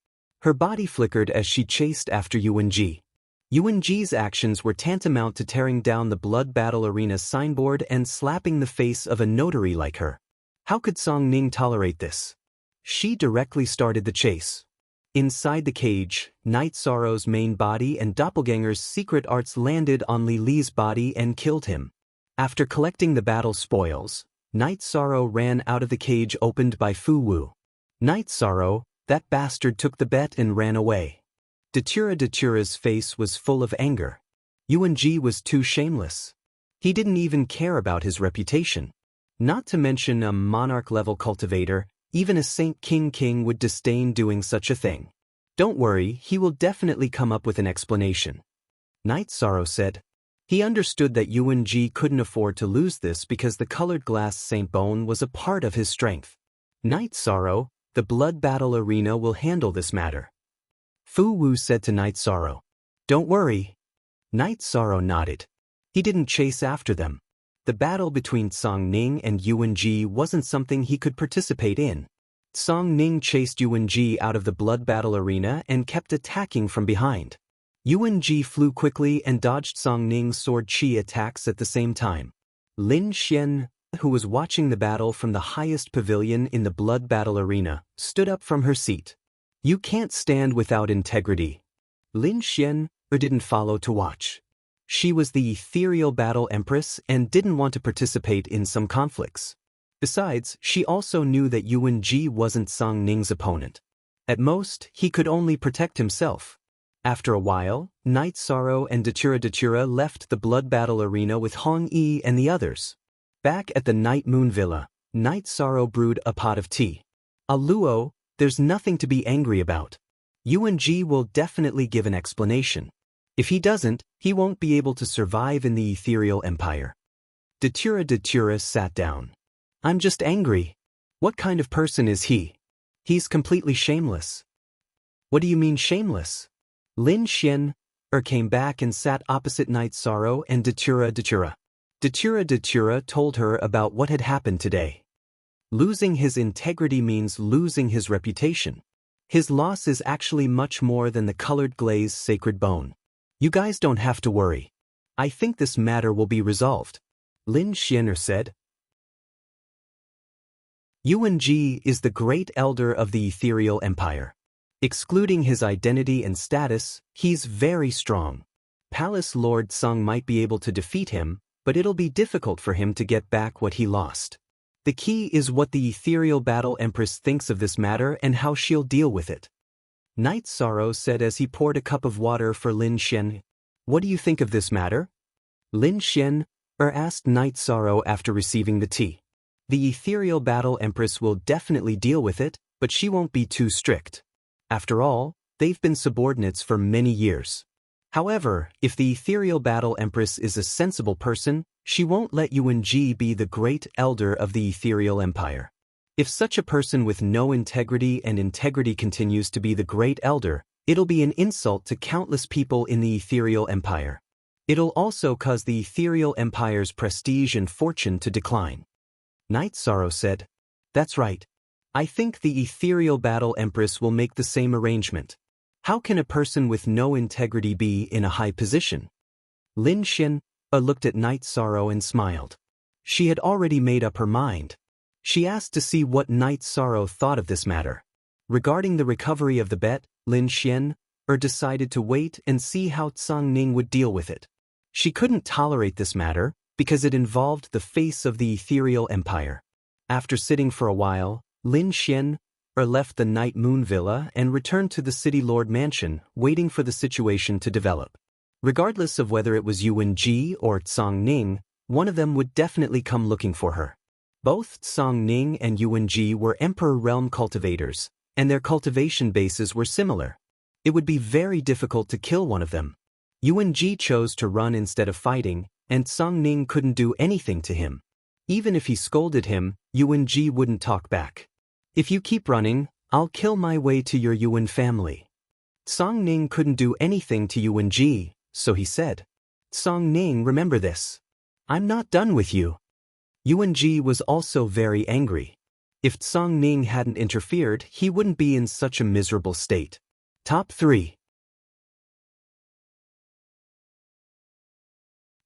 Her body flickered as she chased after Yuan-ji. Yuan-ji's actions were tantamount to tearing down the Blood Battle Arena signboard and slapping the face of a notary like her. How could Song Ning tolerate this? She directly started the chase. Inside the cage, Night Sorrow's main body and doppelganger's secret arts landed on Li Li's body and killed him. After collecting the battle spoils, Night Sorrow ran out of the cage opened by Fu Wu. Night Sorrow, that bastard, took the bet and ran away. Datura's face was full of anger. Yuan-ji was too shameless. He didn't even care about his reputation. Not to mention a monarch-level cultivator, even a Saint King would disdain doing such a thing. Don't worry, he will definitely come up with an explanation. Night Sorrow said. He understood that Yuan-ji couldn't afford to lose this because the colored glass Saint Bone was a part of his strength. Night Sorrow, the Blood Battle Arena will handle this matter. Fu Wu said to Night Sorrow. Don't worry. Night Sorrow nodded. He didn't chase after them. The battle between Song Ning and Yuan-ji wasn't something he could participate in. Song Ning chased Yuan-ji out of the Blood Battle Arena and kept attacking from behind. Yuan-ji flew quickly and dodged Song Ning's sword chi attacks at the same time. Lin Xian, who was watching the battle from the highest pavilion in the Blood Battle Arena, stood up from her seat. You can't stand without integrity. Lin Xian didn't follow to watch. She was the ethereal battle empress and didn't want to participate in some conflicts. Besides, she also knew that Yuan-ji wasn't Song Ning's opponent. At most, he could only protect himself. After a while, Night Sorrow and Datura left the Blood Battle Arena with Hong Yi and the others. Back at the Night Moon Villa, Night Sorrow brewed a pot of tea. Luo, there's nothing to be angry about. Yuan-ji will definitely give an explanation. If he doesn't, he won't be able to survive in the Ethereal Empire. Datura sat down. I'm just angry. What kind of person is he? He's completely shameless. What do you mean shameless? Lin Xian came back and sat opposite Night Sorrow and Datura. Datura told her about what had happened today. Losing his integrity means losing his reputation. His loss is actually much more than the colored glaze sacred bone. You guys don't have to worry. I think this matter will be resolved. Lin Xian said. Yuan-ji is the great elder of the Ethereal Empire. Excluding his identity and status, he's very strong. Palace Lord Sung might be able to defeat him, but it'll be difficult for him to get back what he lost. The key is what the Ethereal Battle Empress thinks of this matter and how she'll deal with it. Night Sorrow said as he poured a cup of water for Lin Xian. What do you think of this matter? Lin Xian asked Night Sorrow after receiving the tea. The Ethereal Battle Empress will definitely deal with it, but she won't be too strict. After all, they've been subordinates for many years. However, if the Ethereal Battle Empress is a sensible person, she won't let Yuan-ji be the great elder of the Ethereal Empire. If such a person with no integrity and integrity continues to be the great elder, it'll be an insult to countless people in the Ethereal Empire. It'll also cause the Ethereal Empire's prestige and fortune to decline. Night Sorrow said. That's right. I think the Ethereal Battle Empress will make the same arrangement. How can a person with no integrity be in a high position? Lin Xian looked at Night Sorrow and smiled. She had already made up her mind. She asked to see what Night Sorrow thought of this matter. Regarding the recovery of the bet, Lin Xian decided to wait and see how Song Ning would deal with it. She couldn't tolerate this matter because it involved the face of the Ethereal Empire. After sitting for a while, Lin Xian left the Night Moon Villa and returned to the City Lord Mansion, waiting for the situation to develop. Regardless of whether it was Yuan-ji or Song Ning, one of them would definitely come looking for her. Both Song Ning and Yuan-ji were Emperor Realm cultivators, and their cultivation bases were similar. It would be very difficult to kill one of them. Yuan-ji chose to run instead of fighting, and Song Ning couldn't do anything to him. Even if he scolded him, Yuan-ji wouldn't talk back. If you keep running, I'll kill my way to your Yuan family. Song Ning couldn't do anything to Yuan-ji, so he said. Song Ning, remember this. I'm not done with you. Yuan-ji was also very angry. If Song Ning hadn't interfered, he wouldn't be in such a miserable state. Top 3.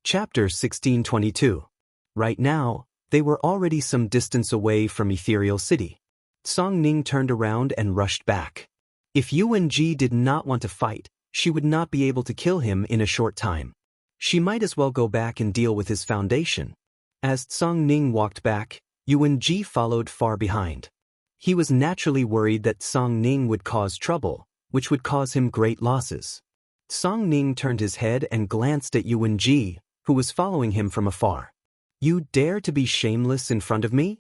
Chapter 1622. Right now, they were already some distance away from Ethereal City. Song Ning turned around and rushed back. If Yuan Ji did not want to fight, she would not be able to kill him in a short time. She might as well go back and deal with his foundation. As Song Ning walked back, Yuan Ji followed far behind. He was naturally worried that Song Ning would cause trouble, which would cause him great losses. Song Ning turned his head and glanced at Yuan Ji, who was following him from afar. You dare to be shameless in front of me?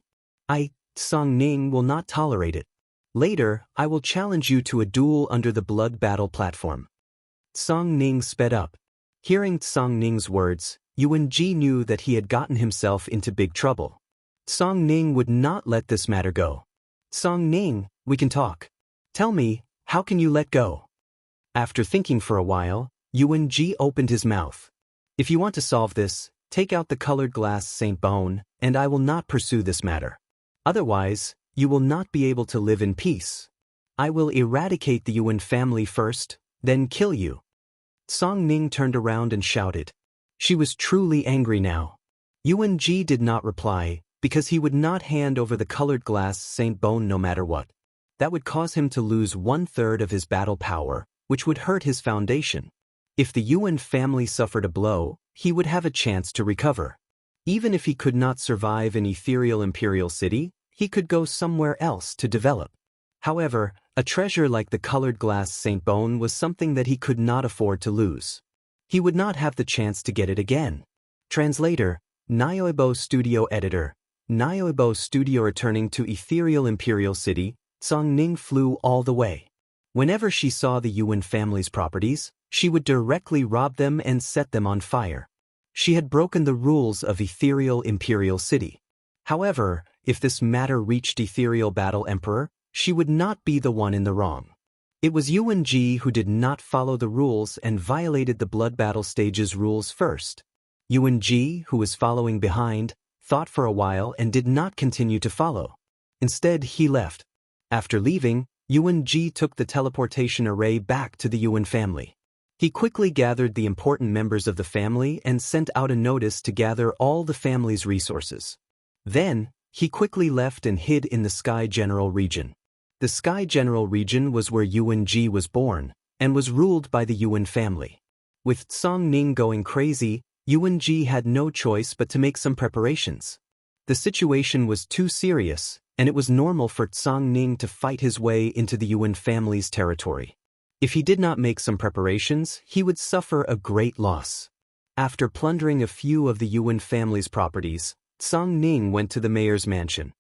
Song Ning, will not tolerate it. Later, I will challenge you to a duel under the blood battle platform. Song Ning sped up. Hearing Song Ning's words, Yuan Ji knew that he had gotten himself into big trouble. Song Ning would not let this matter go. Song Ning, we can talk. Tell me, how can you let go? After thinking for a while, Yuan Ji opened his mouth. If you want to solve this, take out the colored glass Saint Bone, and I will not pursue this matter. Otherwise, you will not be able to live in peace. I will eradicate the Yuan family first, then kill you. Song Ning turned around and shouted. She was truly angry now. Yuan Ji did not reply, because he would not hand over the colored glass Saint Bone no matter what. That would cause him to lose 1/3 of his battle power, which would hurt his foundation. If the Yuan family suffered a blow, he would have a chance to recover. Even if he could not survive in Ethereal Imperial City, he could go somewhere else to develop. However, a treasure like the colored glass Saint Bone was something that he could not afford to lose. He would not have the chance to get it again. Translator, Nyoibo Studio Editor. Nyoibo Studio. Returning to Ethereal Imperial City, Song Ning flew all the way. Whenever she saw the Yuan family's properties, she would directly rob them and set them on fire. She had broken the rules of Ethereal Imperial City. However, if this matter reached Ethereal Battle Emperor, she would not be the one in the wrong. It was Yuan Ji who did not follow the rules and violated the blood battle stage's rules first. Yuan Ji, who was following behind, thought for a while and did not continue to follow. Instead, he left. After leaving, Yuan Ji took the teleportation array back to the Yuan family. He quickly gathered the important members of the family and sent out a notice to gather all the family's resources. Then, he quickly left and hid in the Sky General region. The Sky General region was where Yuan Ji was born, and was ruled by the Yuan family. With Song Ning going crazy, Yuan Ji had no choice but to make some preparations. The situation was too serious, and it was normal for Song Ning to fight his way into the Yuan family's territory. If he did not make some preparations, he would suffer a great loss. After plundering a few of the Yuan family's properties, Song Ning went to the mayor's mansion.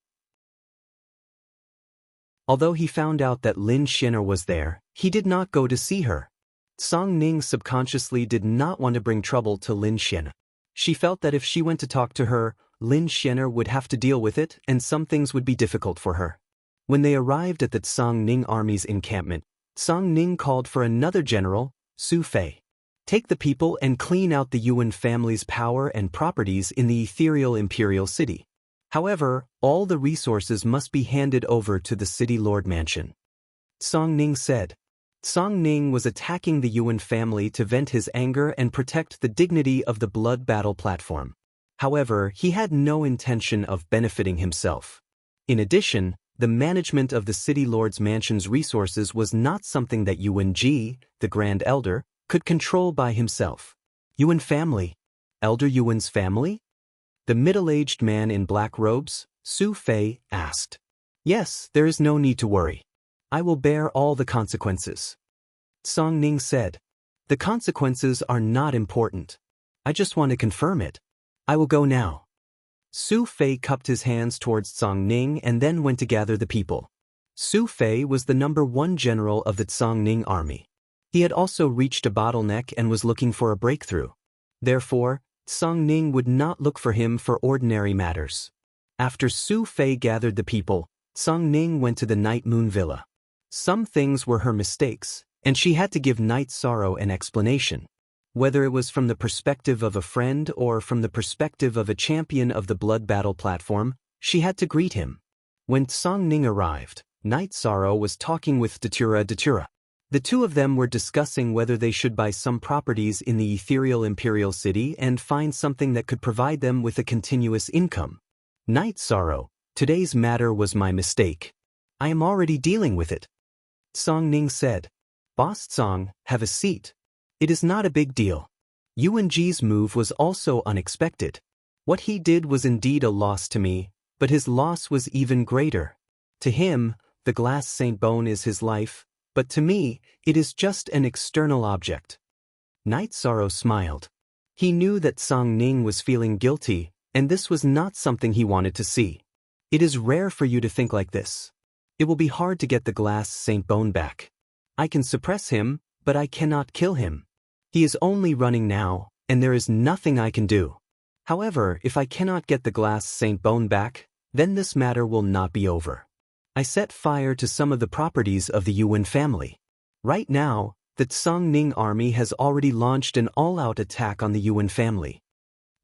Although he found out that Lin Xian'er was there, he did not go to see her. Song Ning subconsciously did not want to bring trouble to Lin Xian'er. She felt that if she went to talk to her, Lin Xian'er would have to deal with it and some things would be difficult for her. When they arrived at the Song Ning army's encampment, Song Ning called for another general, Su Fei. Take the people and clean out the Yuan family's power and properties in the Ethereal Imperial City. However, all the resources must be handed over to the City Lord Mansion. Song Ning said. Song Ning was attacking the Yuan family to vent his anger and protect the dignity of the blood battle platform. However, he had no intention of benefiting himself. In addition, the management of the City Lord's Mansion's resources was not something that Yuan Ji, the Grand Elder, could control by himself. Yuan family? Elder Yuan's family? The middle-aged man in black robes, Su Fei, asked. Yes, there is no need to worry. I will bear all the consequences. Song Ning said. The consequences are not important. I just want to confirm it. I will go now. Su Fei cupped his hands towards Song Ning and then went to gather the people. Su Fei was the #1 general of the Song Ning army. He had also reached a bottleneck and was looking for a breakthrough. Therefore, Song Ning would not look for him for ordinary matters. After Su Fei gathered the people, Song Ning went to the Night Moon Villa. Some things were her mistakes, and she had to give Night Sorrow an explanation. Whether it was from the perspective of a friend or from the perspective of a champion of the blood battle platform, she had to greet him. When Song Ning arrived, Night Sorrow was talking with Datura. The two of them were discussing whether they should buy some properties in the ethereal imperial city and find something that could provide them with a continuous income. Night Sorrow, today's matter was my mistake. I am already dealing with it. Song Ning said. Boss Song, have a seat. It is not a big deal. Yuan Ji's move was also unexpected. What he did was indeed a loss to me, but his loss was even greater. To him, the glass Saint Bone is his life, but to me, it is just an external object. Night Sorrow smiled. He knew that Song Ning was feeling guilty, and this was not something he wanted to see. It is rare for you to think like this. It will be hard to get the glass Saint Bone back. I can suppress him, but I cannot kill him. He is only running now, and there is nothing I can do. However, if I cannot get the glass Saint Bone back, then this matter will not be over. I set fire to some of the properties of the Yuan family. Right now, the Song Ning army has already launched an all-out attack on the Yuan family.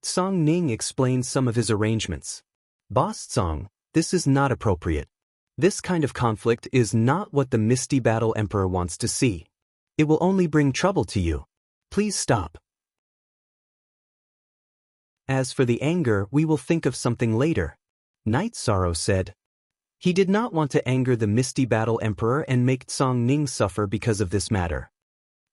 Song Ning explained some of his arrangements. Boss Song, this is not appropriate. This kind of conflict is not what the Misty Battle Emperor wants to see. It will only bring trouble to you. Please stop. As for the anger, we will think of something later. Night Sorrow said. He did not want to anger the Misty Battle Emperor and make Song Ning suffer because of this matter.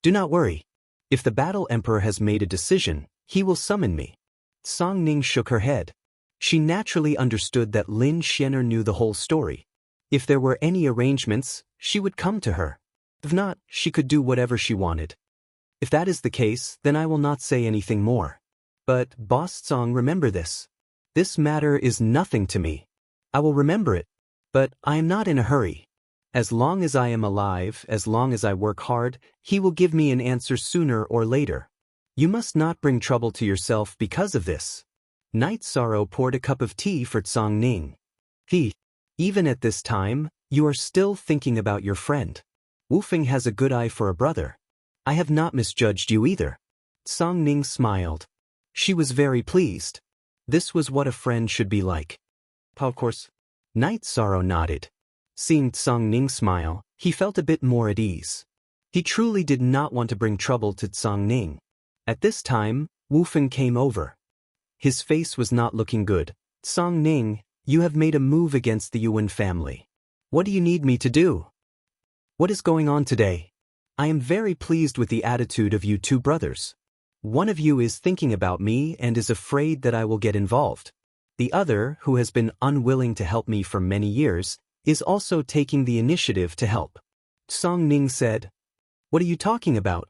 Do not worry. If the Battle Emperor has made a decision, he will summon me. Song Ning shook her head. She naturally understood that Lin Xianer knew the whole story. If there were any arrangements, she would come to her. If not, she could do whatever she wanted. If that is the case, then I will not say anything more. But, Boss Song, remember this. This matter is nothing to me. I will remember it. But I am not in a hurry. As long as I am alive, as long as I work hard, he will give me an answer sooner or later. You must not bring trouble to yourself because of this. Night Sorrow poured a cup of tea for Song Ning. Even at this time, you are still thinking about your friend. Wufeng has a good eye for a brother. I have not misjudged you either. Song Ning smiled. She was very pleased. This was what a friend should be like. Of course. Night Sorrow nodded. Seeing Song Ning smile, he felt a bit more at ease. He truly did not want to bring trouble to Song Ning. At this time, Wufeng came over. His face was not looking good. Song Ning, you have made a move against the Yuan family. What do you need me to do? What is going on today? I am very pleased with the attitude of you two brothers. One of you is thinking about me and is afraid that I will get involved. The other, who has been unwilling to help me for many years, is also taking the initiative to help. Song Ning said, What are you talking about?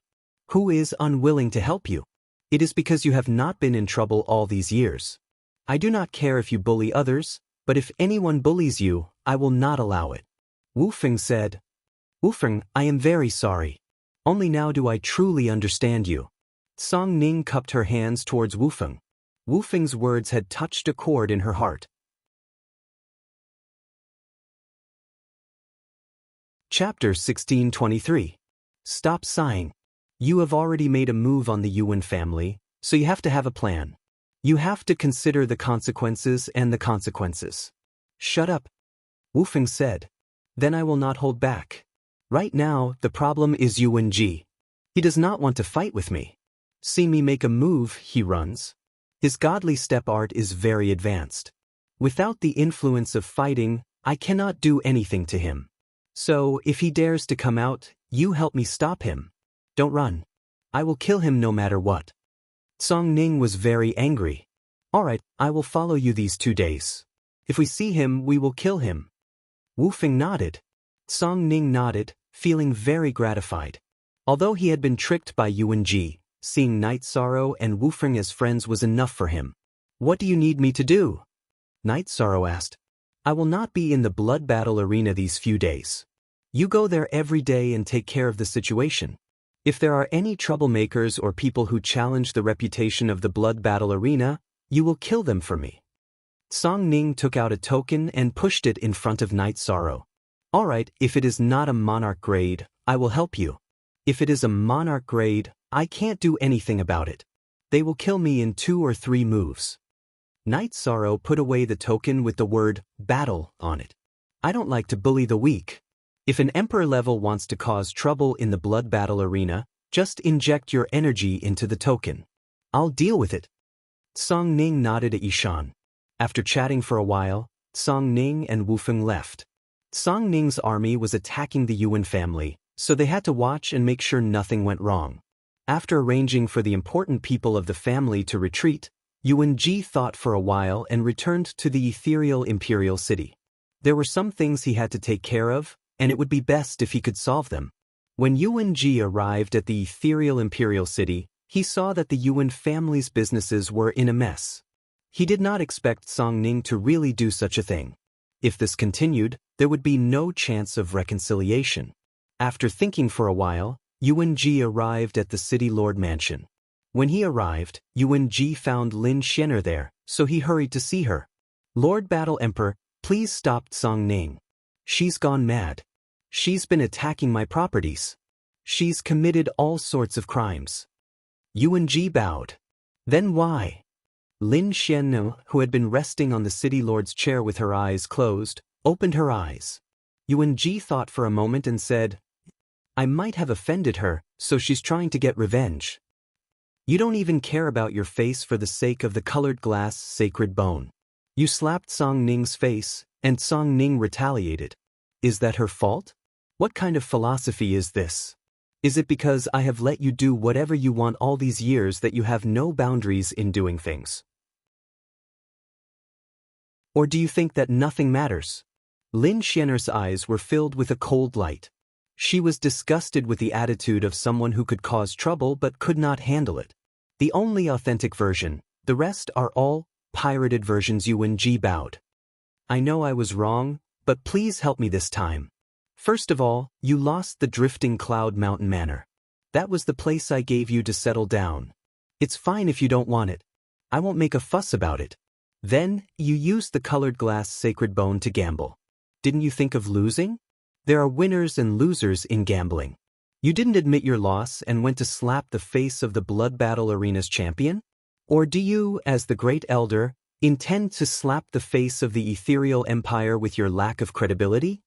Who is unwilling to help you? It is because you have not been in trouble all these years. I do not care if you bully others, but if anyone bullies you, I will not allow it. Wufeng said, Wufeng, I am very sorry. Only now do I truly understand you. Song Ning cupped her hands towards Wufeng. Wufeng's words had touched a chord in her heart. Chapter 1623. Stop sighing. You have already made a move on the Yuan family, so you have to have a plan. You have to consider the consequences and the consequences. Shut up. Wufeng said. Then I will not hold back. Right now, the problem is Yuan Ji. He does not want to fight with me. See me make a move, he runs. His godly step art is very advanced. Without the influence of fighting, I cannot do anything to him. So, if he dares to come out, you help me stop him. Don't run. I will kill him no matter what. Song Ning was very angry. All right, I will follow you these 2 days. If we see him, we will kill him. Wufeng nodded. Song Ning nodded, feeling very gratified. Although he had been tricked by Yuan Ji, seeing Night Sorrow and Wufeng as friends was enough for him. What do you need me to do? Night Sorrow asked. I will not be in the blood battle arena these few days. You go there every day and take care of the situation. If there are any troublemakers or people who challenge the reputation of the blood battle arena, you will kill them for me. Song Ning took out a token and pushed it in front of Night Sorrow. All right, if it is not a monarch grade, I will help you. If it is a monarch grade, I can't do anything about it. They will kill me in 2 or 3 moves. Night Sorrow put away the token with the word battle on it. I don't like to bully the weak. If an emperor level wants to cause trouble in the blood battle arena, just inject your energy into the token. I'll deal with it. Song Ning nodded at Yishan. After chatting for a while, Song Ning and Wu Feng left. Song Ning's army was attacking the Yuan family, so they had to watch and make sure nothing went wrong. After arranging for the important people of the family to retreat, Yuan Ji thought for a while and returned to the ethereal imperial city. There were some things he had to take care of, and it would be best if he could solve them. When Yuan Ji arrived at the ethereal imperial city, he saw that the Yuan family's businesses were in a mess. He did not expect Song Ning to really do such a thing. If this continued, there would be no chance of reconciliation. After thinking for a while, Yuan Ji arrived at the city lord mansion. When he arrived, Yuan Ji found Lin Xianer there, so he hurried to see her. Lord Battle Emperor, please stop Song Ning. She's gone mad. She's been attacking my properties. She's committed all sorts of crimes. Yuan Ji bowed. Then why? Lin Xianer, who had been resting on the city lord's chair with her eyes closed, opened her eyes. Yuan Ji thought for a moment and said, I might have offended her, so she's trying to get revenge. You don't even care about your face for the sake of the colored glass sacred bone. You slapped Song Ning's face, and Song Ning retaliated. Is that her fault? What kind of philosophy is this? Is it because I have let you do whatever you want all these years that you have no boundaries in doing things? Or do you think that nothing matters? Lin Xianer's eyes were filled with a cold light. She was disgusted with the attitude of someone who could cause trouble but could not handle it. The only authentic version, the rest are all pirated versions. Yuan Ji bowed. I know I was wrong, but please help me this time. First of all, you lost the Drifting Cloud Mountain Manor. That was the place I gave you to settle down. It's fine if you don't want it. I won't make a fuss about it. Then, you used the colored glass sacred bone to gamble. Didn't you think of losing? There are winners and losers in gambling. You didn't admit your loss and went to slap the face of the Blood Battle Arena's champion? Or do you, as the Great Elder, intend to slap the face of the Ethereal Empire with your lack of credibility?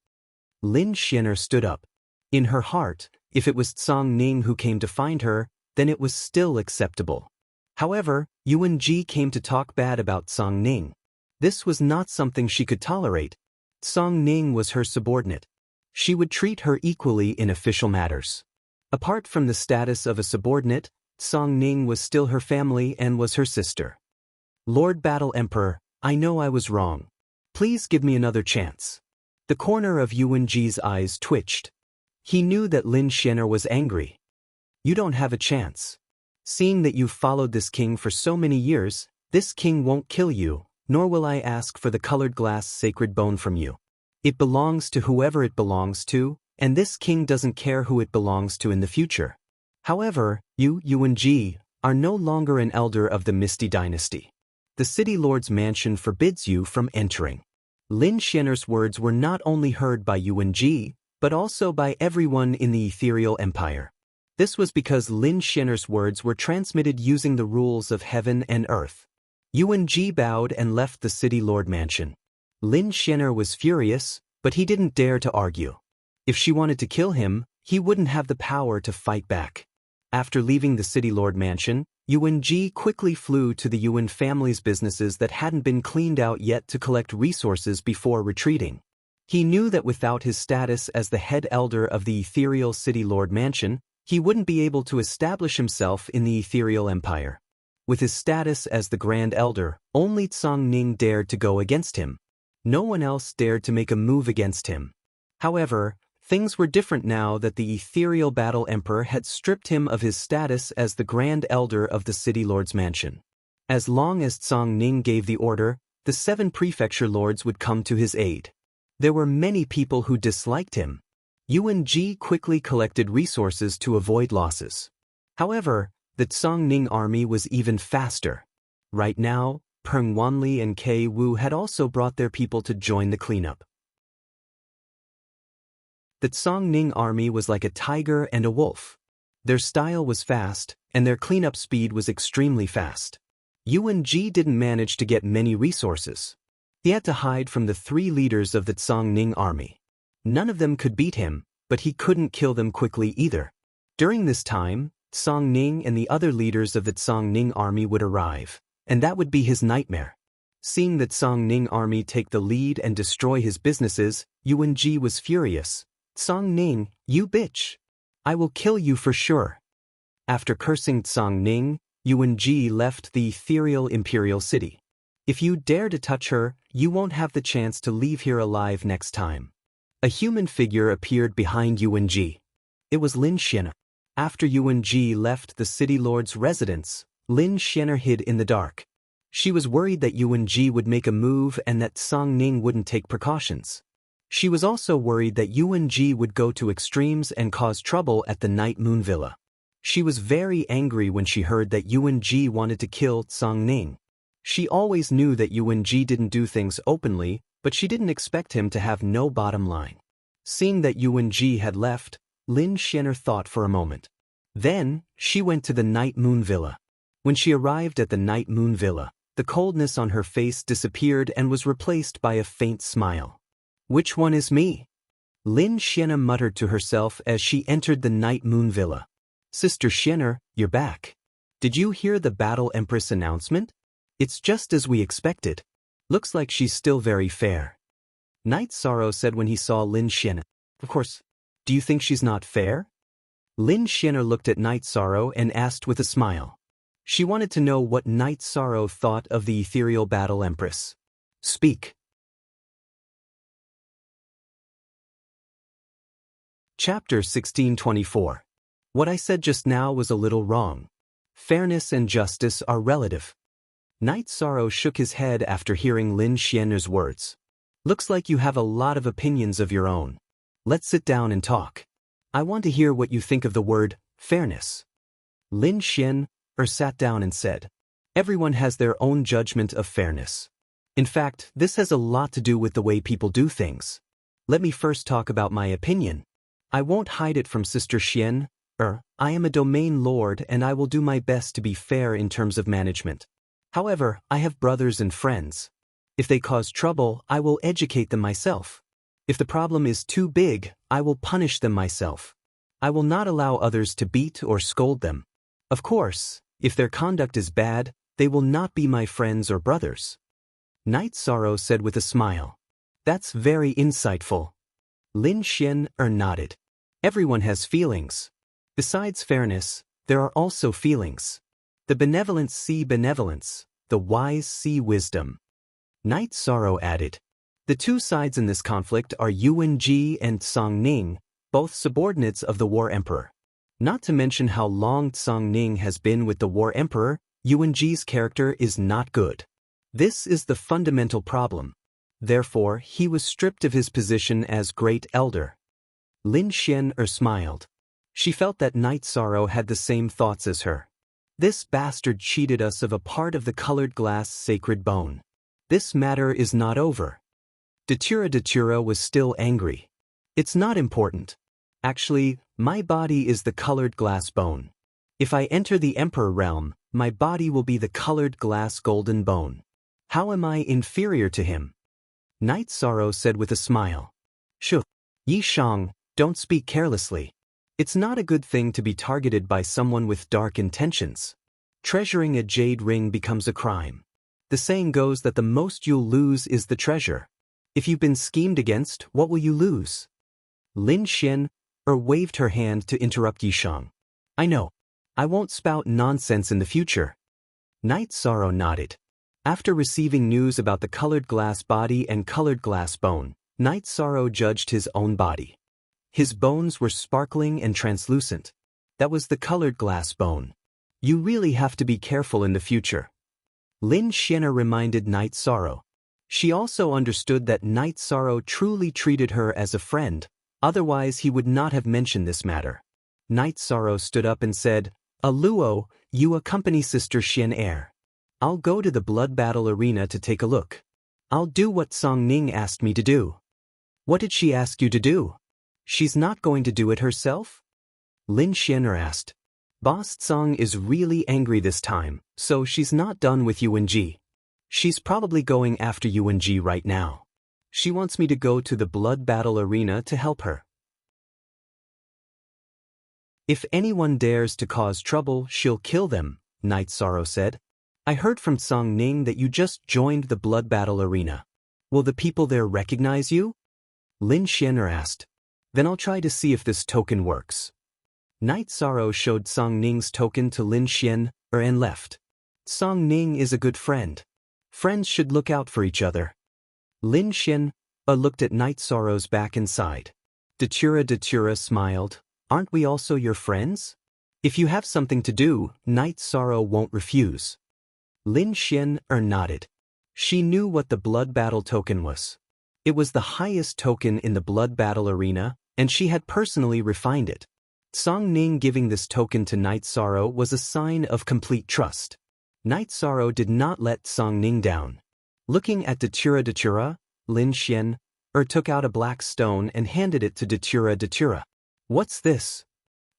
Lin Xianer stood up. In her heart, if it was Song Ning who came to find her, then it was still acceptable. However, Yuan Ji came to talk bad about Song Ning. This was not something she could tolerate. Song Ning was her subordinate. She would treat her equally in official matters. Apart from the status of a subordinate, Song Ning was still her family and was her sister. Lord Battle Emperor, I know I was wrong. Please give me another chance. The corner of Yuan Ji's eyes twitched. He knew that Lin Xianer was angry. You don't have a chance. Seeing that you've followed this king for so many years, this king won't kill you, nor will I ask for the colored glass sacred bone from you. It belongs to whoever it belongs to, and this king doesn't care who it belongs to in the future. However, you, Yuan Ji, are no longer an elder of the Misty Dynasty. The city lord's mansion forbids you from entering. Lin Xianer's words were not only heard by Yuan Ji, but also by everyone in the Ethereal Empire. This was because Lin Xianer's words were transmitted using the rules of heaven and earth. Yuan Ji bowed and left the city lord mansion. Lin Xianer was furious, but he didn't dare to argue. If she wanted to kill him, he wouldn't have the power to fight back. After leaving the city lord mansion, Yuan Ji quickly flew to the Yuan family's businesses that hadn't been cleaned out yet to collect resources before retreating. He knew that without his status as the head elder of the ethereal city lord mansion, he wouldn't be able to establish himself in the ethereal empire. With his status as the Grand Elder, only Song Ning dared to go against him. No one else dared to make a move against him. However, things were different now that the Ethereal Battle Emperor had stripped him of his status as the Grand Elder of the City Lord's Mansion. As long as Song Ning gave the order, the 7 prefecture lords would come to his aid. There were many people who disliked him. Yuan Ji quickly collected resources to avoid losses. However, the Song Ning army was even faster. Right now, Peng Wanli and Kei Wu had also brought their people to join the cleanup. The Song Ning army was like a tiger and a wolf. Their style was fast, and their cleanup speed was extremely fast. Yuan Ji didn't manage to get many resources. He had to hide from the 3 leaders of the Song Ning army. None of them could beat him, but he couldn't kill them quickly either. During this time, Song Ning and the other leaders of the Song Ning army would arrive, and that would be his nightmare. Seeing that Song Ning army take the lead and destroy his businesses, Yuan Ji was furious. Song Ning, you bitch! I will kill you for sure. After cursing Song Ning, Yuan Ji left the ethereal imperial city. If you dare to touch her, you won't have the chance to leave here alive next time. A human figure appeared behind Yuan Ji. It was Lin Xian. After Yuan Ji left the city lord's residence, Lin Xian hid in the dark. She was worried that Yuan Ji would make a move and that Song Ning wouldn't take precautions. She was also worried that Yuan Ji would go to extremes and cause trouble at the Night Moon Villa. She was very angry when she heard that Yuan Ji wanted to kill Song Ning. She always knew that Yuan Ji didn't do things openly, but she didn't expect him to have no bottom line. Seeing that Yuan Ji had left, Lin Xian thought for a moment. Then, she went to the Night Moon Villa. When she arrived at the Night Moon Villa, the coldness on her face disappeared and was replaced by a faint smile. Which one is me? Lin Xian muttered to herself as she entered the Night Moon Villa. Sister Xian, you're back. Did you hear the Battle Empress announcement? It's just as we expected. Looks like she's still very fair. Night Sorrow said when he saw Lin Xian. Of course. Do you think she's not fair? Lin Xian looked at Night Sorrow and asked with a smile. She wanted to know what Night Sorrow thought of the ethereal Battle Empress. Speak. Chapter 1624. What I said just now was a little wrong. Fairness and justice are relative. Night Sorrow shook his head after hearing Lin Xian's words. Looks like you have a lot of opinions of your own. Let's sit down and talk. I want to hear what you think of the word fairness. Lin Xian sat down and said, everyone has their own judgment of fairness. In fact, this has a lot to do with the way people do things. Let me first talk about my opinion. I won't hide it from Sister Xian. I am a domain lord and I will do my best to be fair in terms of management. However, I have brothers and friends. If they cause trouble, I will educate them myself. If the problem is too big, I will punish them myself. I will not allow others to beat or scold them. Of course, if their conduct is bad, they will not be my friends or brothers. Night Sorrow said with a smile. That's very insightful. Lin Xian nodded. Everyone has feelings. Besides fairness, there are also feelings. The benevolent see benevolence, the wise see wisdom. Night Sorrow added. The two sides in this conflict are Yuan Ji and Song Ning, both subordinates of the War Emperor. Not to mention how long Song Ning has been with the War Emperor, Yuan Ji's character is not good. This is the fundamental problem. Therefore, he was stripped of his position as Great Elder. Lin Xian smiled. She felt that Night Sorrow had the same thoughts as her. This bastard cheated us of a part of the colored glass sacred bone. This matter is not over. Datura was still angry. It's not important. Actually, my body is the colored glass bone. If I enter the Emperor realm, my body will be the colored glass golden bone. How am I inferior to him? Night Sorrow said with a smile. Shoo. Yi Shang, don't speak carelessly. It's not a good thing to be targeted by someone with dark intentions. Treasuring a jade ring becomes a crime. The saying goes that the most you'll lose is the treasure. If you've been schemed against, what will you lose? Lin Xian waved her hand to interrupt Yi Shang. I know. I won't spout nonsense in the future. Night Sorrow nodded. After receiving news about the colored glass body and colored glass bone, Night Sorrow judged his own body. His bones were sparkling and translucent. That was the colored glass bone. You really have to be careful in the future. Lin Xian reminded Night Sorrow. She also understood that Night Sorrow truly treated her as a friend, otherwise he would not have mentioned this matter. Night Sorrow stood up and said, Aluo, you accompany Sister Xian. I'll go to the blood battle arena to take a look. I'll do what Song Ning asked me to do. What did she ask you to do? She's not going to do it herself? Lin Xian asked. Boss Tsang is really angry this time, so she's not done with Yuan Ji. She's probably going after Yuan Ji right now. She wants me to go to the blood battle arena to help her. If anyone dares to cause trouble, she'll kill them, Night Sorrow said. I heard from Song Ning that you just joined the blood battle arena. Will the people there recognize you? Lin Xian'er asked. Then I'll try to see if this token works. Night Sorrow showed Song Ning's token to Lin Xian'er and left. Song Ning is a good friend. Friends should look out for each other. Lin Xian'er looked at Night Sorrow's back and sighed. Datura smiled. Aren't we also your friends? If you have something to do, Night Sorrow won't refuse. Lin Xian'er nodded. She knew what the blood battle token was. It was the highest token in the blood battle arena, and she had personally refined it. Song Ning giving this token to Night Sorrow was a sign of complete trust. Night Sorrow did not let Song Ning down. Looking at Datura, Lin Xian'er took out a black stone and handed it to Datura. What's this?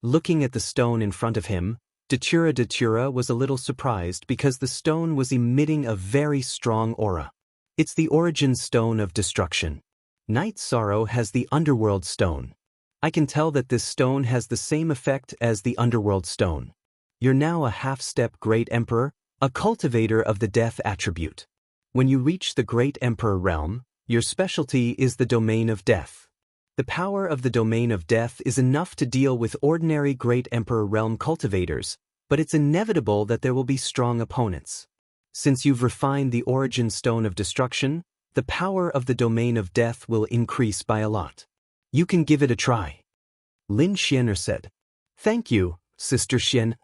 Looking at the stone in front of him, Datura was a little surprised because the stone was emitting a very strong aura. It's the origin stone of destruction. Night Sorrow has the underworld stone. I can tell that this stone has the same effect as the underworld stone. You're now a half-step Great Emperor, a cultivator of the death attribute. When you reach the Great Emperor realm, your specialty is the domain of death. The power of the domain of death is enough to deal with ordinary Great Emperor realm cultivators, but it's inevitable that there will be strong opponents. Since you've refined the origin stone of destruction, the power of the domain of death will increase by a lot. You can give it a try. Lin Xian'er said. Thank you, Sister Xian.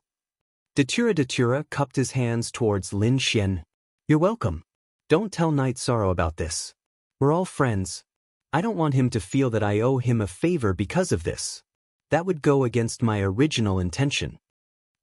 Datura cupped his hands towards Lin Xian. You're welcome. Don't tell Night Sorrow about this. We're all friends. I don't want him to feel that I owe him a favor because of this. That would go against my original intention.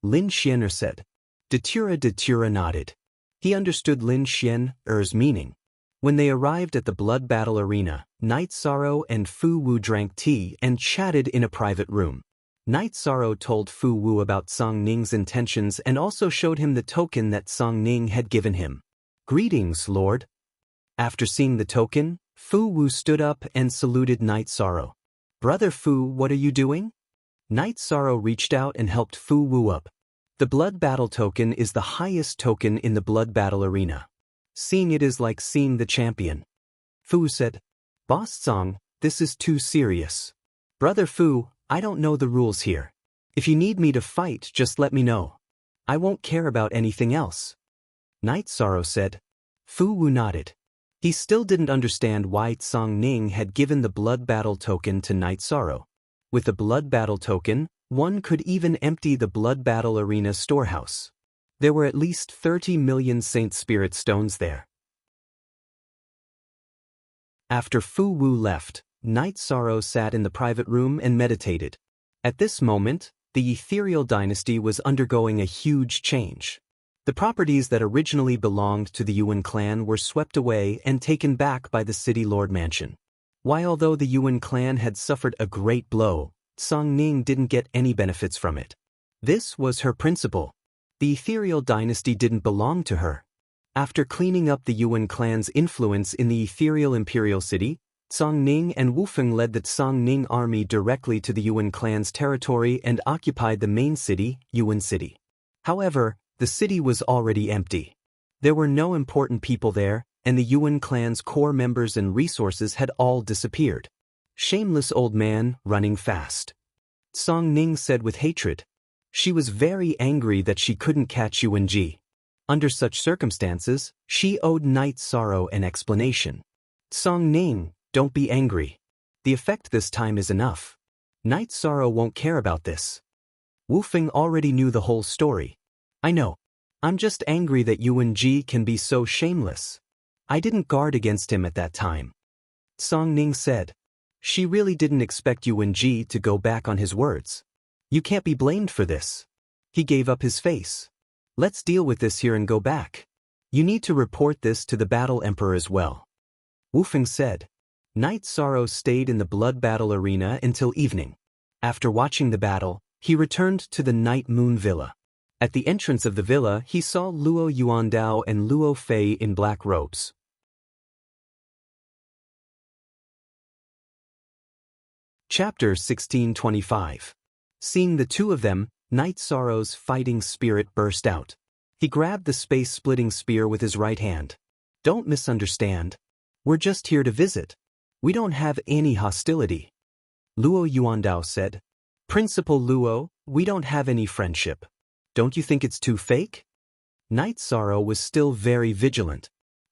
Lin Xian'er said. Datura nodded. He understood Lin Xian'er's meaning. When they arrived at the blood battle arena, Night Sorrow and Fu Wu drank tea and chatted in a private room. Night Sorrow told Fu Wu about Song Ning's intentions and also showed him the token that Song Ning had given him. Greetings, Lord. After seeing the token, Fu Wu stood up and saluted Night Sorrow. Brother Fu, what are you doing? Night Sorrow reached out and helped Fu Wu up. The blood battle token is the highest token in the blood battle arena. Seeing it is like seeing the champion. Fu said, Boss Song, this is too serious. Brother Fu, I don't know the rules here. If you need me to fight, just let me know. I won't care about anything else. Night Sorrow said. Fu Wu nodded. He still didn't understand why Song Ning had given the blood battle token to Night Sorrow. With the blood battle token, one could even empty the blood battle arena storehouse. There were at least 30 million Saint Spirit stones there. After Fu Wu left, Night Sorrow sat in the private room and meditated. At this moment, the Ethereal Dynasty was undergoing a huge change. The properties that originally belonged to the Yuan clan were swept away and taken back by the City Lord Mansion. While although the Yuan clan had suffered a great blow, Song Ning didn't get any benefits from it. This was her principle. The Ethereal Dynasty didn't belong to her. After cleaning up the Yuan clan's influence in the Ethereal Imperial City, Song Ning and Wufeng led the Song Ning army directly to the Yuan clan's territory and occupied the main city, Yuan City. However, the city was already empty. There were no important people there, and the Yuan clan's core members and resources had all disappeared. Shameless old man, running fast. Song Ning said with hatred. She was very angry that she couldn't catch Yuan Ji. Under such circumstances, she owed Night Sorrow an explanation. Song Ning, don't be angry. The effect this time is enough. Night Sorrow won't care about this. Wufeng already knew the whole story. I know. I'm just angry that Yuan Ji can be so shameless. I didn't guard against him at that time. Song Ning said. She really didn't expect Yuan Ji to go back on his words. You can't be blamed for this. He gave up his face. Let's deal with this here and go back. You need to report this to the Battle Emperor as well. Wufeng said. Night Sorrow stayed in the blood battle arena until evening. After watching the battle, he returned to the Night Moon Villa. At the entrance of the villa, he saw Luo Yuandao and Luo Fei in black robes. Chapter 1625. Seeing the two of them, Night Sorrow's fighting spirit burst out. He grabbed the space-splitting spear with his right hand. Don't misunderstand. We're just here to visit. We don't have any hostility. Luo Yuandao said. Principal Luo, we don't have any friendship. Don't you think it's too fake? Night Sorrow was still very vigilant.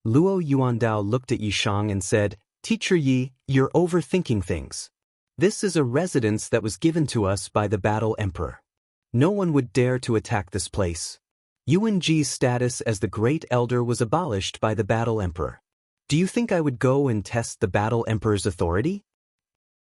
Luo Yuandao looked at Yishang and said, Teacher Yi, you're overthinking things. This is a residence that was given to us by the Battle Emperor. No one would dare to attack this place. Yuanji's status as the Great Elder was abolished by the Battle Emperor. Do you think I would go and test the Battle Emperor's authority?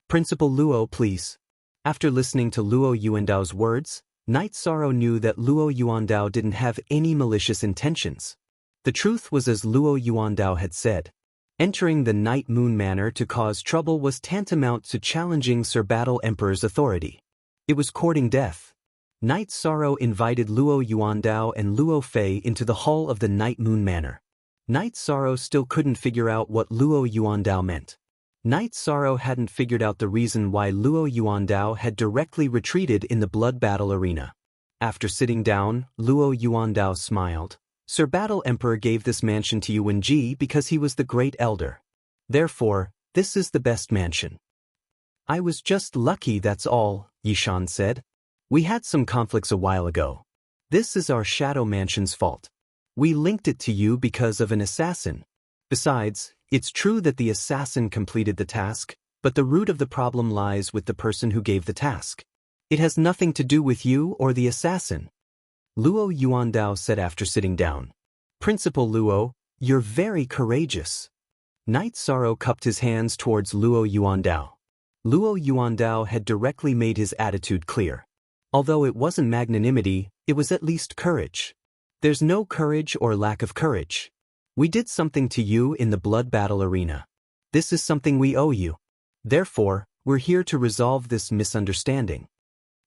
Principal Luo, please. After listening to Luo Yuandao's words, Night Sorrow knew that Luo Yuandao didn't have any malicious intentions. The truth was as Luo Yuandao had said. Entering the Night Moon Manor to cause trouble was tantamount to challenging Sir Battle Emperor's authority. It was courting death. Night Sorrow invited Luo Yuandao and Luo Fei into the hall of the Night Moon Manor. Night Sorrow still couldn't figure out what Luo Yuandao meant. Night Sorrow hadn't figured out the reason why Luo Yuandao had directly retreated in the blood battle arena. After sitting down, Luo Yuandao smiled. Sir Battle Emperor gave this mansion to Yuanji because he was the Great Elder. Therefore, this is the best mansion. I was just lucky, that's all, Yishan said. We had some conflicts a while ago. This is our Shadow Mansion's fault. We linked it to you because of an assassin. Besides, it's true that the assassin completed the task, but the root of the problem lies with the person who gave the task. It has nothing to do with you or the assassin. Luo Yuandao said after sitting down. Principal Luo, you're very courageous. Night Sorrow cupped his hands towards Luo Yuandao. Luo Yuandao had directly made his attitude clear. Although it wasn't magnanimity, it was at least courage. There's no courage or lack of courage. We did something to you in the blood battle arena. This is something we owe you. Therefore, we're here to resolve this misunderstanding.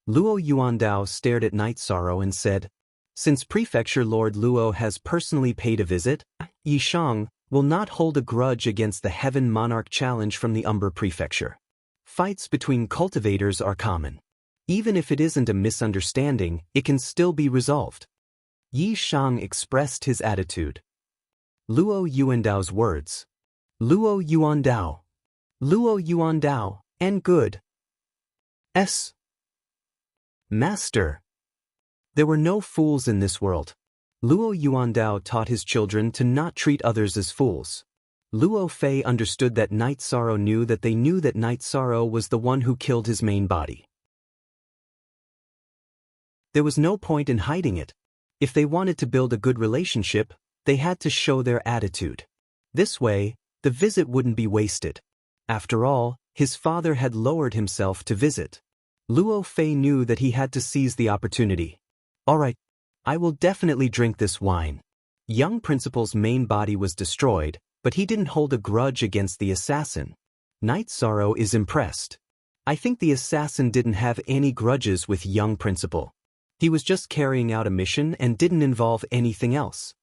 Luo Yuandao stared at Night Sorrow and said, Since Prefecture Lord Luo has personally paid a visit, Yishang will not hold a grudge against the Heaven Monarch challenge from the Umber Prefecture. Fights between cultivators are common. Even if it isn't a misunderstanding, it can still be resolved. Yishang expressed his attitude. Luo Yuandao's words. Luo Yuandao, and good. Master. There were no fools in this world. Luo Yuandao taught his children to not treat others as fools. Luo Fei understood that Night Sorrow knew that they knew that Night Sorrow was the one who killed his main body. There was no point in hiding it. If they wanted to build a good relationship, they had to show their attitude. This way, the visit wouldn't be wasted. After all, his father had lowered himself to visit. Luo Fei knew that he had to seize the opportunity. All right, I will definitely drink this wine. Young Principal's main body was destroyed, but he didn't hold a grudge against the assassin. Night Sorrow is impressed. I think the assassin didn't have any grudges with young Principal. He was just carrying out a mission and didn't involve anything else.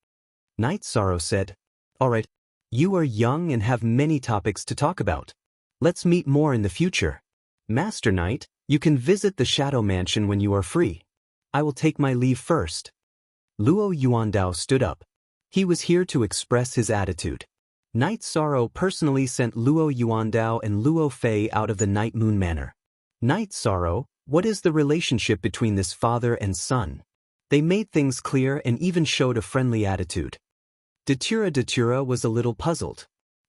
Night Sorrow said, All right, you are young and have many topics to talk about. Let's meet more in the future. Master Knight, you can visit the Shadow Mansion when you are free. I will take my leave first. Luo Yuandao stood up. He was here to express his attitude. Night Sorrow personally sent Luo Yuandao and Luo Fei out of the Night Moon Manor. Night Sorrow, what is the relationship between this father and son? They made things clear and even showed a friendly attitude. Datura was a little puzzled.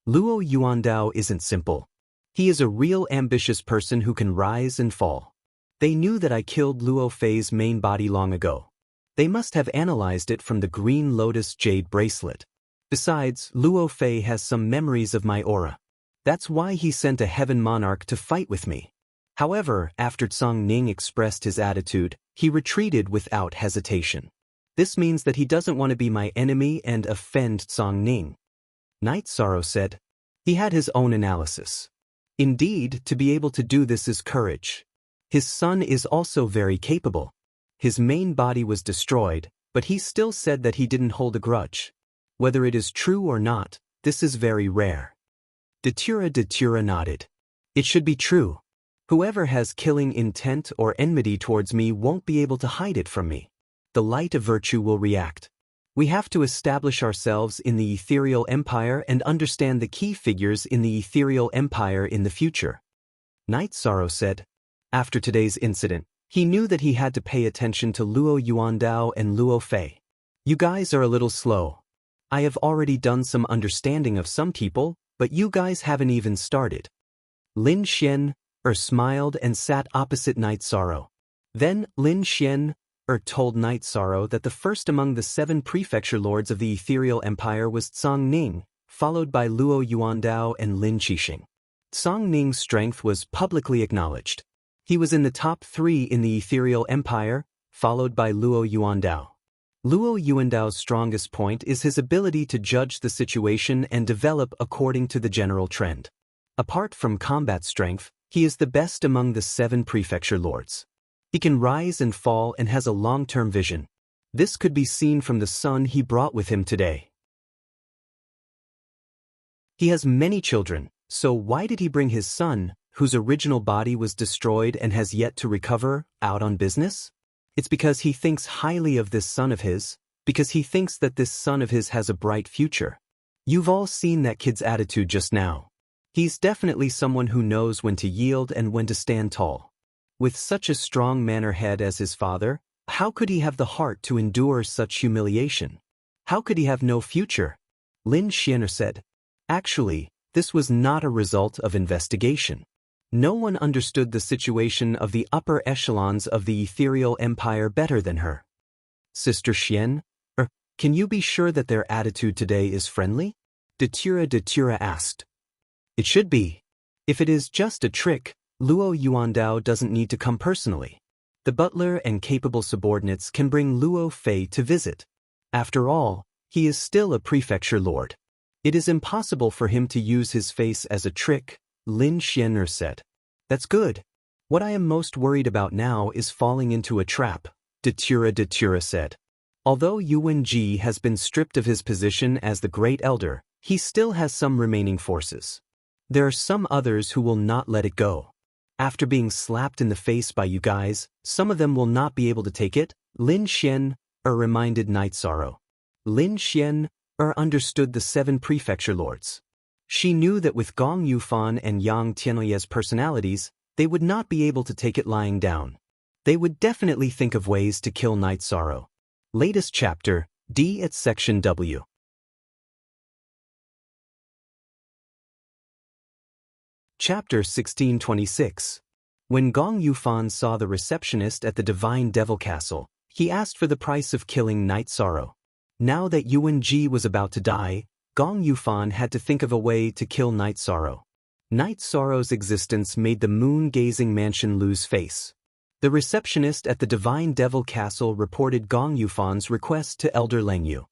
Luo Yuandao isn't simple. He is a real ambitious person who can rise and fall. They knew that I killed Luo Fei's main body long ago. They must have analyzed it from the Green Lotus Jade bracelet. Besides, Luo Fei has some memories of my aura. That's why he sent a Heaven Monarch to fight with me. However, after Tsang Ning expressed his attitude, he retreated without hesitation. This means that he doesn't want to be my enemy and offend Tsang Ning. Night Sorrow said. He had his own analysis. Indeed, to be able to do this is courage. His son is also very capable. His main body was destroyed, but he still said that he didn't hold a grudge. Whether it is true or not, this is very rare. Datura nodded. It should be true. Whoever has killing intent or enmity towards me won't be able to hide it from me. The light of virtue will react. We have to establish ourselves in the ethereal empire and understand the key figures in the ethereal empire in the future. Night Sorrow said. After today's incident, he knew that he had to pay attention to Luo Yuandao and Luo Fei. You guys are a little slow. I have already done some understanding of some people, but you guys haven't even started. Lin Xian smiled and sat opposite Night Sorrow. Then Lin Xian told Night Sorrow that the first among the 7 prefecture lords of the ethereal empire was Tsang Ning, followed by Luo Yuandao and Lin Qixing. Tsang Ning's strength was publicly acknowledged. He was in the top 3 in the ethereal empire, followed by Luo Yuandao. Luo Yuandao's strongest point is his ability to judge the situation and develop according to the general trend. Apart from combat strength, he is the best among the 7 prefecture lords. He can rise and fall and has a long-term vision. This could be seen from the son he brought with him today. He has many children, so why did he bring his son, whose original body was destroyed and has yet to recover, out on business? It's because he thinks highly of this son of his, because he thinks that this son of his has a bright future. You've all seen that kid's attitude just now. He's definitely someone who knows when to yield and when to stand tall. With such a strong manner head as his father, how could he have the heart to endure such humiliation? How could he have no future? Lin Xian said. Actually, this was not a result of investigation. No one understood the situation of the upper echelons of the ethereal empire better than her. Sister Xian, can you be sure that their attitude today is friendly? Datura asked. It should be. If it is just a trick, Luo Yuandao doesn't need to come personally. The butler and capable subordinates can bring Luo Fei to visit. After all, he is still a prefecture lord. It is impossible for him to use his face as a trick, Lin Xian said. That's good. What I am most worried about now is falling into a trap, Datura said. Although Yuan Ji has been stripped of his position as the Great Elder, he still has some remaining forces. There are some others who will not let it go. After being slapped in the face by you guys, some of them will not be able to take it, Lin Xian reminded Night Sorrow. Lin Xian understood the 7 prefecture lords. She knew that with Gong Yufan and Yang Tianye's personalities, they would not be able to take it lying down. They would definitely think of ways to kill Night Sorrow. Latest chapter, D at section W. Chapter 1626. When Gong Yufan saw the receptionist at the Divine Devil Castle, he asked for the price of killing Night Sorrow. Now that Yuan Ji was about to die, Gong Yufan had to think of a way to kill Night Sorrow. Night Sorrow's existence made the moon-gazing mansion lose face. The receptionist at the Divine Devil Castle reported Gong Yufan's request to Elder Lengyu.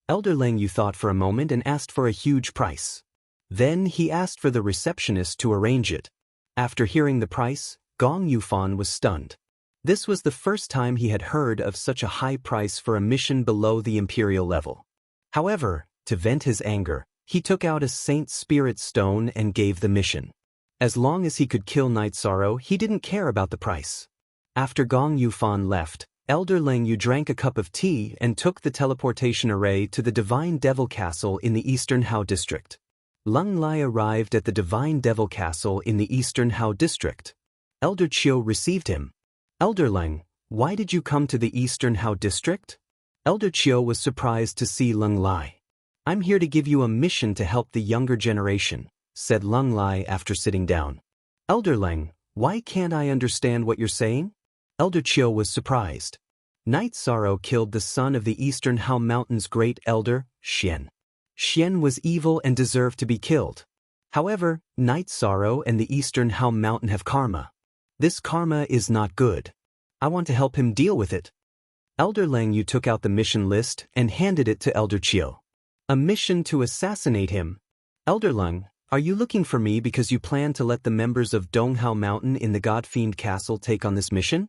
Elder Lengyu thought for a moment and asked for a huge price. Then he asked for the receptionist to arrange it. After hearing the price, Gong Yufan was stunned. This was the first time he had heard of such a high price for a mission below the imperial level. However, to vent his anger, he took out a Saint Spirit stone and gave the mission. As long as he could kill Night Sorrow, he didn't care about the price. After Gong Yufan left, Elder Lengyu drank a cup of tea and took the teleportation array to the Divine Devil Castle in the Eastern Hao District. Leng Lai arrived at the Divine Devil Castle in the Eastern Hao District. Elder Chiu received him. Elder Leng, why did you come to the Eastern Hao District? Elder Chiu was surprised to see Leng Lai. I'm here to give you a mission to help the younger generation, said Leng Lai after sitting down. Elder Leng, why can't I understand what you're saying? Elder Chiu was surprised. Night Sorrow killed the son of the Eastern Hao Mountain's great elder, Xian. Xian was evil and deserved to be killed. However, Night Sorrow and the Eastern Hao Mountain have karma. This karma is not good. I want to help him deal with it. Elder Lengyu took out the mission list and handed it to Elder Chiu. A mission to assassinate him. Elder Leng, are you looking for me because you plan to let the members of Donghao Mountain in the God-Fiend Castle take on this mission?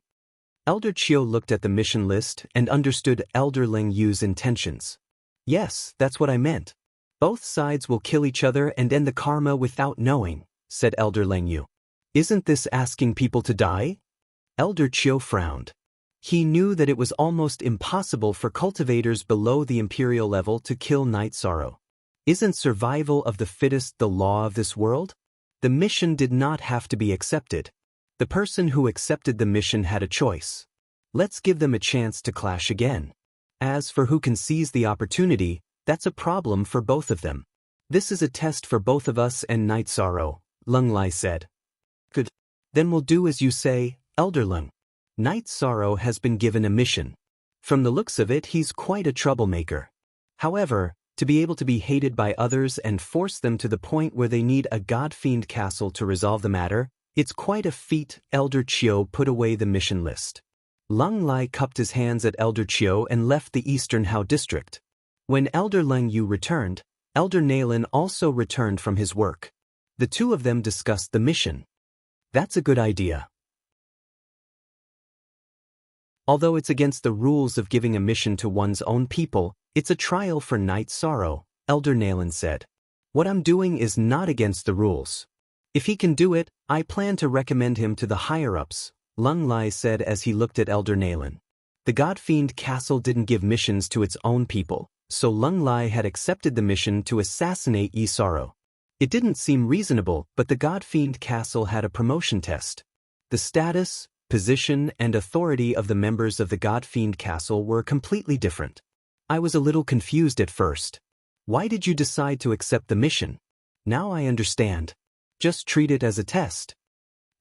Elder Chiu looked at the mission list and understood Elder Lengyu's intentions. Yes, that's what I meant. Both sides will kill each other and end the karma without knowing, said Elder Lengyu. Isn't this asking people to die? Elder Chiu frowned. He knew that it was almost impossible for cultivators below the imperial level to kill Night Sorrow. Isn't survival of the fittest the law of this world? The mission did not have to be accepted. The person who accepted the mission had a choice. Let's give them a chance to clash again. As for who can seize the opportunity, that's a problem for both of them. This is a test for both of us and Night Sorrow, Lung Lai said. Good. Then we'll do as you say, Elder Lung. Night Sorrow has been given a mission. From the looks of it, he's quite a troublemaker. However, to be able to be hated by others and force them to the point where they need a God-fiend castle to resolve the matter, it's quite a feat. Elder Chiu put away the mission list. Lung Lai cupped his hands at Elder Chiu and left the Eastern Hao district. When Elder Leng Yu returned, Elder Nalen also returned from his work. The two of them discussed the mission. That's a good idea. Although it's against the rules of giving a mission to one's own people, it's a trial for Night Sorrow, Elder Nalen said. What I'm doing is not against the rules. If he can do it, I plan to recommend him to the higher-ups, Lung Lai said as he looked at Elder Nalen. The God-fiend castle didn't give missions to its own people, so Lung Lai had accepted the mission to assassinate Yi Sorrow. It didn't seem reasonable, but the God-fiend castle had a promotion test. The status, position, and authority of the members of the God-fiend castle were completely different. I was a little confused at first. Why did you decide to accept the mission? Now I understand. Just treat it as a test.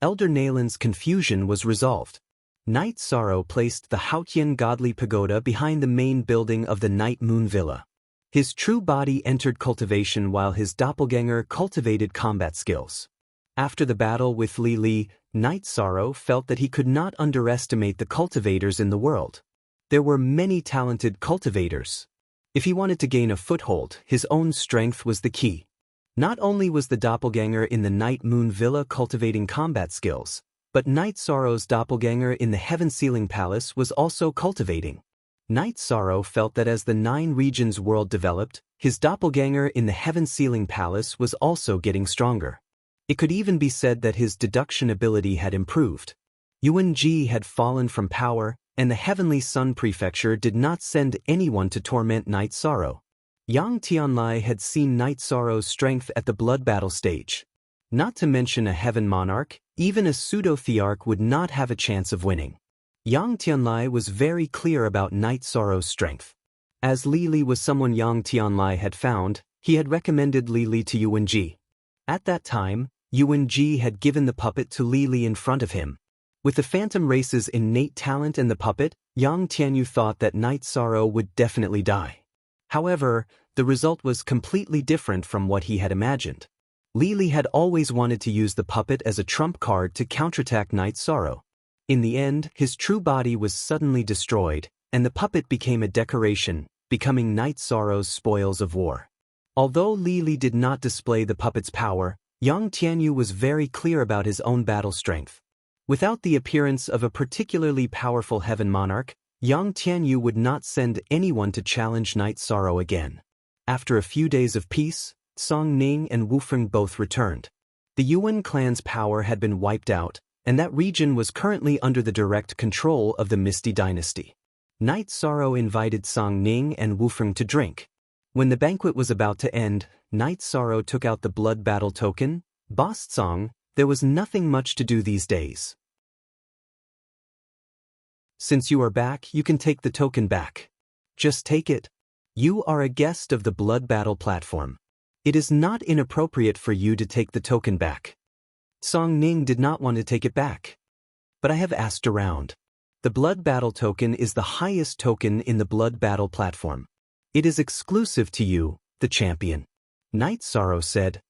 Elder Nalen's confusion was resolved. Night Sorrow placed the Haotian godly pagoda behind the main building of the Night Moon Villa. His true body entered cultivation while his doppelganger cultivated combat skills. After the battle with Li Li, Night Sorrow felt that he could not underestimate the cultivators in the world. There were many talented cultivators. If he wanted to gain a foothold, his own strength was the key. Not only was the doppelganger in the Night Moon Villa cultivating combat skills, but Night Sorrow's doppelganger in the Heaven Sealing Palace was also cultivating. Night Sorrow felt that as the Nine Regions world developed, his doppelganger in the Heaven Sealing Palace was also getting stronger. It could even be said that his deduction ability had improved. Yuan Ji had fallen from power, and the Heavenly Sun Prefecture did not send anyone to torment Night Sorrow. Yang Tianlai had seen Night Sorrow's strength at the blood battle stage. Not to mention a Heaven Monarch, even a pseudo-thearch would not have a chance of winning. Yang Tianlai was very clear about Night Sorrow's strength. As Li Li was someone Yang Tianlai had found, he had recommended Li Li to Yuan Ji. At that time, Yuan Ji had given the puppet to Li Li in front of him. With the Phantom Race's innate talent and the puppet, Yang Tianyu thought that Night Sorrow would definitely die. However, the result was completely different from what he had imagined. Li Li had always wanted to use the puppet as a trump card to counterattack Night Sorrow. In the end, his true body was suddenly destroyed, and the puppet became a decoration, becoming Night Sorrow's spoils of war. Although Li Li did not display the puppet's power, Yang Tianyu was very clear about his own battle strength. Without the appearance of a particularly powerful Heaven Monarch, Yang Tianyu would not send anyone to challenge Night Sorrow again. After a few days of peace, Song Ning and Wu Feng both returned. The Yuan clan's power had been wiped out, and that region was currently under the direct control of the Misty Dynasty. Night Sorrow invited Song Ning and Wu Feng to drink. When the banquet was about to end, Night Sorrow took out the blood battle token. Boss Song, there was nothing much to do these days. Since you are back, you can take the token back. Just take it. You are a guest of the blood battle platform. It is not inappropriate for you to take the token back. Song Ning did not want to take it back. But I have asked around. The blood battle token is the highest token in the blood battle platform. It is exclusive to you, the champion. Night Sorrow said.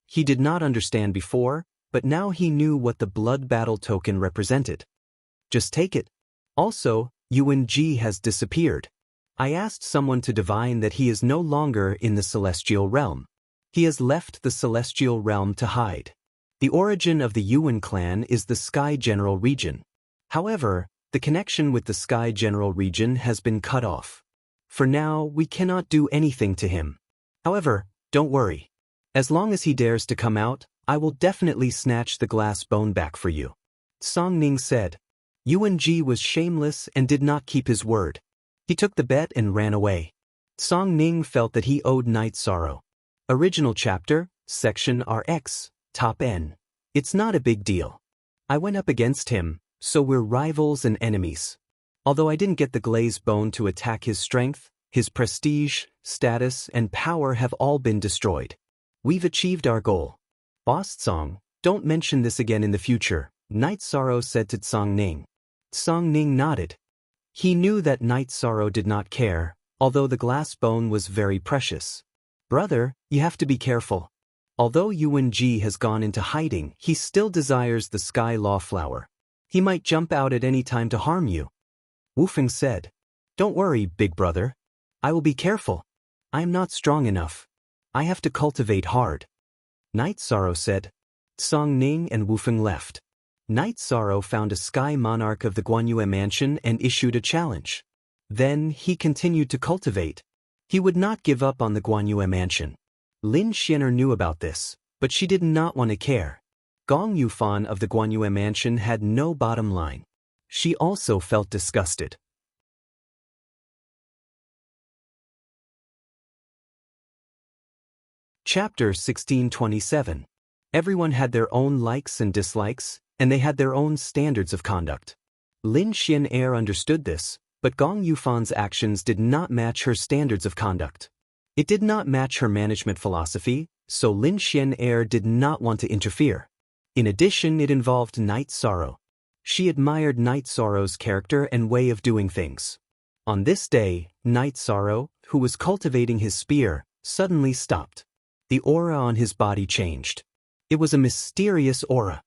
He did not understand before, but now he knew what the blood battle token represented. Just take it. Also, Yuan Ji has disappeared. I asked someone to divine that he is no longer in the celestial realm. He has left the celestial realm to hide. The origin of the Yuan clan is the Sky General region. However, the connection with the Sky General region has been cut off. For now, we cannot do anything to him. However, don't worry. As long as he dares to come out, I will definitely snatch the glass bone back for you. Song Ning said. Yuan Ji was shameless and did not keep his word. He took the bet and ran away. Song Ning felt that he owed Night Sorrow. Original chapter, section RX, top N. It's not a big deal. I went up against him, so we're rivals and enemies. Although I didn't get the glazed bone to attack, his strength, his prestige, status, and power have all been destroyed. We've achieved our goal. Boss Song, don't mention this again in the future, Night Sorrow said to Song Ning. Song Ning nodded. He knew that Night Sorrow did not care, although the glass bone was very precious. Brother, you have to be careful. Although Yuan Ji has gone into hiding, he still desires the Sky Law Flower. He might jump out at any time to harm you. Wu Feng said. Don't worry, big brother. I will be careful. I am not strong enough. I have to cultivate hard. Night Sorrow said. Song Ning and Wu Feng left. Night Sorrow found a Sky Monarch of the Guanyue Mansion and issued a challenge. Then he continued to cultivate. He would not give up on the Guanyue Mansion. Lin Xianer knew about this, but she did not want to care. Gong Yufan of the Guanyue Mansion had no bottom line. She also felt disgusted. Chapter 1627. Everyone had their own likes and dislikes, and they had their own standards of conduct. Lin Xianer understood this, but Gong Yufan's actions did not match her standards of conduct. It did not match her management philosophy, so Lin Xianer did not want to interfere. In addition, it involved Night Sorrow. She admired Night Sorrow's character and way of doing things. On this day, Night Sorrow, who was cultivating his spear, suddenly stopped. The aura on his body changed. It was a mysterious aura.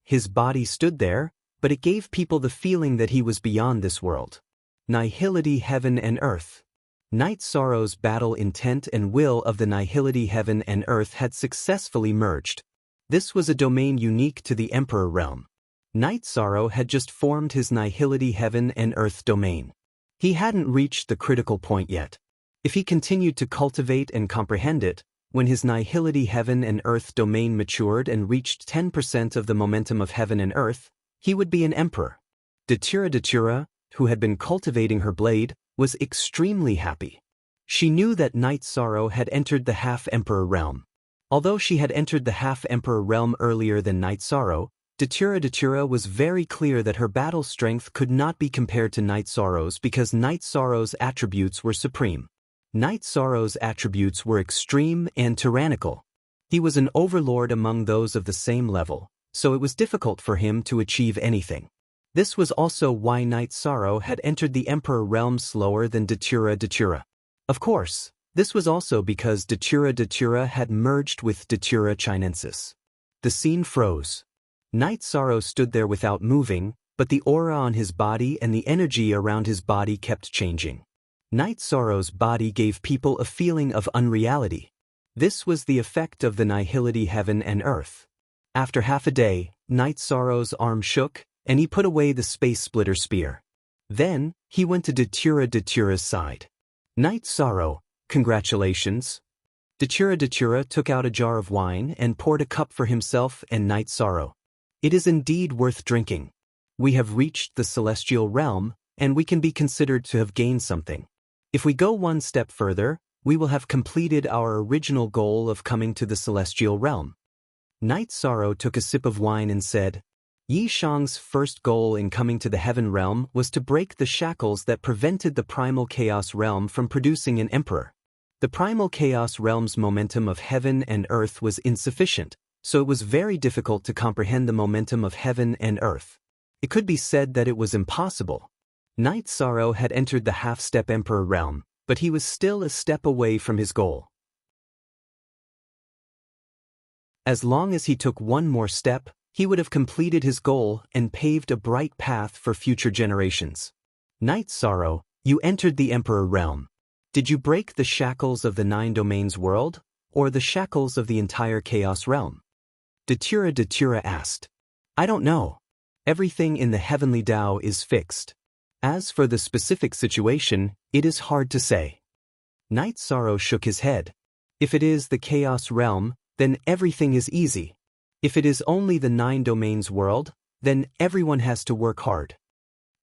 His body stood there, but it gave people the feeling that he was beyond this world. Nihility Heaven and Earth. Night Sorrow's battle intent and will of the Nihility Heaven and Earth had successfully merged. This was a domain unique to the Emperor realm. Night Sorrow had just formed his Nihility Heaven and Earth domain. He hadn't reached the critical point yet. If he continued to cultivate and comprehend it, when his Nihility Heaven and Earth domain matured and reached 10% of the momentum of Heaven and Earth, he would be an emperor. Datura, who had been cultivating her blade, was extremely happy. She knew that Night Sorrow had entered the Half-Emperor realm. Although she had entered the Half-Emperor realm earlier than Night Sorrow, Datura was very clear that her battle strength could not be compared to Night Sorrow's because Night Sorrow's attributes were supreme. Night Sorrow's attributes were extreme and tyrannical. He was an overlord among those of the same level, so it was difficult for him to achieve anything. This was also why Night Sorrow had entered the Emperor realm slower than Datura. Of course, this was also because Datura had merged with Datura Chinensis. The scene froze. Night Sorrow stood there without moving, but the aura on his body and the energy around his body kept changing. Night Sorrow's body gave people a feeling of unreality. This was the effect of the Nihility Heaven and Earth. After half a day, Night Sorrow's arm shook, and he put away the Space Splitter Spear. Then, he went to Datura's side. Night Sorrow, congratulations. Datura took out a jar of wine and poured a cup for himself and Night Sorrow. It is indeed worth drinking. We have reached the celestial realm, and we can be considered to have gained something. If we go one step further, we will have completed our original goal of coming to the celestial realm. Night Sorrow took a sip of wine and said, Yi Shang's first goal in coming to the heaven realm was to break the shackles that prevented the primal chaos realm from producing an emperor. The primal chaos realm's momentum of heaven and earth was insufficient, so it was very difficult to comprehend the momentum of heaven and earth. It could be said that it was impossible. Night Sorrow had entered the half-step emperor realm, but he was still a step away from his goal. As long as he took one more step, he would have completed his goal and paved a bright path for future generations. Night Sorrow, you entered the emperor realm. Did you break the shackles of the 9 domains world, or the shackles of the entire chaos realm? Datura asked. I don't know. Everything in the heavenly Tao is fixed. As for the specific situation, it is hard to say. Night Sorrow shook his head. If it is the chaos realm, then everything is easy. If it is only the 9 domains world, then everyone has to work hard.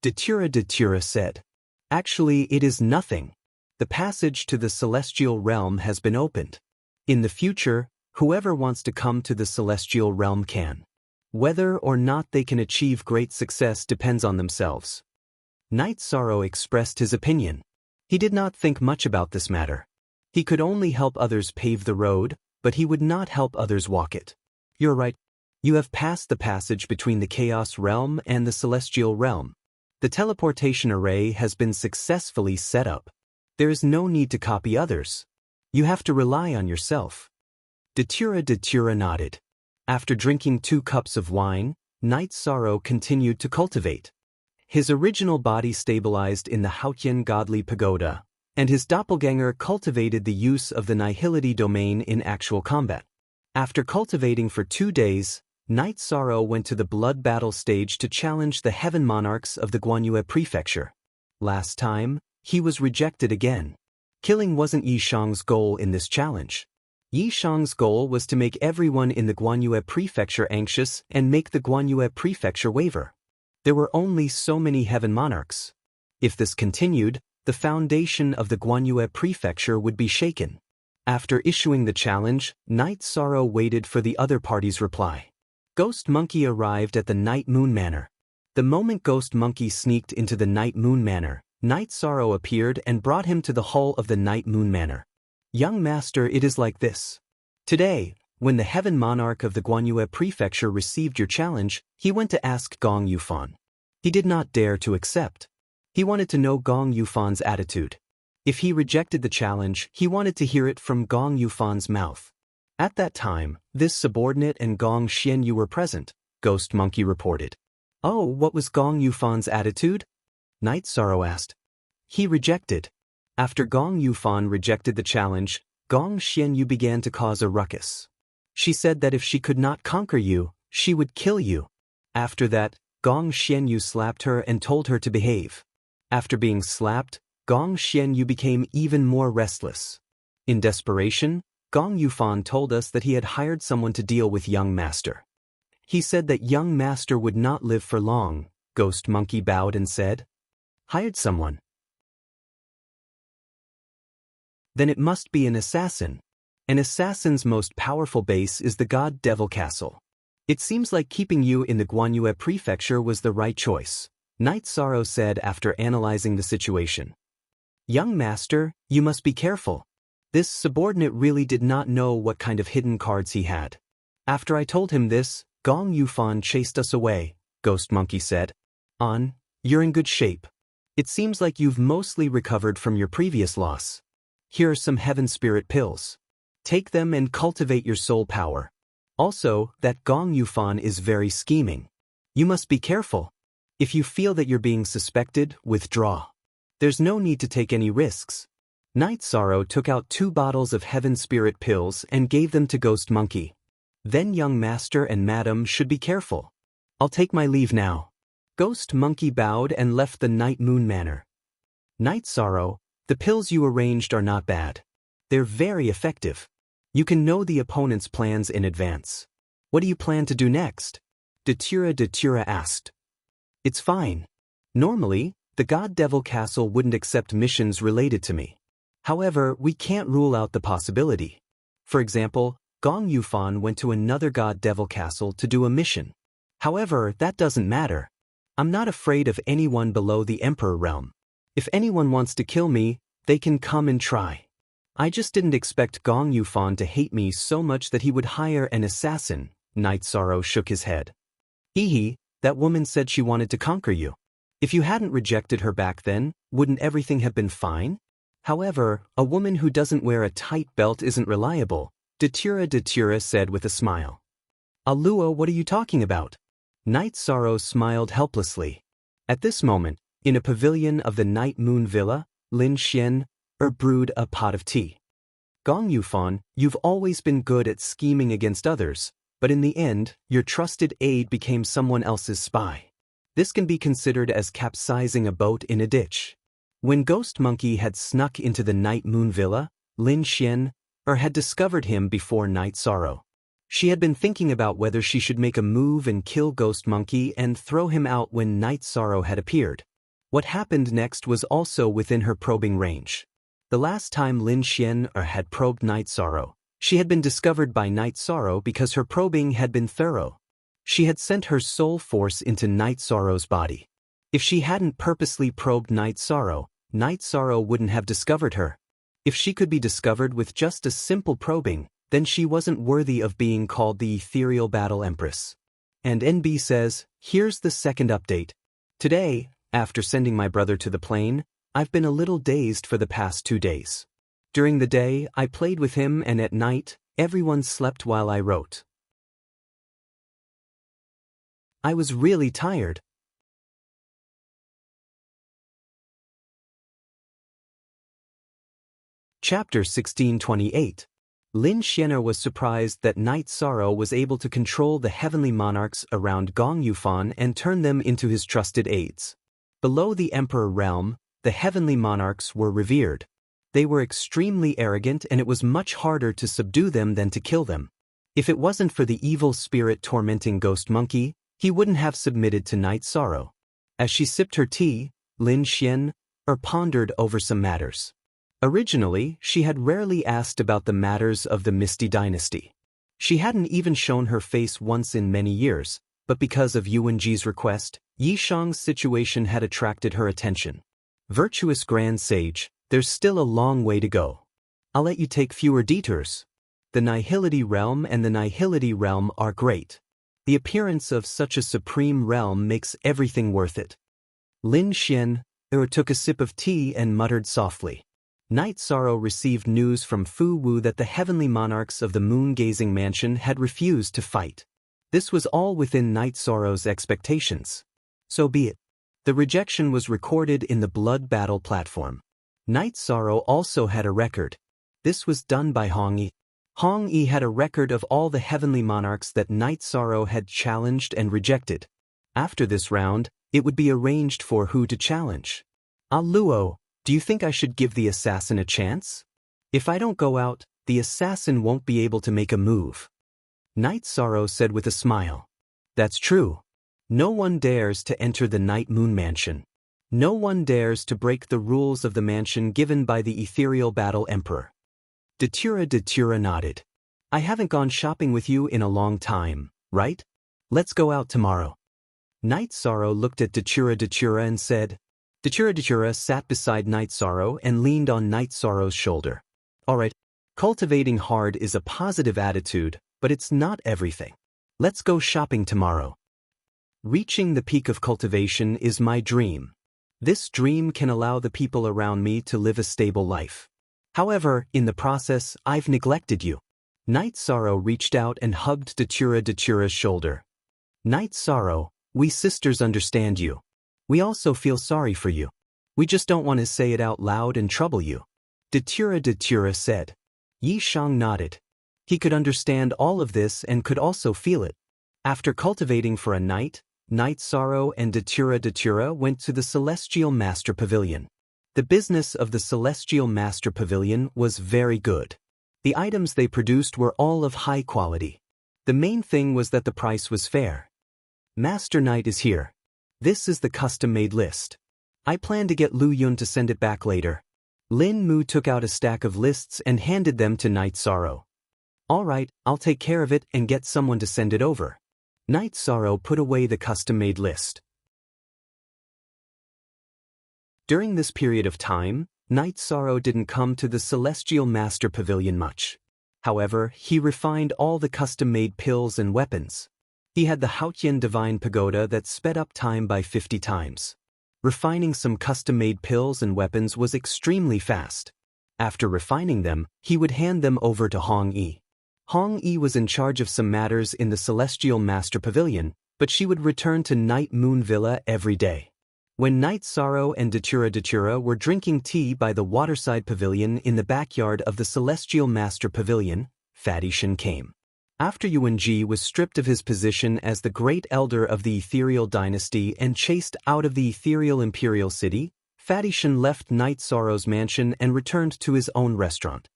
Datura said. Actually, it is nothing. The passage to the celestial realm has been opened. In the future, whoever wants to come to the celestial realm can. Whether or not they can achieve great success depends on themselves. Night Sorrow expressed his opinion. He did not think much about this matter. He could only help others pave the road, but he would not help others walk it. You're right. You have passed the passage between the Chaos Realm and the Celestial Realm. The teleportation array has been successfully set up. There is no need to copy others. You have to rely on yourself. Datura nodded. After drinking 2 cups of wine, Night Sorrow continued to cultivate. His original body stabilized in the Hautian godly pagoda, and his doppelganger cultivated the use of the Nihility domain in actual combat. After cultivating for 2 days, Night Sorrow went to the blood battle stage to challenge the Heaven Monarchs of the Guanyue Prefecture. Last time, he was rejected again. Killing wasn't Yi Shang's goal in this challenge. Yi Shang's goal was to make everyone in the Guanyue Prefecture anxious and make the Guanyue Prefecture waver. There were only so many Heaven Monarchs. If this continued, the foundation of the Guanyue Prefecture would be shaken. After issuing the challenge, Night Sorrow waited for the other party's reply. Ghost Monkey arrived at the Night Moon Manor. The moment Ghost Monkey sneaked into the Night Moon Manor, Night Sorrow appeared and brought him to the hall of the Night Moon Manor. Young master, it is like this. Today, when the Heaven Monarch of the Guanyue Prefecture received your challenge, he went to ask Gong Yufan. He did not dare to accept. He wanted to know Gong Yufan's attitude. If he rejected the challenge, he wanted to hear it from Gong Yufan's mouth. At that time, this subordinate and Gong Xianyu were present, Ghost Monkey reported. Oh, what was Gong Yufan's attitude? Night Sorrow asked. He rejected. After Gong Yufan rejected the challenge, Gong Xianyu began to cause a ruckus. She said that if she could not conquer you, she would kill you. After that, Gong Xianyu slapped her and told her to behave. After being slapped, Gong Xianyu became even more restless. In desperation, Gong Yufan told us that he had hired someone to deal with young master. He said that young master would not live for long. Ghost Monkey bowed and said, hired someone. Then it must be an assassin. An assassin's most powerful base is the God Devil Castle. It seems like keeping you in the Guanyue Prefecture was the right choice, Night Sorrow said after analyzing the situation. Young master, you must be careful. This subordinate really did not know what kind of hidden cards he had. After I told him this, Gong Yufan chased us away, Ghost Monkey said. You're in good shape. It seems like you've mostly recovered from your previous loss. Here are some Heaven Spirit pills. Take them and cultivate your soul power. Also, that Gong Yufan is very scheming. You must be careful. If you feel that you're being suspected, withdraw. There's no need to take any risks. Night Sorrow took out 2 bottles of Heaven Spirit pills and gave them to Ghost Monkey. Then young master and madam should be careful. I'll take my leave now. Ghost Monkey bowed and left the Night Moon Manor. Night Sorrow, the pills you arranged are not bad. They're very effective. You can know the opponent's plans in advance. What do you plan to do next? Datura asked. It's fine. Normally, the God Devil Castle wouldn't accept missions related to me. However, we can't rule out the possibility. For example, Gong Yufan went to another God Devil Castle to do a mission. However, that doesn't matter. I'm not afraid of anyone below the Emperor realm. If anyone wants to kill me, they can come and try. I just didn't expect Gong Yufan to hate me so much that he would hire an assassin. Night Sorrow shook his head. That woman said she wanted to conquer you. If you hadn't rejected her back then, wouldn't everything have been fine? However, a woman who doesn't wear a tight belt isn't reliable, Datura said with a smile. Alua, what are you talking about? Night Sorrow smiled helplessly. At this moment, in a pavilion of the Night Moon Villa, Lin Xian brewed a pot of tea. Gong Yufan, you've always been good at scheming against others, but in the end, your trusted aide became someone else's spy. This can be considered as capsizing a boat in a ditch. When Ghost Monkey had snuck into the Night Moon Villa, Lin Xian had discovered him before Night Sorrow. She had been thinking about whether she should make a move and kill Ghost Monkey and throw him out when Night Sorrow had appeared. What happened next was also within her probing range. The last time Lin Xian had probed Night Sorrow, she had been discovered by Night Sorrow because her probing had been thorough. She had sent her soul force into Night Sorrow's body. If she hadn't purposely probed Night Sorrow wouldn't have discovered her. If she could be discovered with just a simple probing, then she wasn't worthy of being called the Ethereal Battle Empress. And NB says, here's the second update. Today, after sending my brother to the plane, I've been a little dazed for the past 2 days. During the day, I played with him, and at night, everyone slept while I wrote. I was really tired. Chapter 1628. Lin Xianer was surprised that Night Sorrow was able to control the heavenly monarchs around Gong Yufan and turn them into his trusted aides. Below the Emperor realm, the heavenly monarchs were revered. They were extremely arrogant, and it was much harder to subdue them than to kill them. If it wasn't for the evil spirit tormenting Ghost Monkey, he wouldn't have submitted to Night Sorrow. As she sipped her tea, Lin Xian pondered over some matters. Originally, she had rarely asked about the matters of the Misty Dynasty. She hadn't even shown her face once in many years, but because of Yuanji's request, Yi Shang's situation had attracted her attention. Virtuous Grand Sage, there's still a long way to go. I'll let you take fewer detours. The Nihility Realm and the Nihility Realm are great. The appearance of such a supreme realm makes everything worth it. Lin Xian took a sip of tea and muttered softly. Night Sorrow received news from Fu Wu that the heavenly monarchs of the moon-gazing mansion had refused to fight. This was all within Night Sorrow's expectations. So be it. The rejection was recorded in the blood battle platform. Night Sorrow also had a record. This was done by Hong Yi. Hong Yi had a record of all the heavenly monarchs that Night Sorrow had challenged and rejected. After this round, it would be arranged for who to challenge. Luo, do you think I should give the assassin a chance? If I don't go out, the assassin won't be able to make a move. Night Sorrow said with a smile. That's true. No one dares to enter the Night Moon Mansion. No one dares to break the rules of the mansion given by the Ethereal Battle Emperor. Datura nodded. I haven't gone shopping with you in a long time, right? Let's go out tomorrow. Night Sorrow looked at Datura and said. Datura sat beside Night Sorrow and leaned on Night Sorrow's shoulder. Alright, cultivating hard is a positive attitude, but it's not everything. Let's go shopping tomorrow. Reaching the peak of cultivation is my dream. This dream can allow the people around me to live a stable life. However, in the process, I've neglected you. Night Sorrow reached out and hugged Datura's shoulder. Night Sorrow, we sisters understand you. We also feel sorry for you. We just don't want to say it out loud and trouble you. Datura said. Yi Shang nodded. He could understand all of this and could also feel it. After cultivating for a night, Night Sorrow and Datura went to the Celestial Master Pavilion. The business of the Celestial Master Pavilion was very good. The items they produced were all of high quality. The main thing was that the price was fair. Master Knight is here. This is the custom-made list. I plan to get Lu Yun to send it back later. Lin Mu took out a stack of lists and handed them to Night Sorrow. Alright, I'll take care of it and get someone to send it over. Night Sorrow put away the custom-made list. During this period of time, Night Sorrow didn't come to the Celestial Master Pavilion much. However, he refined all the custom-made pills and weapons. He had the Haotian Divine Pagoda that sped up time by 50 times. Refining some custom-made pills and weapons was extremely fast. After refining them, he would hand them over to Hong Yi. Hong Yi was in charge of some matters in the Celestial Master Pavilion, but she would return to Night Moon Villa every day. When Night Sorrow and Datura were drinking tea by the waterside pavilion in the backyard of the Celestial Master Pavilion, Fatishan came. After Yuanji was stripped of his position as the great elder of the Ethereal Dynasty and chased out of the Ethereal Imperial City, Fatishan left Night Sorrow's mansion and returned to his own restaurant.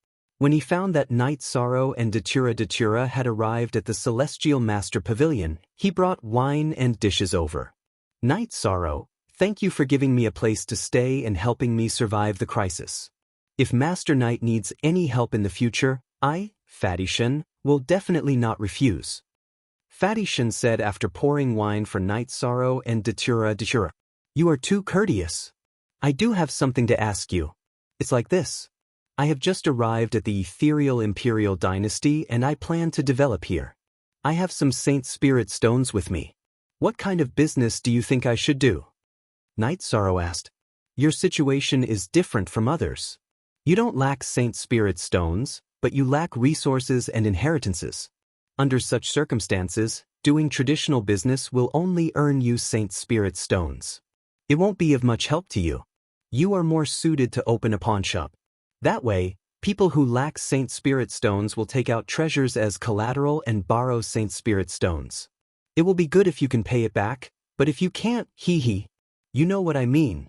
When he found that Night Sorrow and Datura had arrived at the Celestial Master Pavilion, he brought wine and dishes over. Night Sorrow, thank you for giving me a place to stay and helping me survive the crisis. If Master Knight needs any help in the future, I, Fatty Shen, will definitely not refuse. Fatty Shen said after pouring wine for Night Sorrow and Datura. You are too courteous. I do have something to ask you. It's like this. I have just arrived at the ethereal Imperial Dynasty and I plan to develop here. I have some Saint Spirit stones with me. What kind of business do you think I should do? Night Sorrow asked. Your situation is different from others. You don't lack Saint Spirit stones, but you lack resources and inheritances. Under such circumstances, doing traditional business will only earn you Saint Spirit stones. It won't be of much help to you. You are more suited to open a pawnshop. That way, people who lack Saint Spirit stones will take out treasures as collateral and borrow Saint Spirit stones. It will be good if you can pay it back, but if you can't, hee. You know what I mean.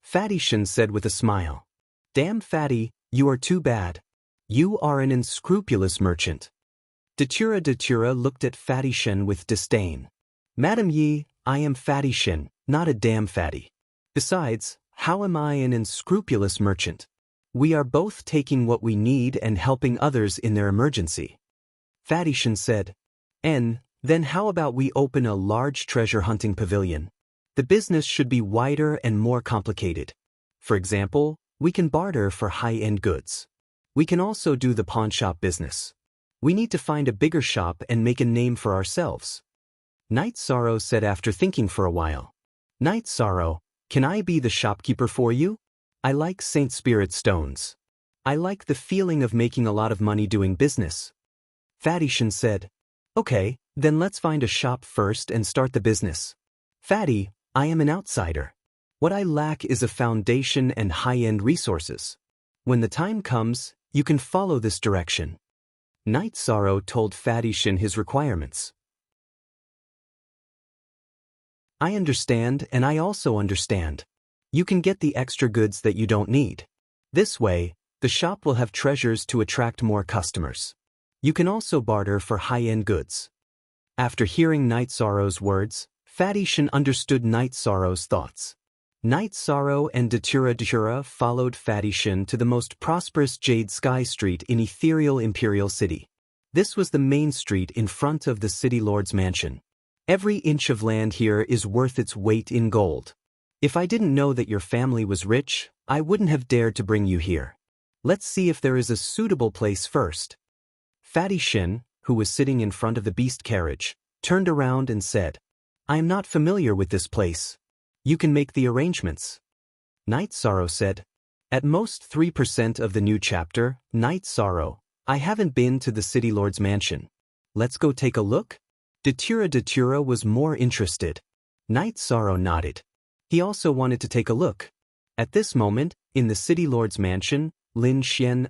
Fatty Shen said with a smile. Damn Fatty, you are too bad. You are an unscrupulous merchant. Datura looked at Fatty Shen with disdain. Madam Yi, I am Fatty Shen, not a damn fatty. Besides, how am I an unscrupulous merchant? We are both taking what we need and helping others in their emergency. Fatty Shen said. Then how about we open a large treasure hunting pavilion? The business should be wider and more complicated. For example, we can barter for high-end goods. We can also do the pawnshop business. We need to find a bigger shop and make a name for ourselves. Night Sorrow said after thinking for a while. Night Sorrow, can I be the shopkeeper for you? I like Saint Spirit stones. I like the feeling of making a lot of money doing business. Fatty Shen said. Okay, then let's find a shop first and start the business. Fatty, I am an outsider. What I lack is a foundation and high-end resources. When the time comes, you can follow this direction. Night Sorrow told Fatty Shen his requirements. I understand and I also understand. You can get the extra goods that you don't need. This way, the shop will have treasures to attract more customers. You can also barter for high-end goods. After hearing Night Sorrow's words, Fatty Shen understood Night Sorrow's thoughts. Night Sorrow and Datura followed Fatty Shen to the most prosperous Jade Sky Street in ethereal Imperial City. This was the main street in front of the City Lord's mansion. Every inch of land here is worth its weight in gold. If I didn't know that your family was rich, I wouldn't have dared to bring you here. Let's see if there is a suitable place first. Fatty Shen, who was sitting in front of the beast carriage, turned around and said, I am not familiar with this place. You can make the arrangements. Night Sorrow said, At most 3% of the new chapter, Night Sorrow, I haven't been to the City Lord's mansion. Let's go take a look? Datura was more interested. Night Sorrow nodded. He also wanted to take a look. At this moment, in the City Lord's mansion, Lin Xian,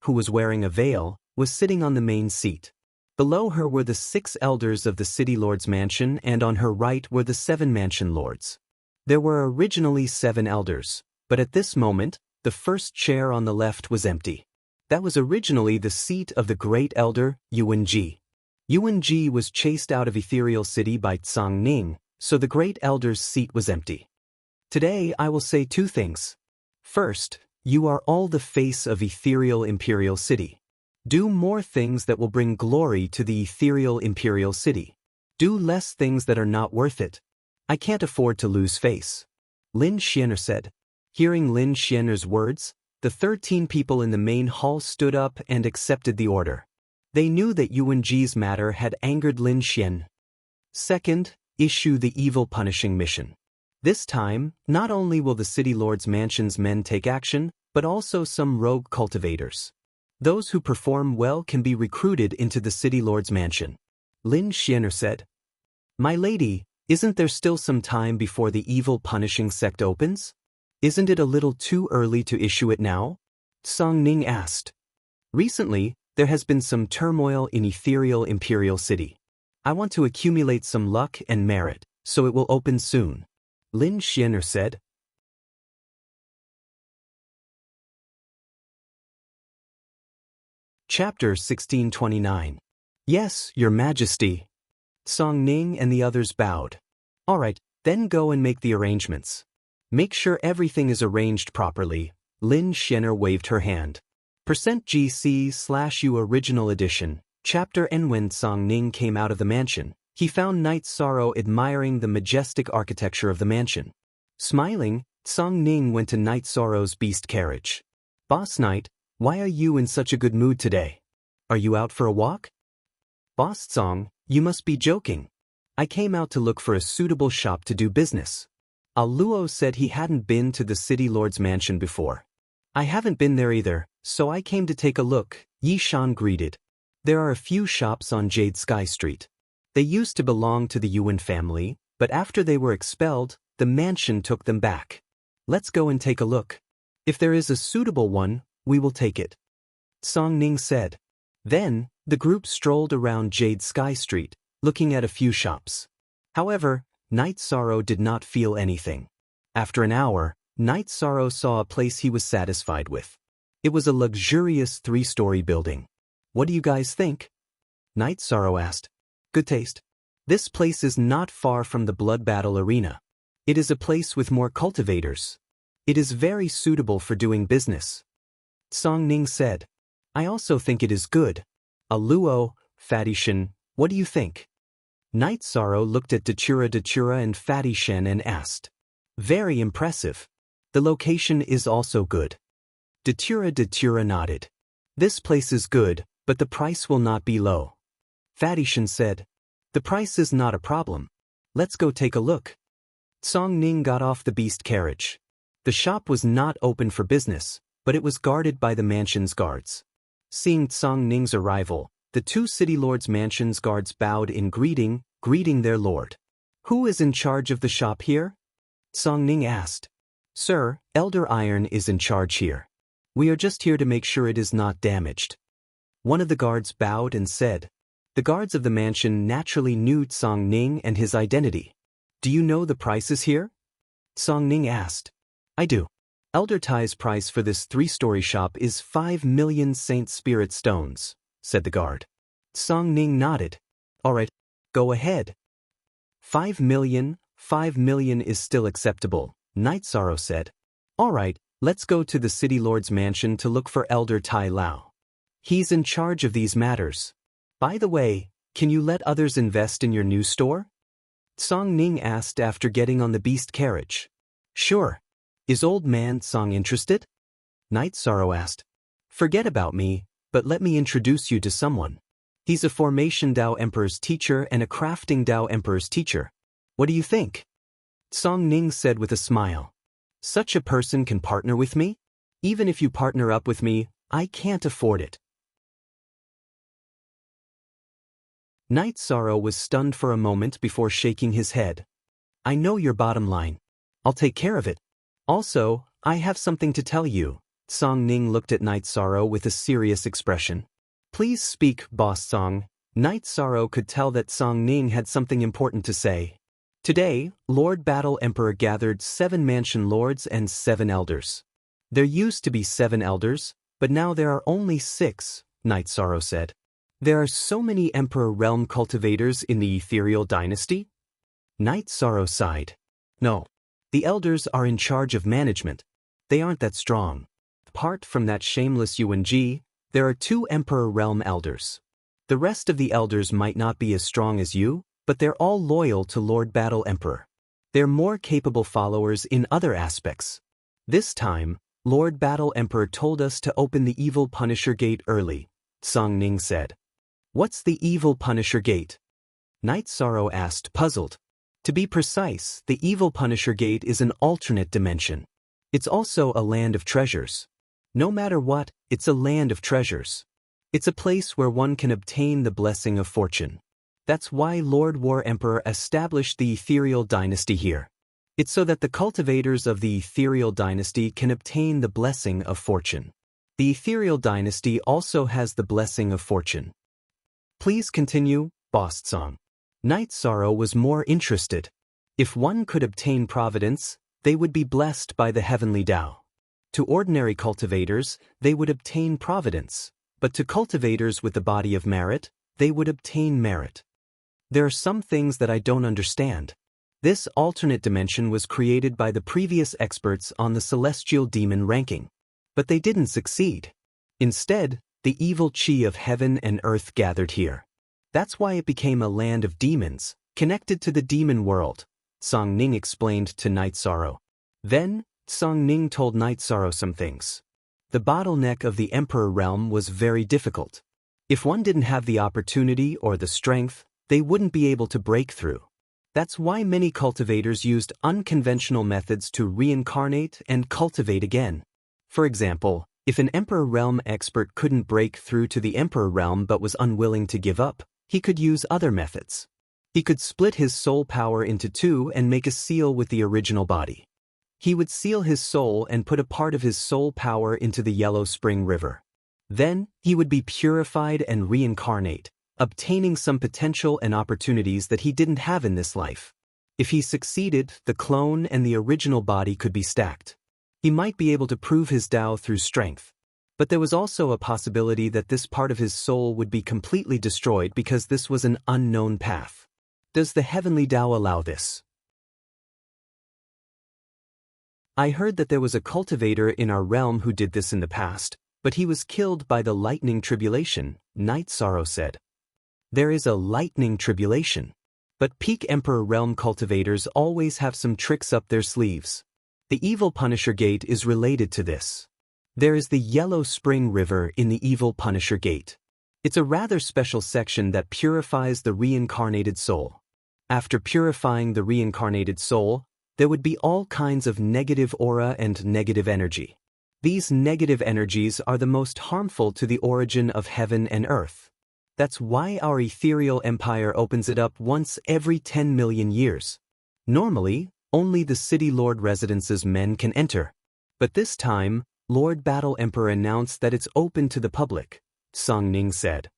who was wearing a veil, was sitting on the main seat. Below her were the 6 elders of the City Lord's mansion and on her right were the 7 mansion lords. There were originally 7 elders, but at this moment, the first chair on the left was empty. That was originally the seat of the great elder, Yuan Ji. Yuan Ji was chased out of Ethereal City by Tsang Ning, so the great elder's seat was empty. Today I will say 2 things. First, you are all the face of Ethereal Imperial City. Do more things that will bring glory to the Ethereal Imperial City. Do less things that are not worth it. I can't afford to lose face. Lin Xianer said. Hearing Lin Xianer's words, the 13 people in the main hall stood up and accepted the order. They knew that Yuan Ji's matter had angered Lin Xian. Second, issue the evil punishing mission. This time, not only will the City Lord's mansion's men take action, but also some rogue cultivators. Those who perform well can be recruited into the City Lord's mansion. Lin Xianer said. My lady, isn't there still some time before the evil punishing sect opens? Isn't it a little too early to issue it now? Song Ning asked. Recently, there has been some turmoil in Ethereal Imperial City. I want to accumulate some luck and merit, so it will open soon. Lin Xianer said. Chapter 1629. Yes, Your Majesty. Song Ning and the others bowed. All right, then go and make the arrangements. Make sure everything is arranged properly. Lin Shenner waved her hand. %GC/U Original Edition. Chapter N. When Song Ning came out of the mansion, he found Knight Sorrow admiring the majestic architecture of the mansion. Smiling, Song Ning went to Knight Sorrow's beast carriage. Boss Knight, why are you in such a good mood today? Are you out for a walk? Boss Song, you must be joking. I came out to look for a suitable shop to do business. Luo said he hadn't been to the city lord's mansion before. I haven't been there either, so I came to take a look, Yi Shan greeted. There are a few shops on Jade Sky Street. They used to belong to the Yuan family, but after they were expelled, the mansion took them back. Let's go and take a look. If there is a suitable one, we will take it. Song Ning said. Then, the group strolled around Jade Sky Street, looking at a few shops. However, Knight Sorrow did not feel anything. After an hour, Knight Sorrow saw a place he was satisfied with. It was a luxurious 3-story building. What do you guys think? Knight Sorrow asked. Good taste. This place is not far from the blood battle arena. It is a place with more cultivators. It is very suitable for doing business. Song Ning said. I also think it is good. Luo, Fatty Shen, what do you think? Knight Sorrow looked at Datura and Fatty Shen and asked. Very impressive. The location is also good. Datura nodded. This place is good, but the price will not be low. Fatty Shen said. The price is not a problem. Let's go take a look. Song Ning got off the beast carriage. The shop was not open for business, but it was guarded by the mansion's guards. Seeing Song Ning's arrival, the 2 city lords' mansion's guards bowed in greeting their lord. Who is in charge of the shop here? Song Ning asked. Sir, Elder Iron is in charge here. We are just here to make sure it is not damaged. One of the guards bowed and said. The guards of the mansion naturally knew Song Ning and his identity. Do you know the prices here? Song Ning asked. I do. Elder Tai's price for this 3-story shop is 5 million Saint Spirit stones, said the guard. Song Ning nodded. All right, go ahead. 5 million is still acceptable, Knight Sorrow said. All right, let's go to the city lord's mansion to look for Elder Tai Lao. He's in charge of these matters. By the way, can you let others invest in your new store? Song Ning asked after getting on the beast carriage. Sure. Is Old Man Song interested? Knight Sorrow asked. Forget about me, but let me introduce you to someone. He's a Formation Dao Emperor's teacher and a Crafting Dao Emperor's teacher. What do you think? Song Ning said with a smile. Such a person can partner with me? Even if you partner up with me, I can't afford it. Knight Sorrow was stunned for a moment before shaking his head. I know your bottom line. I'll take care of it. Also, I have something to tell you. Song Ning looked at Knight Sorrow with a serious expression. Please speak, Boss Song. Knight Sorrow could tell that Song Ning had something important to say. Today, Lord Battle Emperor gathered 7 mansion lords and 7 elders. There used to be 7 elders, but now there are only 6, Knight Sorrow said. There are so many Emperor Realm cultivators in the Ethereal Dynasty? Knight Sorrow sighed. No. The elders are in charge of management. They aren't that strong. Apart from that shameless UNG, there are 2 Emperor Realm elders. The rest of the elders might not be as strong as you, but they're all loyal to Lord Battle Emperor. They're more capable followers in other aspects. This time, Lord Battle Emperor told us to open the Evil Punisher Gate early, Song Ning said. What's the Evil Punisher Gate? Knight Sorrow asked, puzzled. To be precise, the Evil Punisher Gate is an alternate dimension. It's also a land of treasures. No matter what, it's a land of treasures. It's a place where one can obtain the blessing of fortune. That's why Lord War Emperor established the Ethereal Dynasty here. It's so that the cultivators of the Ethereal Dynasty can obtain the blessing of fortune. The Ethereal Dynasty also has the blessing of fortune. Please continue, Boss Song. Knight Sorrow was more interested. If one could obtain providence, they would be blessed by the heavenly Tao. To ordinary cultivators, they would obtain providence, But to cultivators with the body of merit, they would obtain merit. There are some things that I don't understand. This alternate dimension was created by the previous experts on the celestial demon ranking. But they didn't succeed. Instead, the evil chi of heaven and earth gathered here. That's why it became a land of demons, connected to the demon world, Song Ning explained to Night Sorrow. Then, Song Ning told Night Sorrow some things. The bottleneck of the Emperor realm was very difficult. If one didn't have the opportunity or the strength, they wouldn't be able to break through. That's why many cultivators used unconventional methods to reincarnate and cultivate again. For example, if an Emperor realm expert couldn't break through to the Emperor realm but was unwilling to give up, he could use other methods. He could split his soul power into two and make a seal with the original body. He would seal his soul and put a part of his soul power into the Yellow Spring River. Then, he would be purified and reincarnate, obtaining some potential and opportunities that he didn't have in this life. If he succeeded, the clone and the original body could be stacked. He might be able to prove his Tao through strength. But there was also a possibility that this part of his soul would be completely destroyed because this was an unknown path. Does the heavenly Tao allow this? I heard that there was a cultivator in our realm who did this in the past, but he was killed by the lightning tribulation, Night Sorrow said. There is a lightning tribulation. But peak Emperor realm cultivators always have some tricks up their sleeves. The Evil Punisher Gate is related to this. There is the Yellow Spring River in the Evil Punisher Gate. It's a rather special section that purifies the reincarnated soul. After purifying the reincarnated soul, there would be all kinds of negative aura and negative energy. These negative energies are the most harmful to the origin of heaven and earth. That's why our ethereal empire opens it up once every 10 million years. Normally, only the City Lord Residence's men can enter. But this time, Lord Battle Emperor announced that it's open to the public, Song Ning said.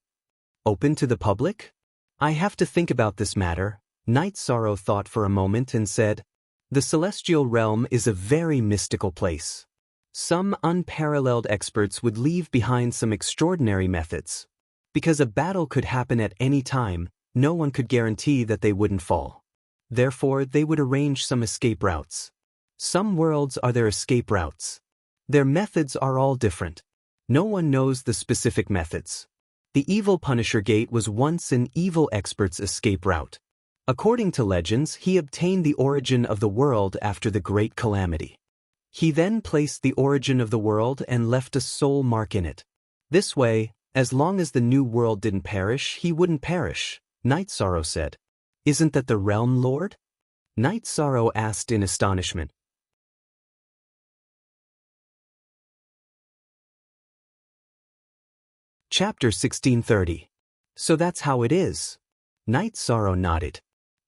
Open to the public? I have to think about this matter, Night Sorrow thought for a moment and said, the celestial realm is a very mystical place. Some unparalleled experts would leave behind some extraordinary methods. Because a battle could happen at any time, no one could guarantee that they wouldn't fall. Therefore, they would arrange some escape routes. Some worlds are their escape routes. Their methods are all different. No one knows the specific methods. The Evil Punisher Gate was once an evil expert's escape route. According to legends, he obtained the origin of the world after the Great Calamity. He then placed the origin of the world and left a soul mark in it. This way, as long as the new world didn't perish, he wouldn't perish, Night Sorrow said. Isn't that the Realm Lord? Night Sorrow asked in astonishment. Chapter 1630. So that's how it is. Night Sorrow nodded.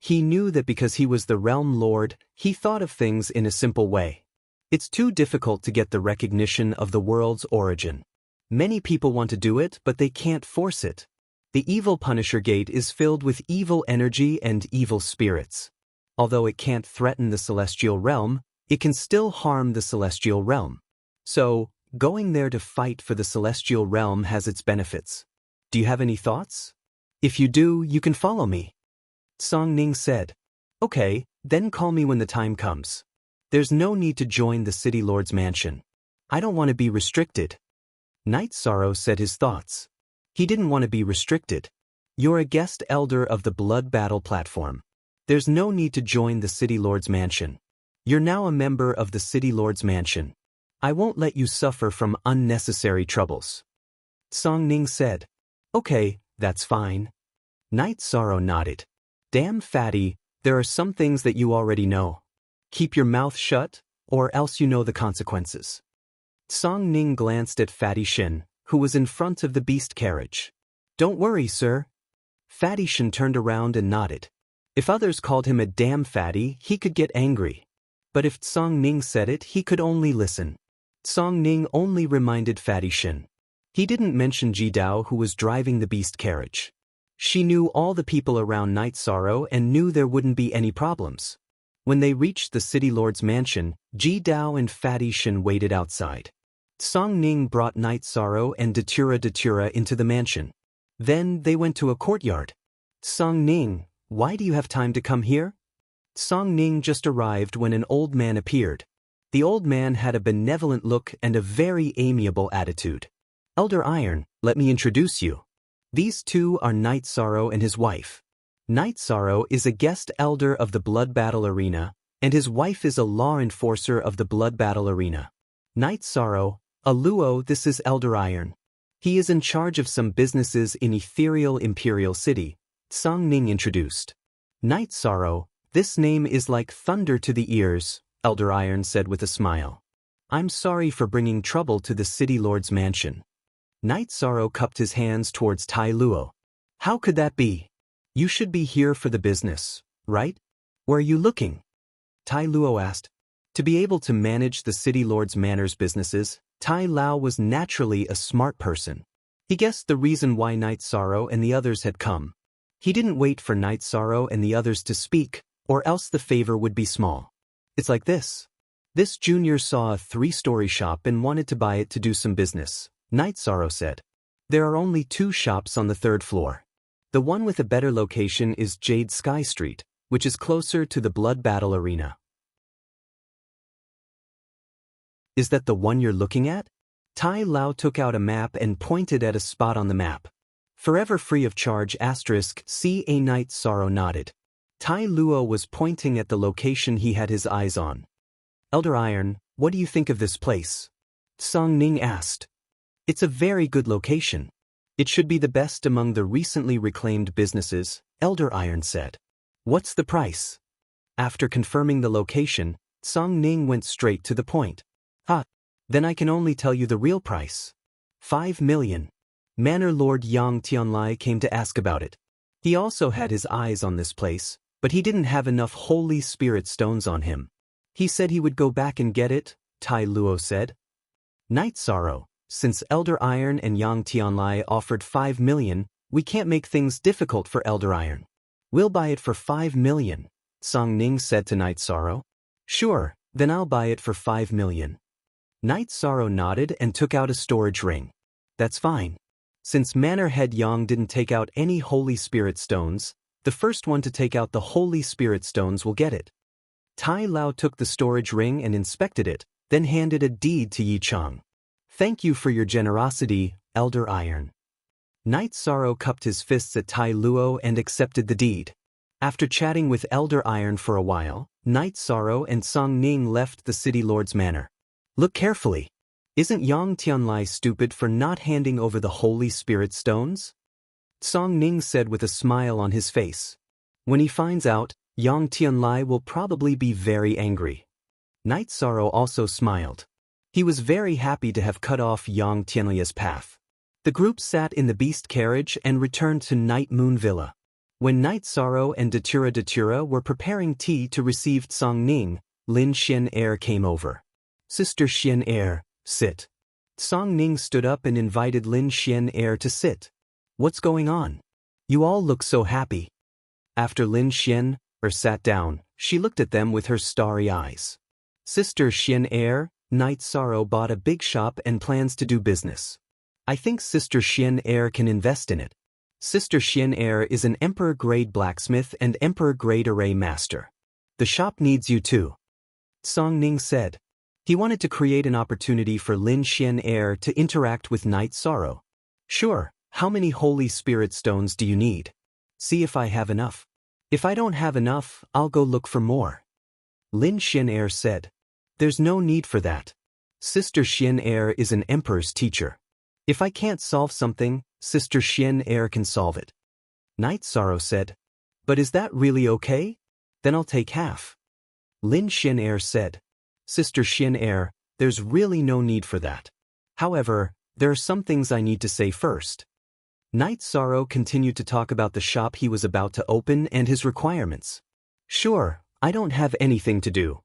He knew that because he was the Realm Lord, he thought of things in a simple way. It's too difficult to get the recognition of the world's origin. Many people want to do it, but they can't force it. The Evil Punisher Gate is filled with evil energy and evil spirits. Although it can't threaten the celestial realm, it can still harm the celestial realm. So, going there to fight for the celestial realm has its benefits. Do you have any thoughts? If you do, you can follow me. Song Ning said. Okay, then call me when the time comes. There's no need to join the City Lord's mansion. I don't want to be restricted. Night Sorrow said his thoughts. He didn't want to be restricted. You're a guest elder of the Blood Battle platform. There's no need to join the City Lord's mansion. You're now a member of the City Lord's mansion. I won't let you suffer from unnecessary troubles. Song Ning said. Okay, that's fine. Night Sorrow nodded. Damn fatty, there are some things that you already know. Keep your mouth shut, or else you know the consequences. Song Ning glanced at Fatty Shin, who was in front of the beast carriage. Don't worry, sir. Fatty Shin turned around and nodded. If others called him a damn fatty, he could get angry. But if Song Ning said it, he could only listen. Song Ning only reminded Fatty Shin. He didn't mention Ji Dao, who was driving the beast carriage. She knew all the people around Night Sorrow and knew there wouldn't be any problems. When they reached the City Lord's mansion, Ji Dao and Fatty Shin waited outside. Song Ning brought Night Sorrow and Datura into the mansion. Then they went to a courtyard. Song Ning, why do you have time to come here? Song Ning just arrived when an old man appeared. The old man had a benevolent look and a very amiable attitude. Elder Iron, let me introduce you. These two are Night Sorrow and his wife. Night Sorrow is a guest elder of the Blood Battle Arena, and his wife is a law enforcer of the Blood Battle Arena. Night Sorrow, Aluo, this is Elder Iron. He is in charge of some businesses in Ethereal Imperial City, Song Ning introduced. Night Sorrow, this name is like thunder to the ears, Elder Iron said with a smile. I'm sorry for bringing trouble to the City Lord's mansion. Night Sorrow cupped his hands towards Tai Luo. How could that be? You should be here for the business, right? Where are you looking? Tai Luo asked. To be able to manage the City Lord's manor's businesses, Tai Lao was naturally a smart person. He guessed the reason why Night Sorrow and the others had come. He didn't wait for Night Sorrow and the others to speak, or else the favor would be small. It's like this. This junior saw a 3-story shop and wanted to buy it to do some business, Night Sorrow said. There are only 2 shops on the 3rd floor. The one with a better location is Jade Sky Street, which is closer to the Blood Battle Arena. Is that the one you're looking at? Tai Lao took out a map and pointed at a spot on the map. Forever free of charge *CA Night Sorrow nodded. Tai Luo was pointing at the location he had his eyes on. Elder Iron, what do you think of this place? Song Ning asked. It's a very good location. It should be the best among the recently reclaimed businesses, Elder Iron said. What's the price? After confirming the location, Song Ning went straight to the point. Then I can only tell you the real price. 5 million. Manor Lord Yang Tianlai came to ask about it. He also had his eyes on this place, but he didn't have enough Holy Spirit stones on him. He said he would go back and get it, Tai Luo said. Night Sorrow, since Elder Iron and Yang Tianlai offered 5 million, we can't make things difficult for Elder Iron. We'll buy it for 5 million, Song Ning said to Night Sorrow. Sure, then I'll buy it for 5 million. Night Sorrow nodded and took out a storage ring. That's fine. Since Manor Head Yang didn't take out any Holy Spirit stones, the first one to take out the Holy Spirit stones will get it. Tai Lao took the storage ring and inspected it, then handed a deed to Yi Chang. Thank you for your generosity, Elder Iron. Night Sorrow cupped his fists at Tai Luo and accepted the deed. After chatting with Elder Iron for a while, Night Sorrow and Song Ning left the City Lord's manor. Look carefully. Isn't Yang Tianlai stupid for not handing over the Holy Spirit stones? Song Ning said with a smile on his face. When he finds out, Yang Tianlai will probably be very angry. Night Sorrow also smiled. He was very happy to have cut off Yang Tianlai's path. The group sat in the beast carriage and returned to Night Moon Villa. When Night Sorrow and Datura were preparing tea to receive Song Ning, Lin Xian Er came over. Sister Xian Er, sit. Song Ning stood up and invited Lin Xian Er to sit. What's going on? You all look so happy. After Lin Xian Er sat down, she looked at them with her starry eyes. Sister Xian Er, Night Sorrow bought a big shop and plans to do business. I think Sister Xian Er can invest in it. Sister Xian Er is an Emperor-grade blacksmith and Emperor-grade array master. The shop needs you too. Song Ning said. He wanted to create an opportunity for Lin Xian Er to interact with Night Sorrow. Sure, how many Holy Spirit stones do you need? See if I have enough. If I don't have enough, I'll go look for more. Lin Xian Er said. There's no need for that. Sister Xian Er is an emperor's teacher. If I can't solve something, Sister Xian Er can solve it. Night Sorrow said. But is that really okay? Then I'll take half. Lin Xian Er said. Sister Xian Er, there's really no need for that. However, there are some things I need to say first. Night Sorrow continued to talk about the shop he was about to open and his requirements. Sure, I don't have anything to do.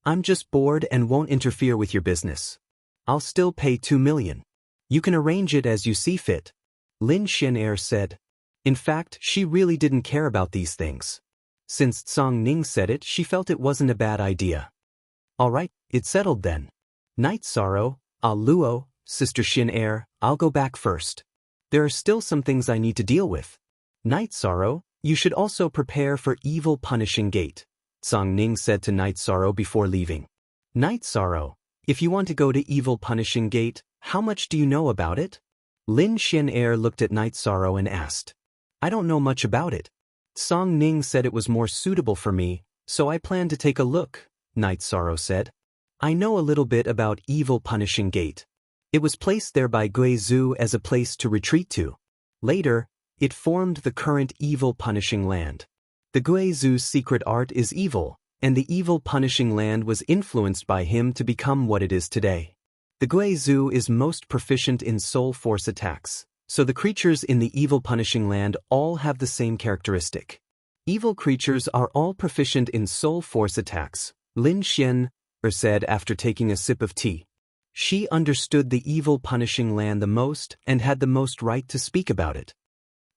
I'm just bored and won't interfere with your business. I'll still pay 2 million. You can arrange it as you see fit. Lin Xian Er said. In fact, she really didn't care about these things. Since Song Ning said it, she felt it wasn't a bad idea. Alright, it's settled then. Night Sorrow, Luo, Sister Xin Er, I'll go back first. There are still some things I need to deal with. Night Sorrow, you should also prepare for Evil Punishing Gate, Song Ning said to Night Sorrow before leaving. Night Sorrow, if you want to go to Evil Punishing Gate, how much do you know about it? Lin Xin Er looked at Night Sorrow and asked. I don't know much about it. Song Ning said it was more suitable for me, so I plan to take a look, Night Sorrow said. I know a little bit about Evil Punishing Gate. It was placed there by Gui Zhu as a place to retreat to. Later, it formed the current Evil Punishing Land. The Gui Zhu's secret art is evil, and the Evil Punishing Land was influenced by him to become what it is today. The Gui Zhu is most proficient in soul force attacks, so the creatures in the Evil Punishing Land all have the same characteristic. Evil creatures are all proficient in soul force attacks, Lin Xin Er said after taking a sip of tea. She understood the Evil Punishing Land the most and had the most right to speak about it.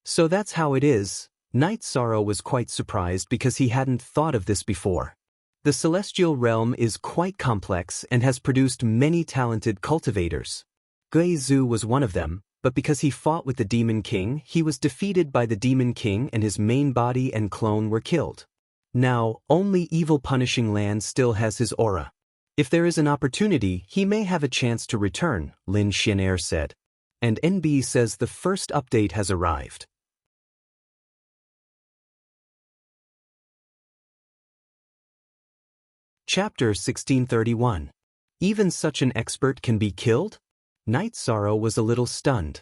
So that's how it is. Night Sorrow was quite surprised because he hadn't thought of this before. The celestial realm is quite complex and has produced many talented cultivators. Gui Zhu was one of them, but because he fought with the Demon King, he was defeated by the Demon King and his main body and clone were killed. Now, only Evil Punishing Land still has his aura. If there is an opportunity, he may have a chance to return, Lin Xin Er said. And NB says the first update has arrived. Chapter 1631. Even such an expert can be killed? Night Sorrow was a little stunned.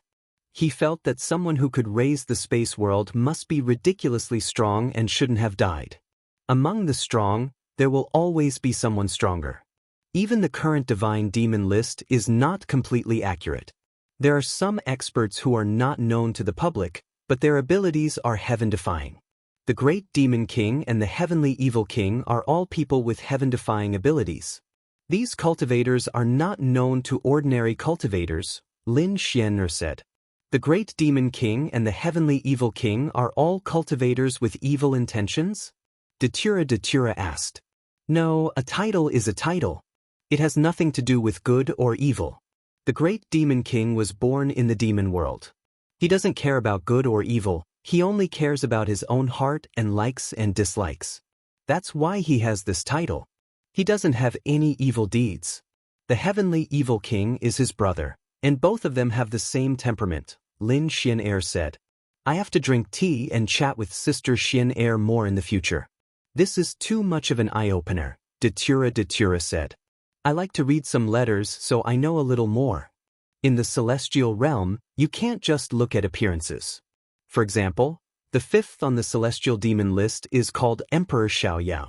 He felt that someone who could raise the space world must be ridiculously strong and shouldn't have died. Among the strong, there will always be someone stronger. Even the current divine demon list is not completely accurate. There are some experts who are not known to the public, but their abilities are heaven-defying. The Great Demon King and the Heavenly Evil King are all people with heaven-defying abilities. These cultivators are not known to ordinary cultivators, Lin Xian'er said. The Great Demon King and the Heavenly Evil King are all cultivators with evil intentions? Datura asked. No, a title is a title. It has nothing to do with good or evil. The Great Demon King was born in the demon world. He doesn't care about good or evil, he only cares about his own heart and likes and dislikes. That's why he has this title. He doesn't have any evil deeds. The Heavenly Evil King is his brother, and both of them have the same temperament, Lin Xian'er said. I have to drink tea and chat with Sister Xian'er more in the future. This is too much of an eye-opener, Datura said. I like to read some letters so I know a little more. In the celestial realm, you can't just look at appearances. For example, the fifth on the celestial demon list is called Emperor Xiaoyao.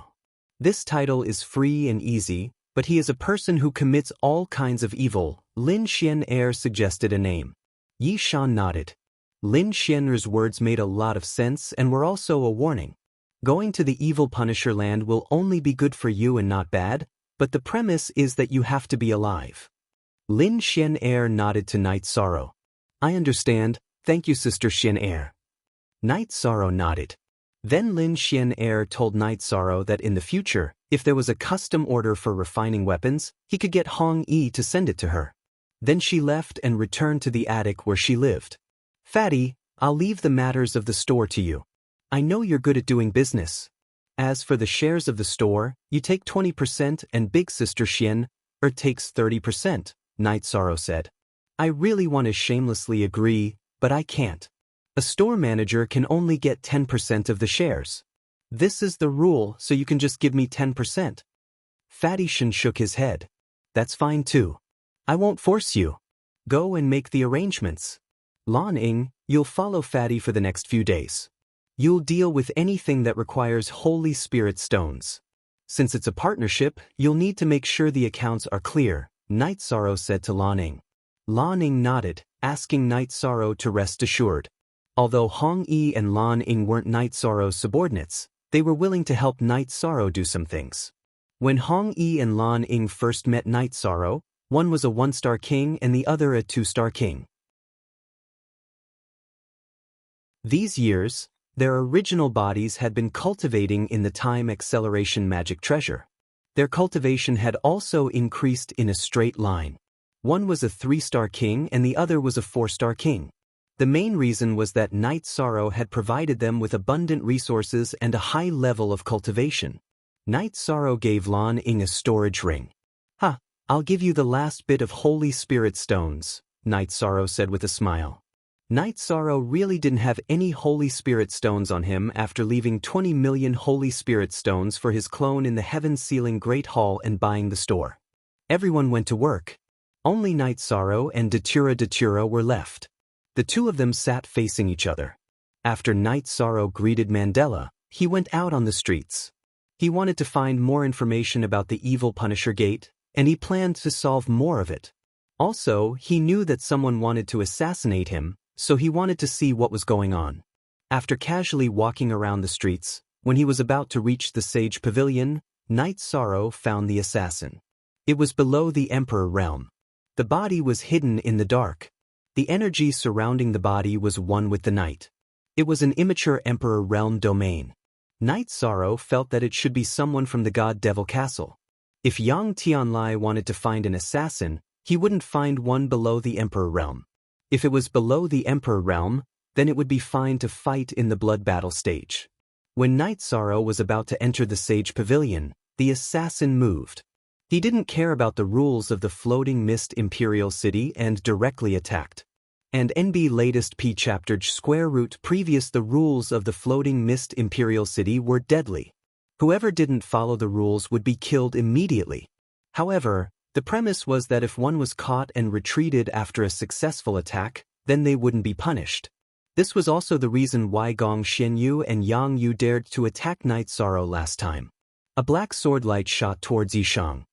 This title is free and easy, but he is a person who commits all kinds of evil. Lin Xian'er suggested a name. Yi Shan nodded. Lin Xian'er's words made a lot of sense and were also a warning. Going to the Evil Punisher Land will only be good for you and not bad, but the premise is that you have to be alive. Lin Xian'er nodded to Night Sorrow. I understand, thank you Sister Xian'er. Night Sorrow nodded. Then Lin Xian'er told Night Sorrow that in the future, if there was a custom order for refining weapons, he could get Hong Yi to send it to her. Then she left and returned to the attic where she lived. Fatty, I'll leave the matters of the store to you. I know you're good at doing business. As for the shares of the store, you take 20% and Big Sister Xian'er takes 30%, Night Sorrow said. I really want to shamelessly agree, but I can't. A store manager can only get 10% of the shares. This is the rule, so you can just give me 10%. Fatty Shen shook his head. That's fine too. I won't force you. Go and make the arrangements. Lan Ying, you'll follow Fatty for the next few days. You'll deal with anything that requires Holy Spirit stones. Since it's a partnership, you'll need to make sure the accounts are clear, Night Sorrow said to Lan Ying. Lan Ying nodded, asking Night Sorrow to rest assured. Although Hong Yi and Lan Ying weren't Night Sorrow's subordinates, they were willing to help Night Sorrow do some things. When Hong Yi and Lan Ying first met Night Sorrow, one was a 1-star king and the other a 2-star king. These years, their original bodies had been cultivating in the time acceleration magic treasure. Their cultivation had also increased in a straight line. One was a 3-star king and the other was a 4-star king. The main reason was that Night Sorrow had provided them with abundant resources and a high level of cultivation. Night Sorrow gave Lan Ying a storage ring. "Ha, I'll give you the last bit of Holy Spirit stones," Night Sorrow said with a smile. Night Sorrow really didn't have any Holy Spirit stones on him after leaving 20 million Holy Spirit stones for his clone in the heaven-sealing Great Hall and buying the store. Everyone went to work. Only Night Sorrow and Datura were left. The two of them sat facing each other. After Night Sorrow greeted Mandela, he went out on the streets. He wanted to find more information about the evil Punisher Gate, and he planned to solve more of it. Also, he knew that someone wanted to assassinate him, so he wanted to see what was going on. After casually walking around the streets, when he was about to reach the Sage Pavilion, Night Sorrow found the assassin. It was below the Emperor realm. The body was hidden in the dark. The energy surrounding the body was one with the night. It was an immature Emperor realm domain. Night Sorrow felt that it should be someone from the God Devil Castle. If Yang Tianlai wanted to find an assassin, he wouldn't find one below the Emperor realm. If it was below the Emperor realm, then it would be fine to fight in the blood battle stage. When Night Sorrow was about to enter the Sage Pavilion, the assassin moved. He didn't care about the rules of the Floating Mist Imperial City and directly attacked. And NB latest P chapter square root previous the rules of the Floating Mist Imperial City were deadly. Whoever didn't follow the rules would be killed immediately. However, the premise was that if one was caught and retreated after a successful attack, then they wouldn't be punished. This was also the reason why Gong Xianyu and Yang Yu dared to attack Night Sorrow last time. A black sword light shot towards Yishang.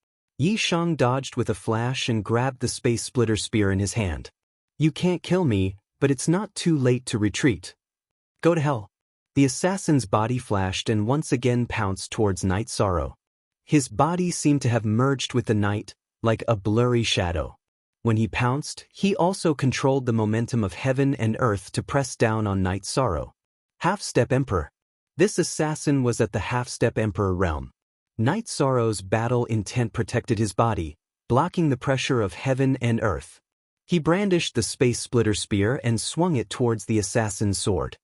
Yishang dodged with a flash and grabbed the space splitter spear in his hand. "You can't kill me, but it's not too late to retreat. Go to hell." The assassin's body flashed and once again pounced towards Night Sorrow. His body seemed to have merged with the night, like a blurry shadow. When he pounced, he also controlled the momentum of heaven and earth to press down on Night Sorrow. Half-Step Emperor. This assassin was at the Half-Step Emperor realm. Night Sorrow's battle intent protected his body, blocking the pressure of heaven and earth. He brandished the space splitter spear and swung it towards the assassin's sword.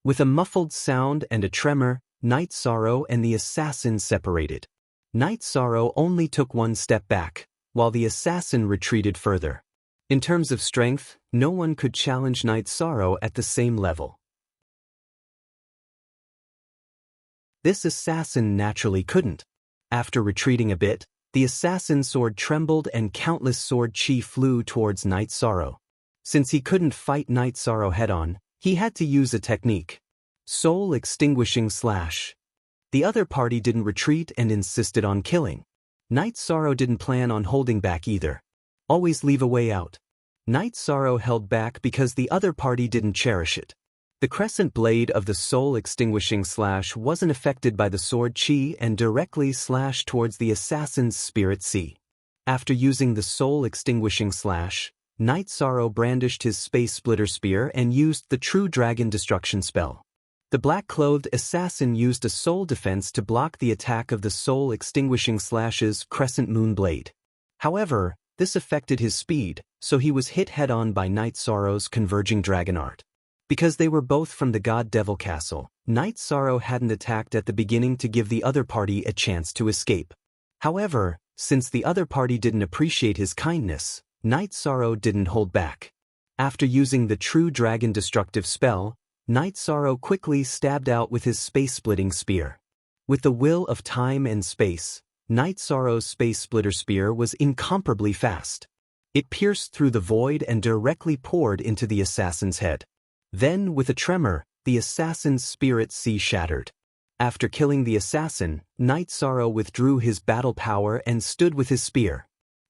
With a muffled sound and a tremor, Night Sorrow and the assassin separated. Night Sorrow only took one step back, while the assassin retreated further. In terms of strength, no one could challenge Night Sorrow at the same level. This assassin naturally couldn't. After retreating a bit, the assassin's sword trembled and countless sword chi flew towards Night Sorrow. Since he couldn't fight Night Sorrow head-on, he had to use a technique. Soul Extinguishing Slash. The other party didn't retreat and insisted on killing. Night Sorrow didn't plan on holding back either. Always leave a way out. Night Sorrow held back because the other party didn't cherish it. The crescent blade of the Soul Extinguishing Slash wasn't affected by the sword chi and directly slashed towards the assassin's spirit sea. After using the Soul Extinguishing Slash, Night Sorrow brandished his space splitter spear and used the True Dragon Destruction spell. The black-clothed assassin used a soul defense to block the attack of the Soul Extinguishing Slash's Crescent Moon Blade. However, this affected his speed, so he was hit head-on by Night Sorrow's Converging Dragon Art. Because they were both from the God Devil Castle, Night Sorrow hadn't attacked at the beginning to give the other party a chance to escape. However, since the other party didn't appreciate his kindness, Night Sorrow didn't hold back. After using the True Dragon Destructive spell, Night Sorrow quickly stabbed out with his space-splitting spear. With the will of time and space, Night Sorrow's space splitter spear was incomparably fast. It pierced through the void and directly poured into the assassin's head. Then, with a tremor, the assassin's spirit sea shattered. After killing the assassin, Night Sorrow withdrew his battle power and stood with his spear.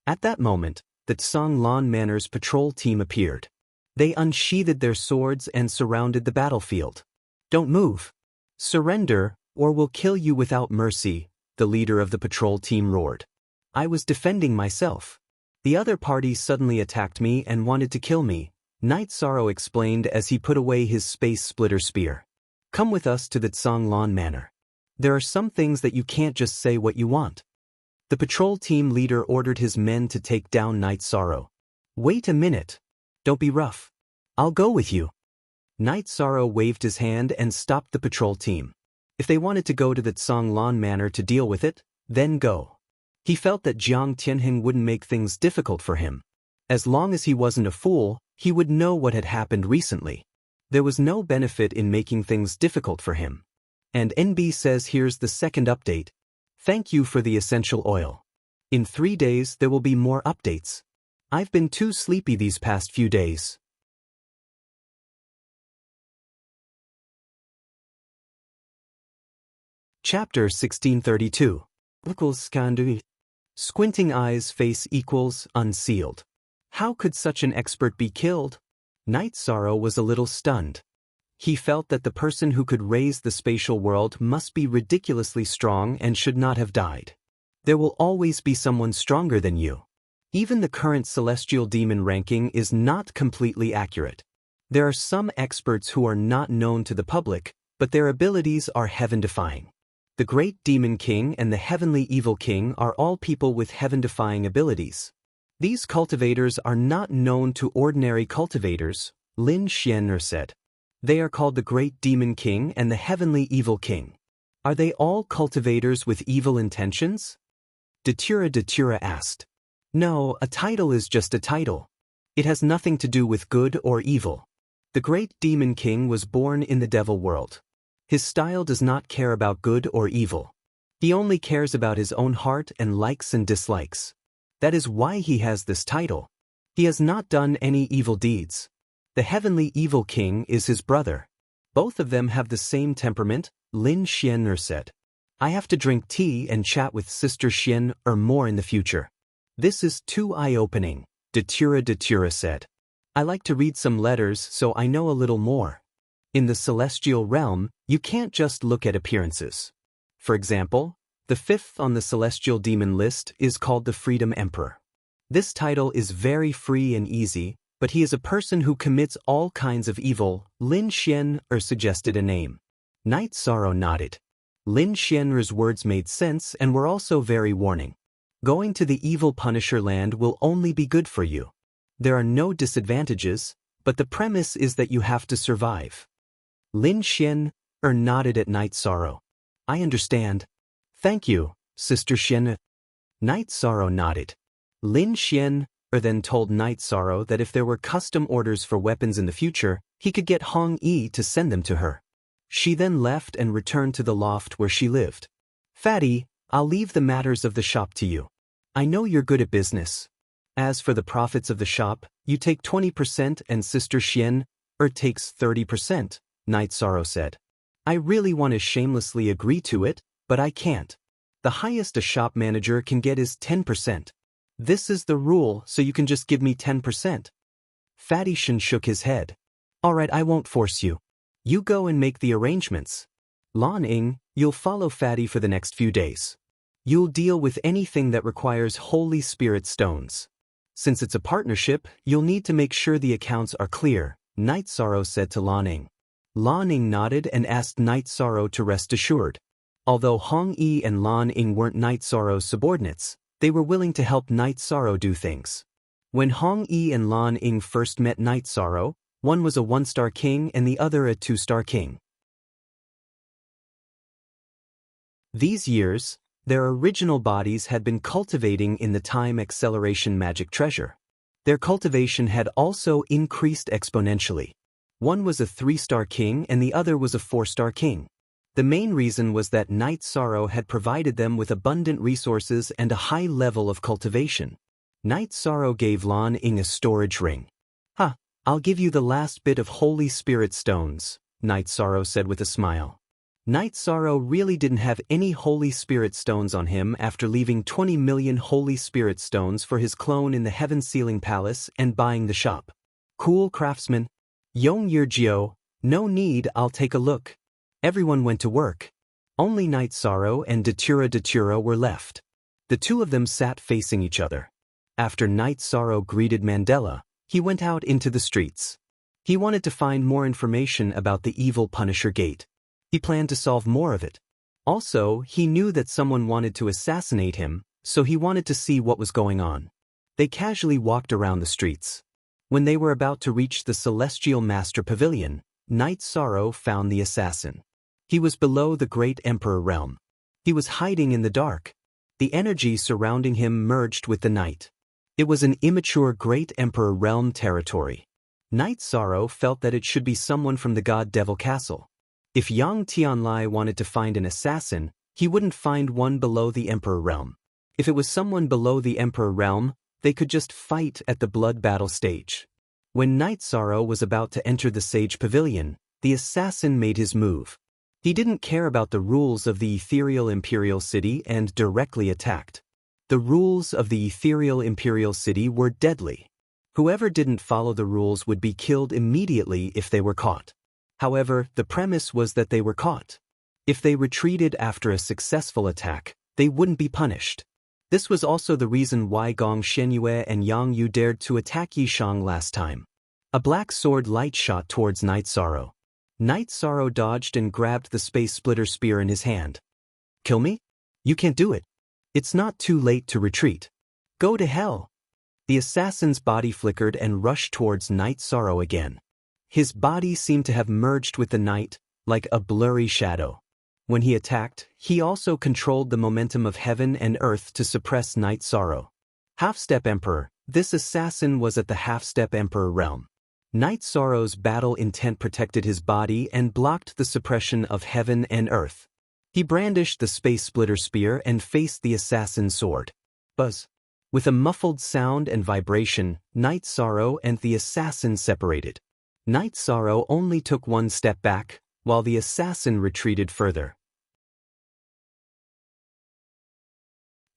At that moment, the Tsang Lan Manor's patrol team appeared. They unsheathed their swords and surrounded the battlefield. "Don't move. Surrender, or we'll kill you without mercy," the leader of the patrol team roared. "I was defending myself. The other party suddenly attacked me and wanted to kill me," Night Sorrow explained as he put away his space splitter spear. "Come with us to the Tsang Lan Manor." There are some things that you can't just say what you want. The patrol team leader ordered his men to take down Night Sorrow. Wait a minute. Don't be rough. I'll go with you. Night Sorrow waved his hand and stopped the patrol team. If they wanted to go to the Tsonglan Manor to deal with it, then go. He felt that Jiang Tianheng wouldn't make things difficult for him. As long as he wasn't a fool, he would know what had happened recently. There was no benefit in making things difficult for him. And NB says here's the second update. Thank you for the essential oil. In 3 days there will be more updates. I've been too sleepy these past few days. Chapter 1632. Squinting eyes face equals unsealed. How could such an expert be killed? Night Sorrow was a little stunned. He felt that the person who could raise the spatial world must be ridiculously strong and should not have died. There will always be someone stronger than you. Even the current celestial demon ranking is not completely accurate. There are some experts who are not known to the public, but their abilities are heaven-defying. The Great Demon King and the Heavenly Evil King are all people with heaven-defying abilities. These cultivators are not known to ordinary cultivators, Lin Xian'er said. They are called the Great Demon King and the Heavenly Evil King. Are they all cultivators with evil intentions? Datura asked. No, a title is just a title. It has nothing to do with good or evil. The Great Demon King was born in the devil world. His style does not care about good or evil. He only cares about his own heart and likes and dislikes. That is why he has this title. He has not done any evil deeds. The Heavenly Evil King is his brother. Both of them have the same temperament, Lin Xian'er said. I have to drink tea and chat with Sister Xian'er more in the future. This is too eye-opening, Datura said. I like to read some letters so I know a little more. In the celestial realm, you can't just look at appearances. For example, the 5th on the celestial demon list is called the Freedom Emperor. This title is very free and easy, but he is a person who commits all kinds of evil. Lin Xian'er suggested a name. Night Sorrow nodded. Lin Xian'er's words made sense and were also very warning. Going to the evil Punisher land will only be good for you. There are no disadvantages, but the premise is that you have to survive. Lin Xian'er nodded at Night Sorrow. I understand. Thank you, Sister Xian'er. Night Sorrow nodded. Lin Xian'er then told Night Sorrow that if there were custom orders for weapons in the future, he could get Hong Yi to send them to her. She then left and returned to the loft where she lived. Fatty, I'll leave the matters of the shop to you. I know you're good at business. As for the profits of the shop, you take 20% and Sister Xian'er takes 30%, Night Sorrow said. I really want to shamelessly agree to it, but I can't. The highest a shop manager can get is 10%. This is the rule, so you can just give me 10%. Fatty Shen shook his head. Alright, I won't force you. You go and make the arrangements. Lan Ying, you'll follow Fatty for the next few days. You'll deal with anything that requires Holy Spirit stones. Since it's a partnership, you'll need to make sure the accounts are clear, Night Sorrow said to Lan Ying. Lan Ying nodded and asked Night Sorrow to rest assured. Although Hong Yi and Lan Ying weren't Night Sorrow's subordinates, they were willing to help Night Sorrow do things. When Hong Yi and Lan Ying first met Night Sorrow, one was a 1-star king and the other a 2-star king. These years, their original bodies had been cultivating in the time acceleration magic treasure. Their cultivation had also increased exponentially. One was a 3-star king and the other was a 4-star king. The main reason was that Night Sorrow had provided them with abundant resources and a high level of cultivation. Night Sorrow gave Lan Ying a storage ring. I'll give you the last bit of Holy Spirit stones, Night Sorrow said with a smile. Night Sorrow really didn't have any Holy Spirit stones on him after leaving 20 million Holy Spirit stones for his clone in the Heaven Sealing Palace and buying the shop. Cool craftsman. Yong Yirjiao, no need, I'll take a look. Everyone went to work. Only Night Sorrow and Datura were left. The two of them sat facing each other. After Night Sorrow greeted Mandela, he went out into the streets. He wanted to find more information about the evil Punisher Gate. He planned to solve more of it. Also, he knew that someone wanted to assassinate him, so he wanted to see what was going on. They casually walked around the streets. When they were about to reach the Celestial Master Pavilion, Night Sorrow found the assassin. He was below the Great Emperor realm. He was hiding in the dark. The energy surrounding him merged with the night. It was an immature Great Emperor realm territory. Night Sorrow felt that it should be someone from the God Devil Castle. If Yang Tianlai wanted to find an assassin, he wouldn't find one below the Emperor realm. If it was someone below the Emperor realm, they could just fight at the blood battle stage. When Night Sorrow was about to enter the Sage Pavilion, the assassin made his move. He didn't care about the rules of the ethereal Imperial City and directly attacked. The rules of the ethereal Imperial City were deadly. Whoever didn't follow the rules would be killed immediately if they were caught. However, the premise was that they were caught. If they retreated after a successful attack, they wouldn't be punished. This was also the reason why Gong Shenyue and Yang Yu dared to attack Yishang last time. A black sword light shot towards Night Sorrow. Night Sorrow dodged and grabbed the space splitter spear in his hand. Kill me? You can't do it. It's not too late to retreat. Go to hell. The assassin's body flickered and rushed towards Night Sorrow again. His body seemed to have merged with the night, like a blurry shadow. When he attacked, he also controlled the momentum of heaven and earth to suppress Night Sorrow. Half-Step Emperor, this assassin was at the Half-Step Emperor realm. Night Sorrow's battle intent protected his body and blocked the suppression of heaven and earth. He brandished the space splitter spear and faced the assassin's sword. Buzz. With a muffled sound and vibration, Night Sorrow and the assassin separated. Night Sorrow only took one step back, while the assassin retreated further.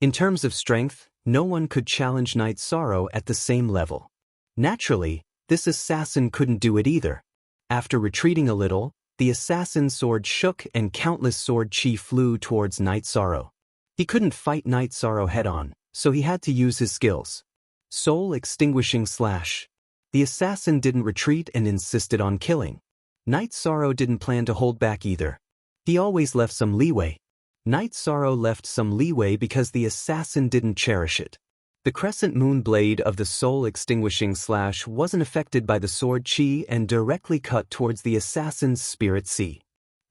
In terms of strength, no one could challenge Night Sorrow at the same level. Naturally, this assassin couldn't do it either. After retreating a little, the assassin's sword shook and countless sword chi flew towards Night Sorrow. He couldn't fight Night Sorrow head-on, so he had to use his skills. Soul Extinguishing Slash. The assassin didn't retreat and insisted on killing. Night Sorrow didn't plan to hold back either. He always left some leeway. Night Sorrow left some leeway because the assassin didn't cherish it. The crescent moon blade of the Soul Extinguishing Slash wasn't affected by the sword chi and directly cut towards the assassin's spirit sea.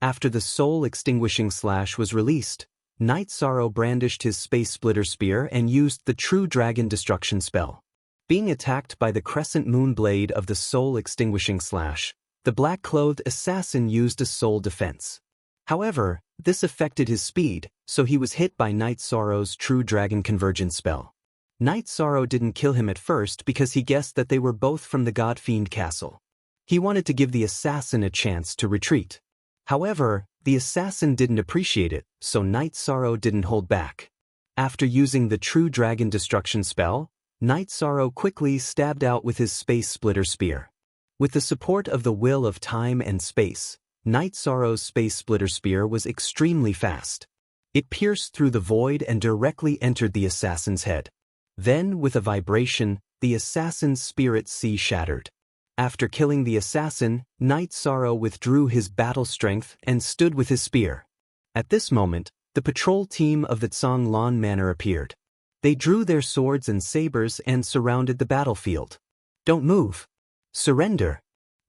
After the Soul Extinguishing Slash was released, Night Sorrow brandished his space splitter spear and used the True Dragon Destruction spell. Being attacked by the crescent moon blade of the Soul Extinguishing Slash, the black-clothed assassin used a soul defense. However, this affected his speed, so he was hit by Night Sorrow's True Dragon Convergence spell. Night Sorrow didn't kill him at first because he guessed that they were both from the God Fiend Castle. He wanted to give the assassin a chance to retreat. However, the assassin didn't appreciate it, so Night Sorrow didn't hold back. After using the True Dragon Destruction spell, Night Sorrow quickly stabbed out with his space splitter spear. With the support of the will of time and space, Night Sorrow's space splitter spear was extremely fast. It pierced through the void and directly entered the assassin's head. Then, with a vibration, the assassin's spirit sea shattered. After killing the assassin, Night Sorrow withdrew his battle strength and stood with his spear. At this moment, the patrol team of the Zhonglan Manor appeared. They drew their swords and sabers and surrounded the battlefield. Don't move. Surrender.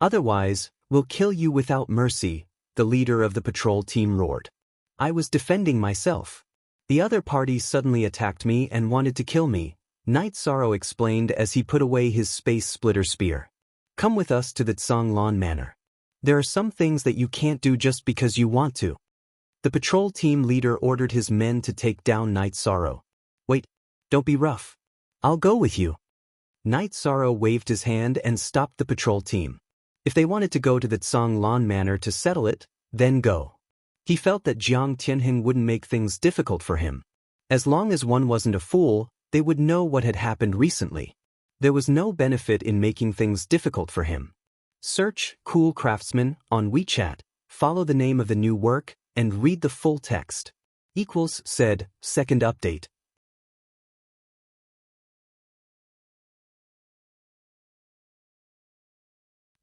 Otherwise, we'll kill you without mercy, the leader of the patrol team roared. I was defending myself. The other party suddenly attacked me and wanted to kill me, Night Sorrow explained as he put away his space splitter spear. Come with us to the Zhonglan Manor. There are some things that you can't do just because you want to. The patrol team leader ordered his men to take down Night Sorrow. Wait, don't be rough. I'll go with you. Night Sorrow waved his hand and stopped the patrol team. If they wanted to go to the Zhonglan Manor to settle it, then go. He felt that Jiang Tianheng wouldn't make things difficult for him. As long as one wasn't a fool, they would know what had happened recently. There was no benefit in making things difficult for him. Search Cool Craftsman on WeChat, follow the name of the new work, and read the full text. Said, second update.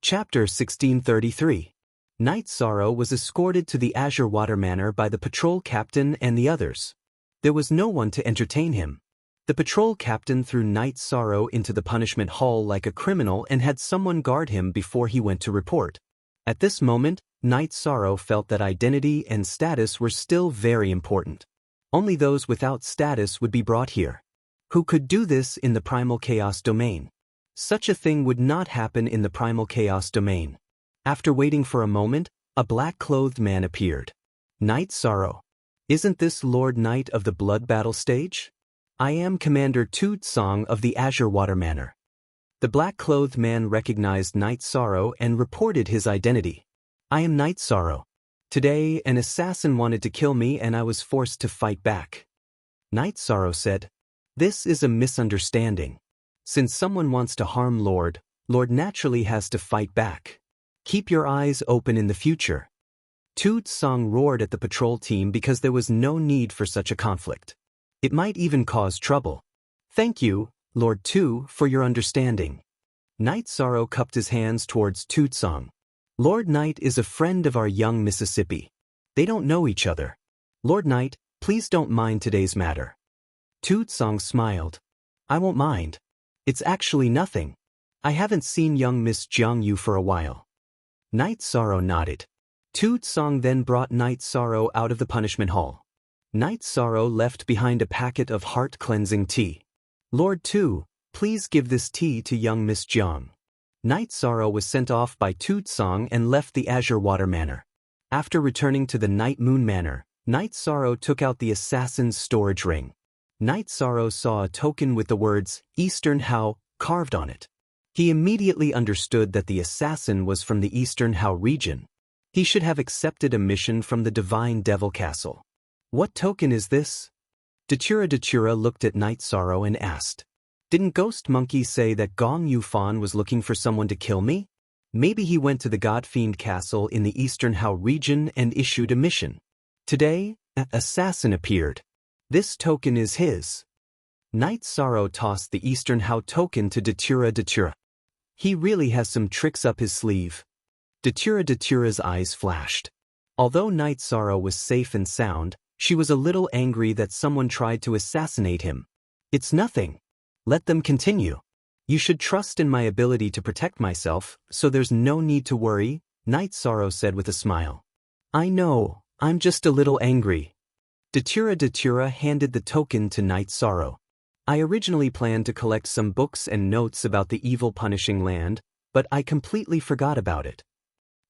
Chapter 1633. Night Sorrow was escorted to the Azure Water Manor by the patrol captain and the others. There was no one to entertain him. The patrol captain threw Night Sorrow into the punishment hall like a criminal and had someone guard him before he went to report. At this moment, Night Sorrow felt that identity and status were still very important. Only those without status would be brought here. Who could do this in the Primal Chaos domain? Such a thing would not happen in the Primal Chaos domain. After waiting for a moment, a black-clothed man appeared. Night Sorrow. Isn't this Lord Knight of the Blood Battle stage? I am Commander Toot Song of the Azure Water Manor. The black-clothed man recognized Night Sorrow and reported his identity. I am Night Sorrow. Today, an assassin wanted to kill me and I was forced to fight back. Night Sorrow said, "This is a misunderstanding. Since someone wants to harm Lord naturally has to fight back. Keep your eyes open in the future." Toot Song roared at the patrol team because there was no need for such a conflict. It might even cause trouble. Thank you, Lord Tu, for your understanding. Night Sorrow cupped his hands towards Toot Song. Lord Knight is a friend of our young Mississippi. They don't know each other. Lord Knight, please don't mind today's matter. Toot Song smiled. I won't mind. It's actually nothing. I haven't seen young Miss Jiang Yu for a while. Night Sorrow nodded. Toot Song then brought Night Sorrow out of the punishment hall. Night Sorrow left behind a packet of heart-cleansing tea. Lord Tu, please give this tea to young Miss Jiang. Night Sorrow was sent off by Toot Song and left the Azure Water Manor. After returning to the Night Moon Manor, Night Sorrow took out the assassin's storage ring. Night Sorrow saw a token with the words, Eastern Hao, carved on it. He immediately understood that the assassin was from the Eastern Hao region. He should have accepted a mission from the Divine Devil Castle. What token is this? Datura looked at Night Sorrow and asked, Didn't Ghost Monkey say that Gong Yufan was looking for someone to kill me? Maybe he went to the God-Fiend Castle in the Eastern Hao region and issued a mission. Today, an assassin appeared. This token is his. Night Sorrow tossed the Eastern Hao token to Datura. He really has some tricks up his sleeve. Datura's eyes flashed. Although Night Sorrow was safe and sound, she was a little angry that someone tried to assassinate him. It's nothing. Let them continue. You should trust in my ability to protect myself, so there's no need to worry, Night Sorrow said with a smile. I know, I'm just a little angry. Datura handed the token to Night Sorrow. I originally planned to collect some books and notes about the evil punishing land, but I completely forgot about it.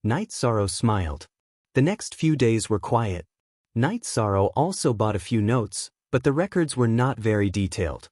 Night Sorrow smiled. The next few days were quiet. Night Sorrow also bought a few notes, but the records were not very detailed.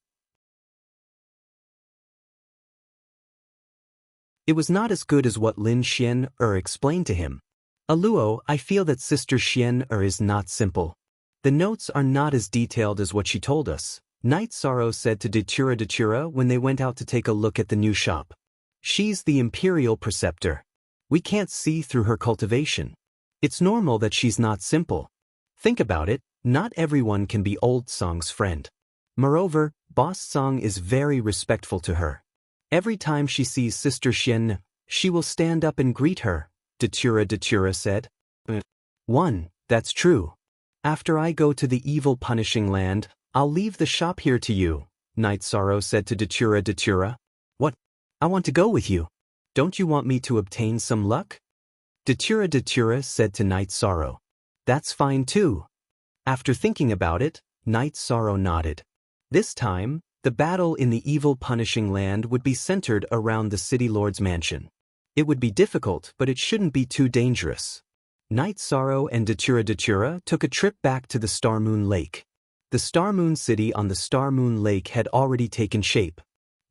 It was not as good as what Lin Xian explained to him. Aluo, I feel that Sister Xian is not simple. The notes are not as detailed as what she told us, Night Sorrow said to Datura when they went out to take a look at the new shop. She's the Imperial Preceptor. We can't see through her cultivation. It's normal that she's not simple. Think about it, not everyone can be Old Song's friend. Moreover, Boss Song is very respectful to her. Every time she sees Sister Xian, she will stand up and greet her, Datura said. 1. That's true. After I go to the evil punishing land, I'll leave the shop here to you, Night Sorrow said to Datura. What? I want to go with you. Don't you want me to obtain some luck? Datura said to Night Sorrow. That's fine too. After thinking about it, Night Sorrow nodded. This time, the battle in the evil punishing land would be centered around the City Lord's mansion. It would be difficult, but it shouldn't be too dangerous. Night Sorrow and Datura took a trip back to the Star Moon Lake. The Star Moon City on the Star Moon Lake had already taken shape.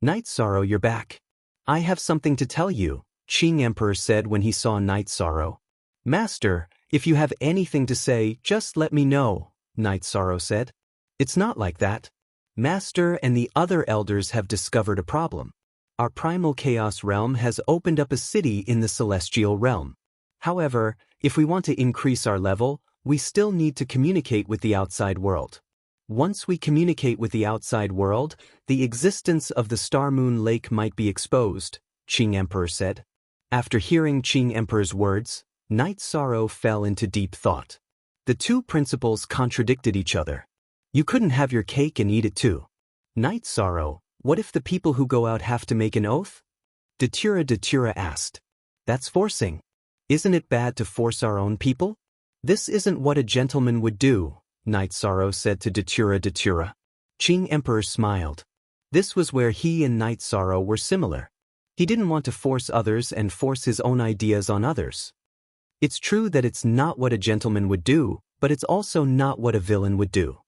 Night Sorrow, you're back. I have something to tell you, Qing Emperor said when he saw Night Sorrow. Master, if you have anything to say, just let me know, Night Sorrow said. It's not like that. Master and the other elders have discovered a problem. Our primal chaos realm has opened up a city in the celestial realm. However, if we want to increase our level, we still need to communicate with the outside world. Once we communicate with the outside world, the existence of the Star Moon Lake might be exposed, Qing Emperor said. After hearing Qing Emperor's words, Night Sorrow fell into deep thought. The two principles contradicted each other. You couldn't have your cake and eat it too. Night Sorrow, what if the people who go out have to make an oath? Datura asked. That's forcing. Isn't it bad to force our own people? This isn't what a gentleman would do, Night Sorrow said to Datura. Qing Emperor smiled. This was where he and Night Sorrow were similar. He didn't want to force others and force his own ideas on others. It's true that it's not what a gentleman would do, but it's also not what a villain would do.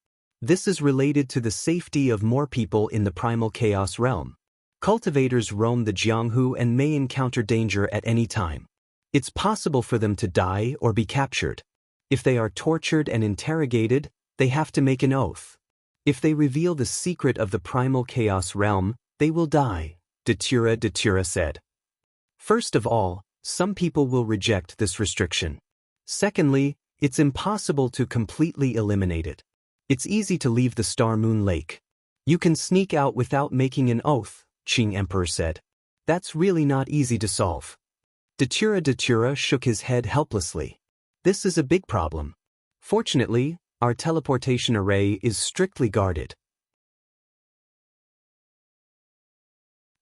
This is related to the safety of more people in the primal chaos realm. Cultivators roam the Jianghu and may encounter danger at any time. It's possible for them to die or be captured. If they are tortured and interrogated, they have to make an oath. If they reveal the secret of the primal chaos realm, they will die, Datura said. First of all, some people will reject this restriction. Secondly, it's impossible to completely eliminate it. It's easy to leave the Star Moon Lake. You can sneak out without making an oath, Qing Emperor said. That's really not easy to solve. Datura shook his head helplessly. This is a big problem. Fortunately, our teleportation array is strictly guarded.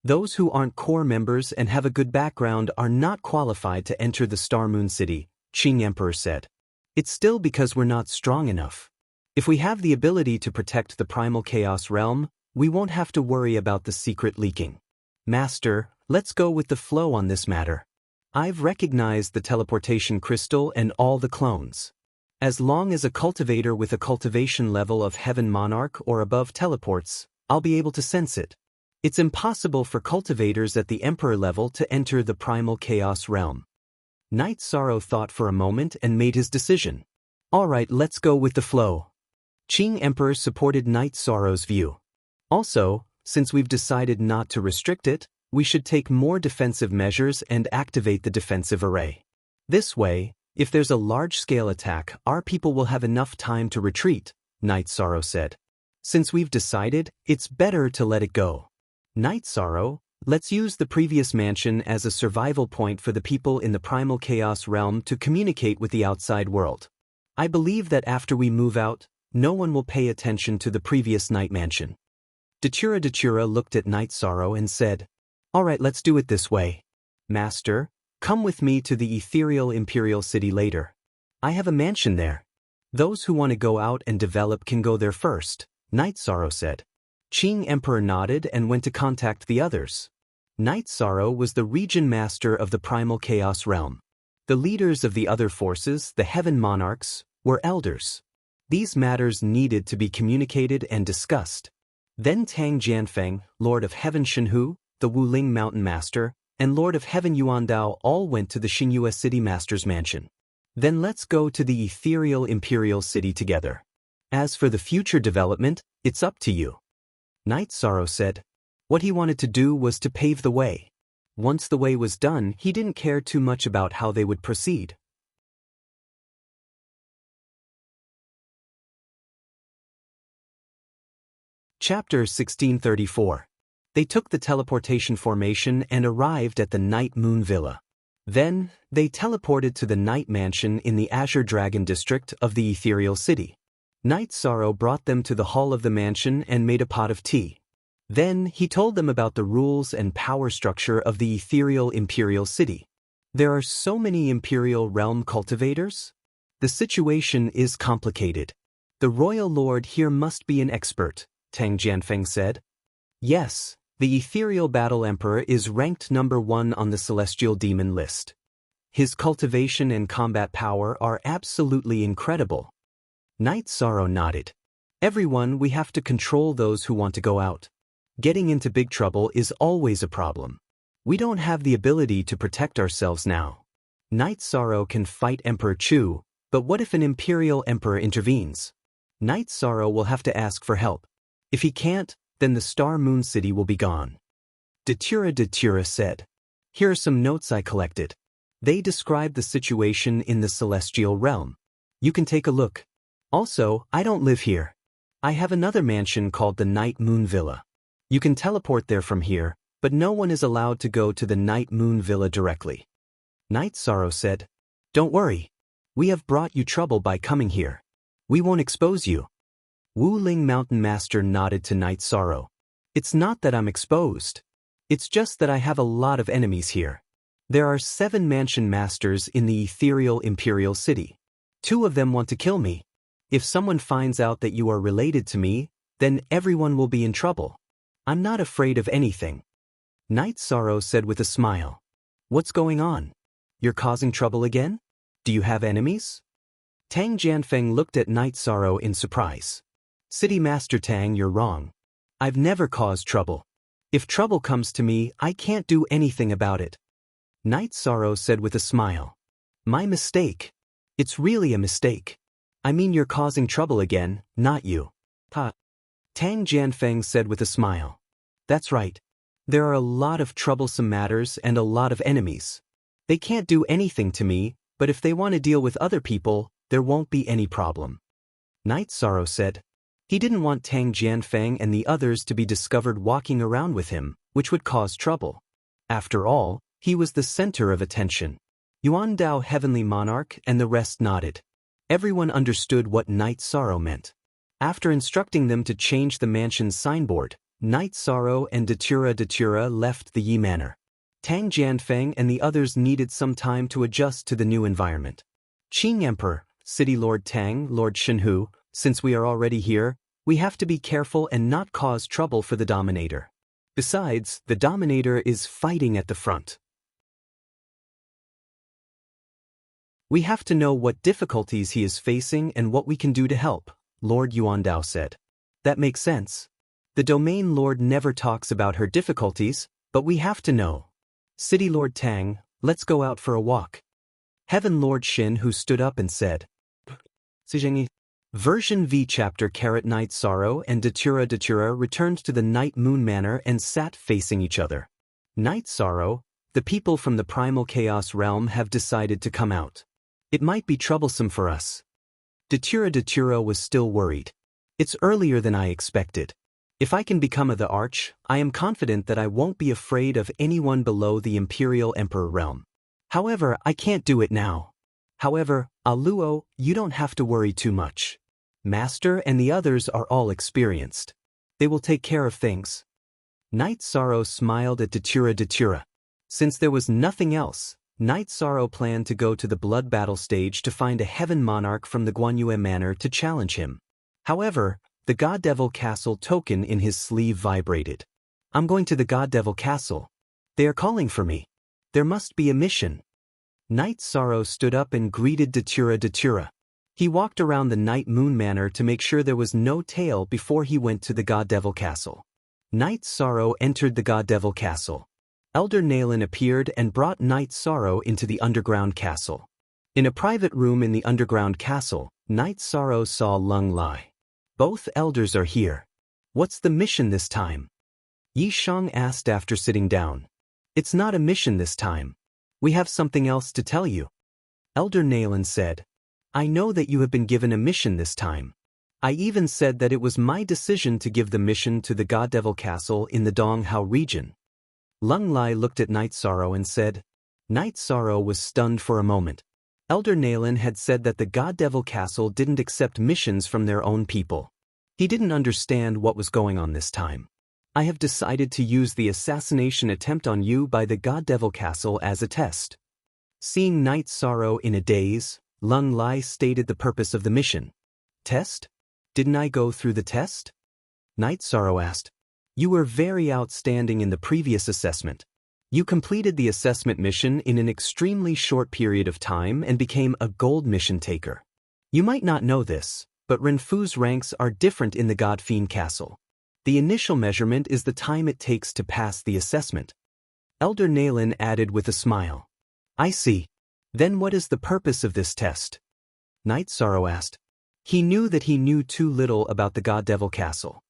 Those who aren't core members and have a good background are not qualified to enter the Star Moon City, Qing Emperor said. It's still because we're not strong enough. If we have the ability to protect the primal chaos realm, we won't have to worry about the secret leaking. Master, let's go with the flow on this matter. I've recognized the teleportation crystal and all the clones. As long as a cultivator with a cultivation level of Heaven Monarch or above teleports, I'll be able to sense it. It's impossible for cultivators at the Emperor level to enter the primal chaos realm. Night Sorrow thought for a moment and made his decision. All right, let's go with the flow. Qing Emperor supported Night Sorrow's view. Also, since we've decided not to restrict it, we should take more defensive measures and activate the defensive array. This way, if there's a large-scale attack, our people will have enough time to retreat, Night Sorrow said. Since we've decided, it's better to let it go. Night Sorrow, let's use the previous mansion as a survival point for the people in the primal chaos realm to communicate with the outside world. I believe that after we move out, no one will pay attention to the previous night mansion. Datura looked at Night Sorrow and said, All right, let's do it this way. Master, come with me to the ethereal imperial city later. I have a mansion there. Those who want to go out and develop can go there first, Night Sorrow said. Qing Emperor nodded and went to contact the others. Night Sorrow was the region master of the primal chaos realm. The leaders of the other forces, the Heaven Monarchs, were elders. These matters needed to be communicated and discussed. Then Tang Jianfeng, Lord of Heaven Shenhu, the Wuling Mountain Master, and Lord of Heaven Yuandao all went to the Xingyue City Master's mansion. Then let's go to the ethereal imperial city together. As for the future development, it's up to you. Night Sorrow said. What he wanted to do was to pave the way. Once the way was done, he didn't care too much about how they would proceed. Chapter 1634. They took the teleportation formation and arrived at the Night Moon Villa. Then, they teleported to the Night Mansion in the Azure Dragon district of the Ethereal City. Night Sorrow brought them to the hall of the mansion and made a pot of tea. Then, he told them about the rules and power structure of the Ethereal Imperial City. There are so many Imperial Realm cultivators? The situation is complicated. The Royal Lord here must be an expert, Tang Jianfeng said. Yes, the Ethereal Battle Emperor is ranked number 1 on the Celestial Demon list. His cultivation and combat power are absolutely incredible. Night Sorrow nodded. Everyone, we have to control those who want to go out. Getting into big trouble is always a problem. We don't have the ability to protect ourselves now. Night Sorrow can fight Emperor Chu, but what if an Imperial Emperor intervenes? Night Sorrow will have to ask for help. If he can't, then the Star Moon City will be gone. Datura said. Here are some notes I collected. They describe the situation in the celestial realm. You can take a look. Also, I don't live here. I have another mansion called the Night Moon Villa. You can teleport there from here, but no one is allowed to go to the Night Moon Villa directly. Night Sorrow said. Don't worry. We have brought you trouble by coming here. We won't expose you. Wu Ling Mountain Master nodded to Night Sorrow. It's not that I'm exposed. It's just that I have a lot of enemies here. There are 7 mansion masters in the ethereal imperial city. 2 of them want to kill me. If someone finds out that you are related to me, then everyone will be in trouble. I'm not afraid of anything. Night Sorrow said with a smile. What's going on? You're causing trouble again? Do you have enemies? Tang Jianfeng looked at Night Sorrow in surprise. City Master Tang, you're wrong. I've never caused trouble. If trouble comes to me, I can't do anything about it. Night Sorrow said with a smile. My mistake. It's really a mistake. I mean, you're causing trouble again, not you. Ha. Tang Jianfeng said with a smile. That's right. There are a lot of troublesome matters and a lot of enemies. They can't do anything to me, but if they want to deal with other people, there won't be any problem. Night Sorrow said. He didn't want Tang Jianfeng and the others to be discovered walking around with him, which would cause trouble. After all, he was the center of attention. Yuan Dao Heavenly Monarch and the rest nodded. Everyone understood what Night Sorrow meant. After instructing them to change the mansion's signboard, Night Sorrow and Datura left the Yi Manor. Tang Jianfeng and the others needed some time to adjust to the new environment. Qing Emperor, City Lord Tang, Lord Shenhu, since we are already here, we have to be careful and not cause trouble for the Dominator. Besides, the Dominator is fighting at the front. We have to know what difficulties he is facing and what we can do to help, Lord Yuandao said. That makes sense. The Domain Lord never talks about her difficulties, but we have to know. City Lord Tang, let's go out for a walk. Heaven Lord Shin who stood up and said. Version V Chapter Night Sorrow and Datura returned to the Night Moon Manor and sat facing each other. Night Sorrow, the people from the Primal Chaos realm have decided to come out. It might be troublesome for us. Datura was still worried. It's earlier than I expected. If I can become the Arch, I am confident that I won't be afraid of anyone below the Imperial Emperor realm. However, I can't do it now. However, Aluo, you don't have to worry too much. Master and the others are all experienced. They will take care of things. Night Sorrow smiled at Datura. Since there was nothing else, Night Sorrow planned to go to the blood battle stage to find a heaven monarch from the Guanyue Manor to challenge him. However, the God Devil Castle token in his sleeve vibrated. I'm going to the God Devil Castle. They are calling for me. There must be a mission. Night Sorrow stood up and greeted Datura. He walked around the Night Moon Manor to make sure there was no tail before he went to the God Devil Castle. Night Sorrow entered the God Devil Castle. Elder Nalen appeared and brought Night Sorrow into the underground castle. In a private room in the underground castle, Night Sorrow saw Lung Lai. Both elders are here. What's the mission this time? Yi Shang asked after sitting down. It's not a mission this time. We have something else to tell you. Elder Nalen said. I know that you have been given a mission this time. I even said that it was my decision to give the mission to the God Devil Castle in the Donghao region. Lung Lai looked at Night Sorrow and said. Night Sorrow was stunned for a moment. Elder Nalen had said that the God Devil Castle didn't accept missions from their own people. He didn't understand what was going on this time. I have decided to use the assassination attempt on you by the God Devil Castle as a test. Seeing Night Sorrow in a daze, Lung Lai stated the purpose of the mission. Test? Didn't I go through the test? Night Sorrow asked. You were very outstanding in the previous assessment. You completed the assessment mission in an extremely short period of time and became a gold mission taker. You might not know this, but Renfu's ranks are different in the God Fiend Castle. The initial measurement is the time it takes to pass the assessment. Elder Nalen added with a smile. I see. Then what is the purpose of this test? Night Sorrow asked. He knew that he knew too little about the God Devil Castle.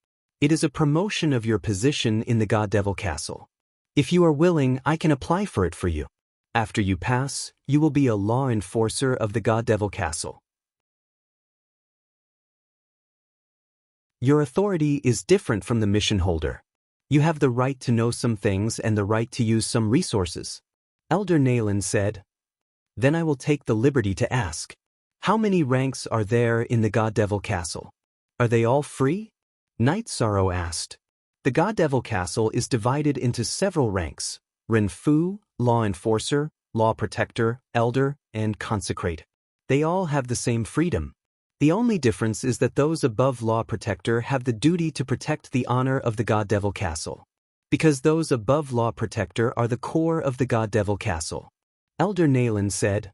It is a promotion of your position in the God Devil Castle. If you are willing, I can apply for it for you. After you pass, you will be a law enforcer of the God Devil Castle. Your authority is different from the mission holder. You have the right to know some things and the right to use some resources. Elder Nalen said. Then I will take the liberty to ask. How many ranks are there in the God Devil Castle? Are they all free? Night Sorrow asked. The God Devil Castle is divided into several ranks: Renfu, Law Enforcer, Law Protector, Elder, and Consecrate. They all have the same freedom. The only difference is that those above Law Protector have the duty to protect the honor of the God Devil Castle. Because those above Law Protector are the core of the God Devil Castle. Elder Nayland said,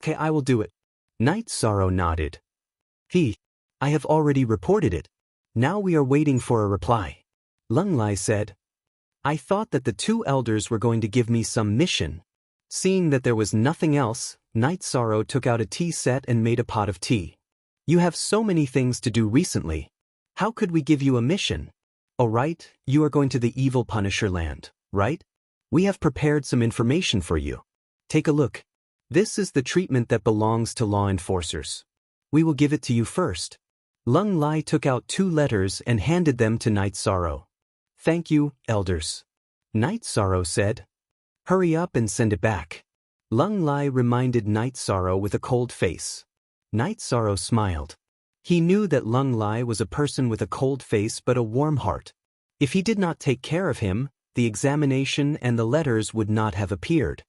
"Okay, I will do it." Night Sorrow nodded. I have already reported it. Now we are waiting for a reply. Lung Lai said, "I thought that the two elders were going to give me some mission." Seeing that there was nothing else, Night Sorrow took out a tea set and made a pot of tea. "You have so many things to do recently. How could we give you a mission?" "Oh right, you are going to the Evil Punisher land, right? We have prepared some information for you. Take a look. This is the treatment that belongs to law enforcers. We will give it to you first." Lung Lai took out 2 letters and handed them to Night Sorrow. "Thank you, elders." Night Sorrow said, "Hurry up and send it back." Lung Lai reminded Night Sorrow with a cold face. Night Sorrow smiled. He knew that Lung Lai was a person with a cold face but a warm heart. If he did not take care of him, the examination and the letters would not have appeared.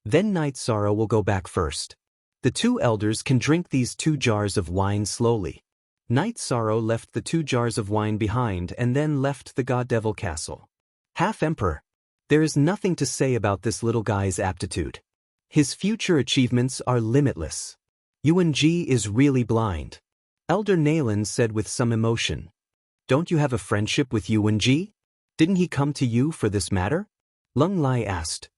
Then Night Sorrow will go back first. The 2 elders can drink these 2 jars of wine slowly. Night Sorrow left the 2 jars of wine behind and then left the God Devil Castle. Half-Emperor. There is nothing to say about this little guy's aptitude. His future achievements are limitless. Yuan Ji is really blind. Elder Nayland said with some emotion. "Don't you have a friendship with Yuan Ji? Didn't he come to you for this matter?" Lung Lai asked.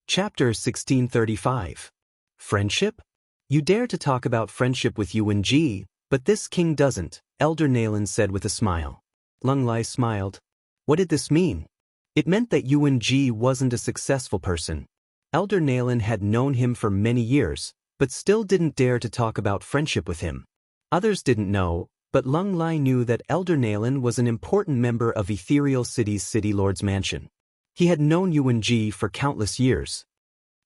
Chapter 1635. Friendship? You dare to talk about friendship with Yuan Ji, but this king doesn't, Elder Nayland said with a smile. Lung Lai smiled. What did this mean? It meant that Yuan Ji wasn't a successful person. Elder Nayland had known him for many years, but still didn't dare to talk about friendship with him. Others didn't know, but Lung Lai knew that Elder Nayland was an important member of Ethereal City's City Lord's mansion. He had known Yuan Ji for countless years.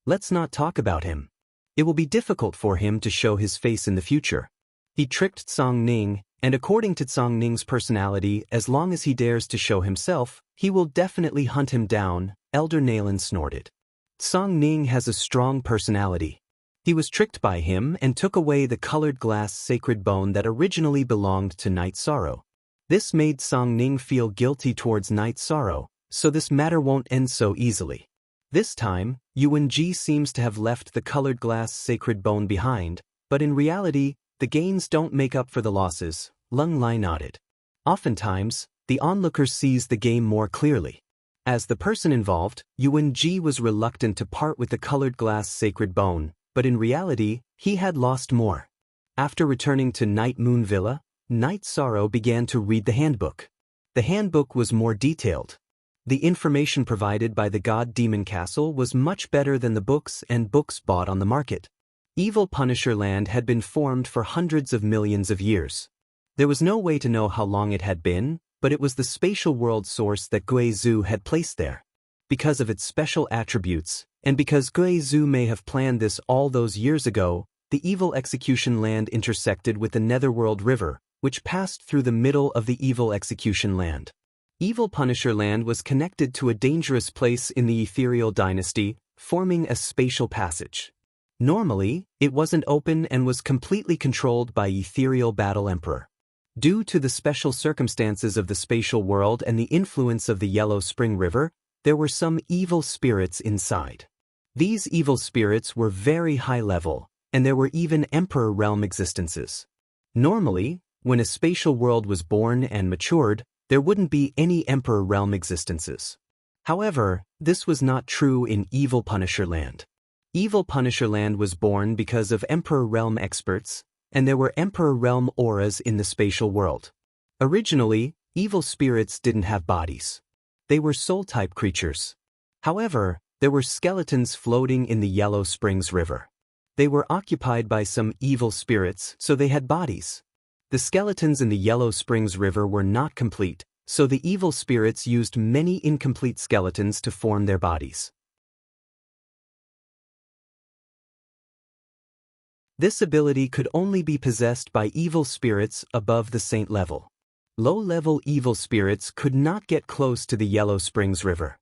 Let's not talk about him. It will be difficult for him to show his face in the future. He tricked Tsang Ning, and according to Tsang Ning's personality, as long as he dares to show himself, he will definitely hunt him down, Elder Nayland snorted. Tsang Ning has a strong personality. He was tricked by him and took away the colored glass sacred bone that originally belonged to Night Sorrow. This made Tsang Ning feel guilty towards Night Sorrow, so this matter won't end so easily. This time, Yuan Ji seems to have left the colored glass sacred bone behind, but in reality, the gains don't make up for the losses, Lung Lai nodded. Oftentimes, the onlooker sees the game more clearly. As the person involved, Yuan Ji was reluctant to part with the colored glass sacred bone, but in reality, he had lost more. After returning to Night Moon Villa, Night Sorrow began to read the handbook. The handbook was more detailed. The information provided by the God Demon Castle was much better than the books and books bought on the market. Evil Punisher Land had been formed for hundreds of millions of years. There was no way to know how long it had been, but it was the spatial world source that Guizhou had placed there. Because of its special attributes, and because Guizhou may have planned this all those years ago, the Evil Execution Land intersected with the Netherworld River, which passed through the middle of the Evil Execution Land. Evil Punisher Land was connected to a dangerous place in the Ethereal Dynasty, forming a spatial passage. Normally, it wasn't open and was completely controlled by Ethereal Battle Emperor. Due to the special circumstances of the spatial world and the influence of the Yellow Spring River, there were some evil spirits inside. These evil spirits were very high level, and there were even Emperor Realm existences. Normally, when a spatial world was born and matured, there wouldn't be any Emperor Realm existences. However, this was not true in Evil Punisher Land. Evil Punisher Land was born because of Emperor Realm experts, and there were Emperor Realm auras in the spatial world. Originally, evil spirits didn't have bodies. They were soul-type creatures. However, there were skeletons floating in the Yellow Springs River. They were occupied by some evil spirits, so they had bodies. The skeletons in the Yellow Springs River were not complete, So the evil spirits used many incomplete skeletons to form their bodies. This ability could only be possessed by evil spirits above the saint level. Low-level evil spirits could not get close to the Yellow Springs River.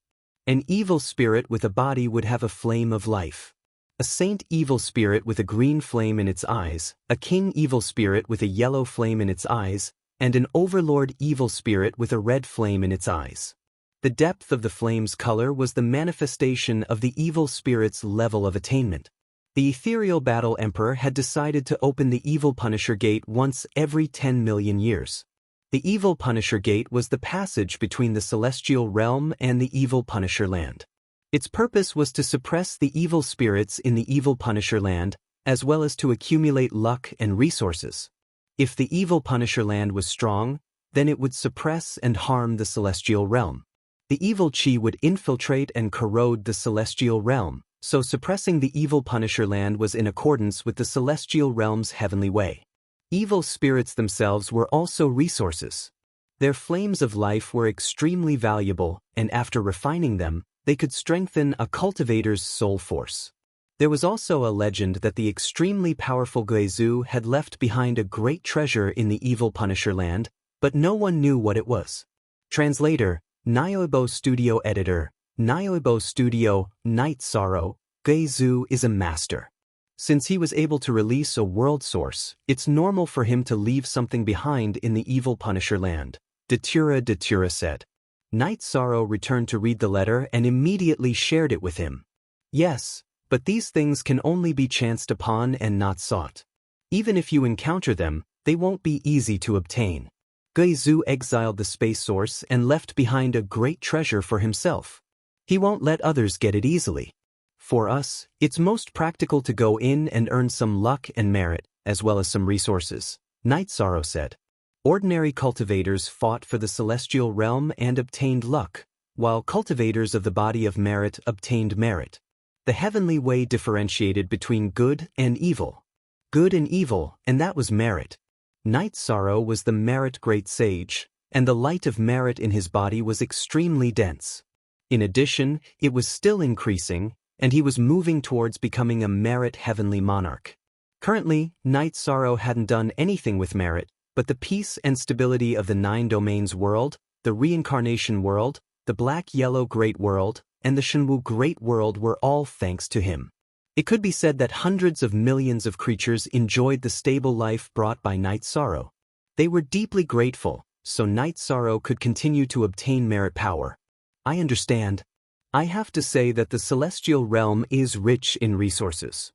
An evil spirit with a body would have a flame of life. A saint evil spirit with a green flame in its eyes, a king evil spirit with a yellow flame in its eyes, and an overlord evil spirit with a red flame in its eyes. The depth of the flame's color was the manifestation of the evil spirit's level of attainment. The ethereal battle emperor had decided to open the evil Punisher Gate once every 10 million years. The evil Punisher Gate was the passage between the celestial realm and the evil Punisher land. Its purpose was to suppress the evil spirits in the evil Punisher land, as well as to accumulate luck and resources. If the evil Punisher land was strong, then it would suppress and harm the celestial realm. The evil chi would infiltrate and corrode the celestial realm, so suppressing the evil Punisher land was in accordance with the celestial realm's heavenly way. Evil spirits themselves were also resources. Their flames of life were extremely valuable, and after refining them, they could strengthen a cultivator's soul force. There was also a legend that the extremely powerful Guizhou had left behind a great treasure in the evil Punisher land, but no one knew what it was. Translator, Niobo Studio Editor, Niobo Studio, Night Sorrow, Guizhou is a master. Since he was able to release a world source, it's normal for him to leave something behind in the evil Punisher land, Datura said. Night Sorrow returned to read the letter and immediately shared it with him. Yes, but these things can only be chanced upon and not sought. Even if you encounter them, they won't be easy to obtain. Guizhou exiled the space source and left behind a great treasure for himself. He won't let others get it easily. For us, it's most practical to go in and earn some luck and merit, as well as some resources, Night Sorrow said. Ordinary cultivators fought for the celestial realm and obtained luck, while cultivators of the body of merit obtained merit. The heavenly way differentiated between good and evil. Good and evil, and that was merit. Night Sorrow was the merit great sage, and the light of merit in his body was extremely dense. In addition, it was still increasing, and he was moving towards becoming a merit heavenly monarch. Currently, Night Sorrow hadn't done anything with merit, but the peace and stability of the 9 domains world, the reincarnation world, the black-yellow great world, and the Shenwu great world were all thanks to him. It could be said that hundreds of millions of creatures enjoyed the stable life brought by Night Sorrow. They were deeply grateful, so Night Sorrow could continue to obtain merit power. I understand. I have to say that the celestial realm is rich in resources.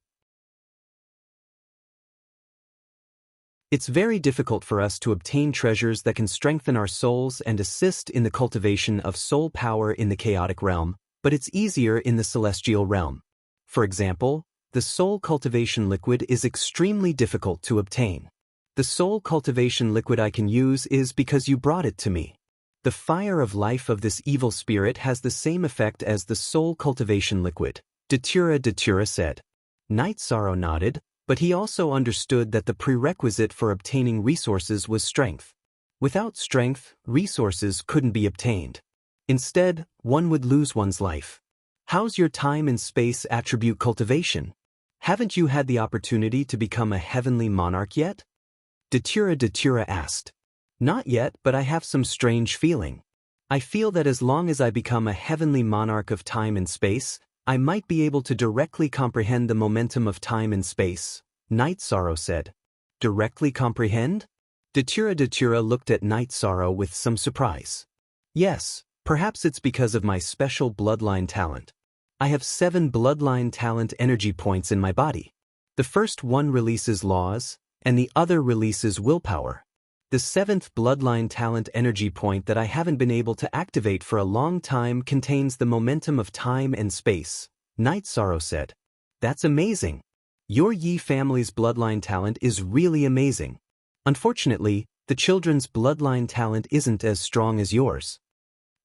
It's very difficult for us to obtain treasures that can strengthen our souls and assist in the cultivation of soul power in the chaotic realm, but it's easier in the celestial realm. For example, the soul cultivation liquid is extremely difficult to obtain. The soul cultivation liquid I can use is because you brought it to me. The fire of life of this evil spirit has the same effect as the soul cultivation liquid, Datura said. Night Sorrow nodded, but he also understood that the prerequisite for obtaining resources was strength. Without strength, resources couldn't be obtained. Instead, one would lose one's life. How's your time and space attribute cultivation? Haven't you had the opportunity to become a heavenly monarch yet? Datura asked. Not yet, but I have some strange feeling. I feel that as long as I become a heavenly monarch of time and space, I might be able to directly comprehend the momentum of time and space, Night Sorrow said. Directly comprehend? Datura looked at Night Sorrow with some surprise. Yes, perhaps it's because of my special bloodline talent. I have 7 bloodline talent energy points in my body. The first one releases laws, and the other releases willpower. The 7th bloodline talent energy point that I haven't been able to activate for a long time contains the momentum of time and space, Night Sorrow said. That's amazing. Your Yi family's bloodline talent is really amazing. Unfortunately, the children's bloodline talent isn't as strong as yours.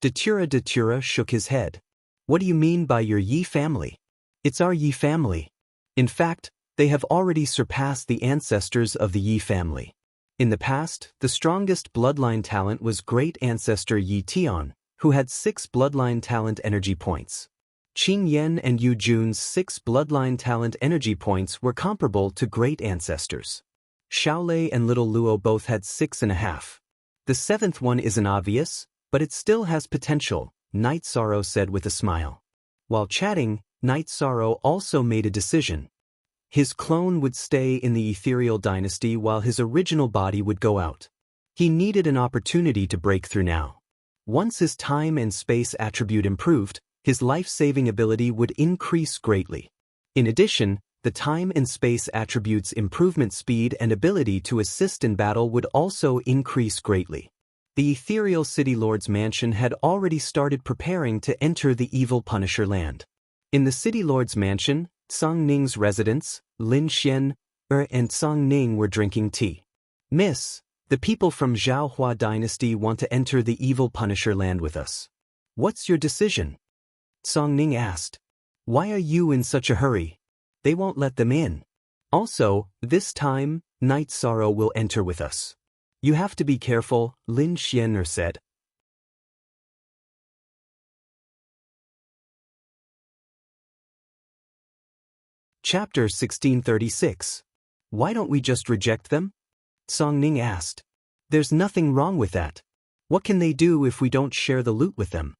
Datura shook his head. What do you mean by your Yi family? It's our Yi family. In fact, they have already surpassed the ancestors of the Yi family. In the past, the strongest bloodline talent was great ancestor Yi Tian, who had 6 bloodline talent energy points. Qing Yan and Yu Jun's 6 bloodline talent energy points were comparable to great ancestors. Xiaolei and Little Luo both had 6.5. The 7th one isn't obvious, but it still has potential, Night Sorrow said with a smile. While chatting, Night Sorrow also made a decision. His clone would stay in the ethereal dynasty while his original body would go out. He needed an opportunity to break through now. Once his time and space attribute improved, his life-saving ability would increase greatly. In addition, the time and space attributes' improvement speed and ability to assist in battle would also increase greatly. The ethereal city lord's mansion had already started preparing to enter the evil Punisher land. In the city lord's mansion, Song Ning's residents, Lin Xian, and Song Ning were drinking tea. Miss, the people from Zhao Hua dynasty want to enter the evil Punisher land with us. What's your decision? Song Ning asked. Why are you in such a hurry? They won't let them in. Also, this time, Night Sorrow will enter with us. You have to be careful, Lin Xian said. Chapter 1636. Why don't we just reject them? Song Ning asked. There's nothing wrong with that. What can they do if we don't share the loot with them?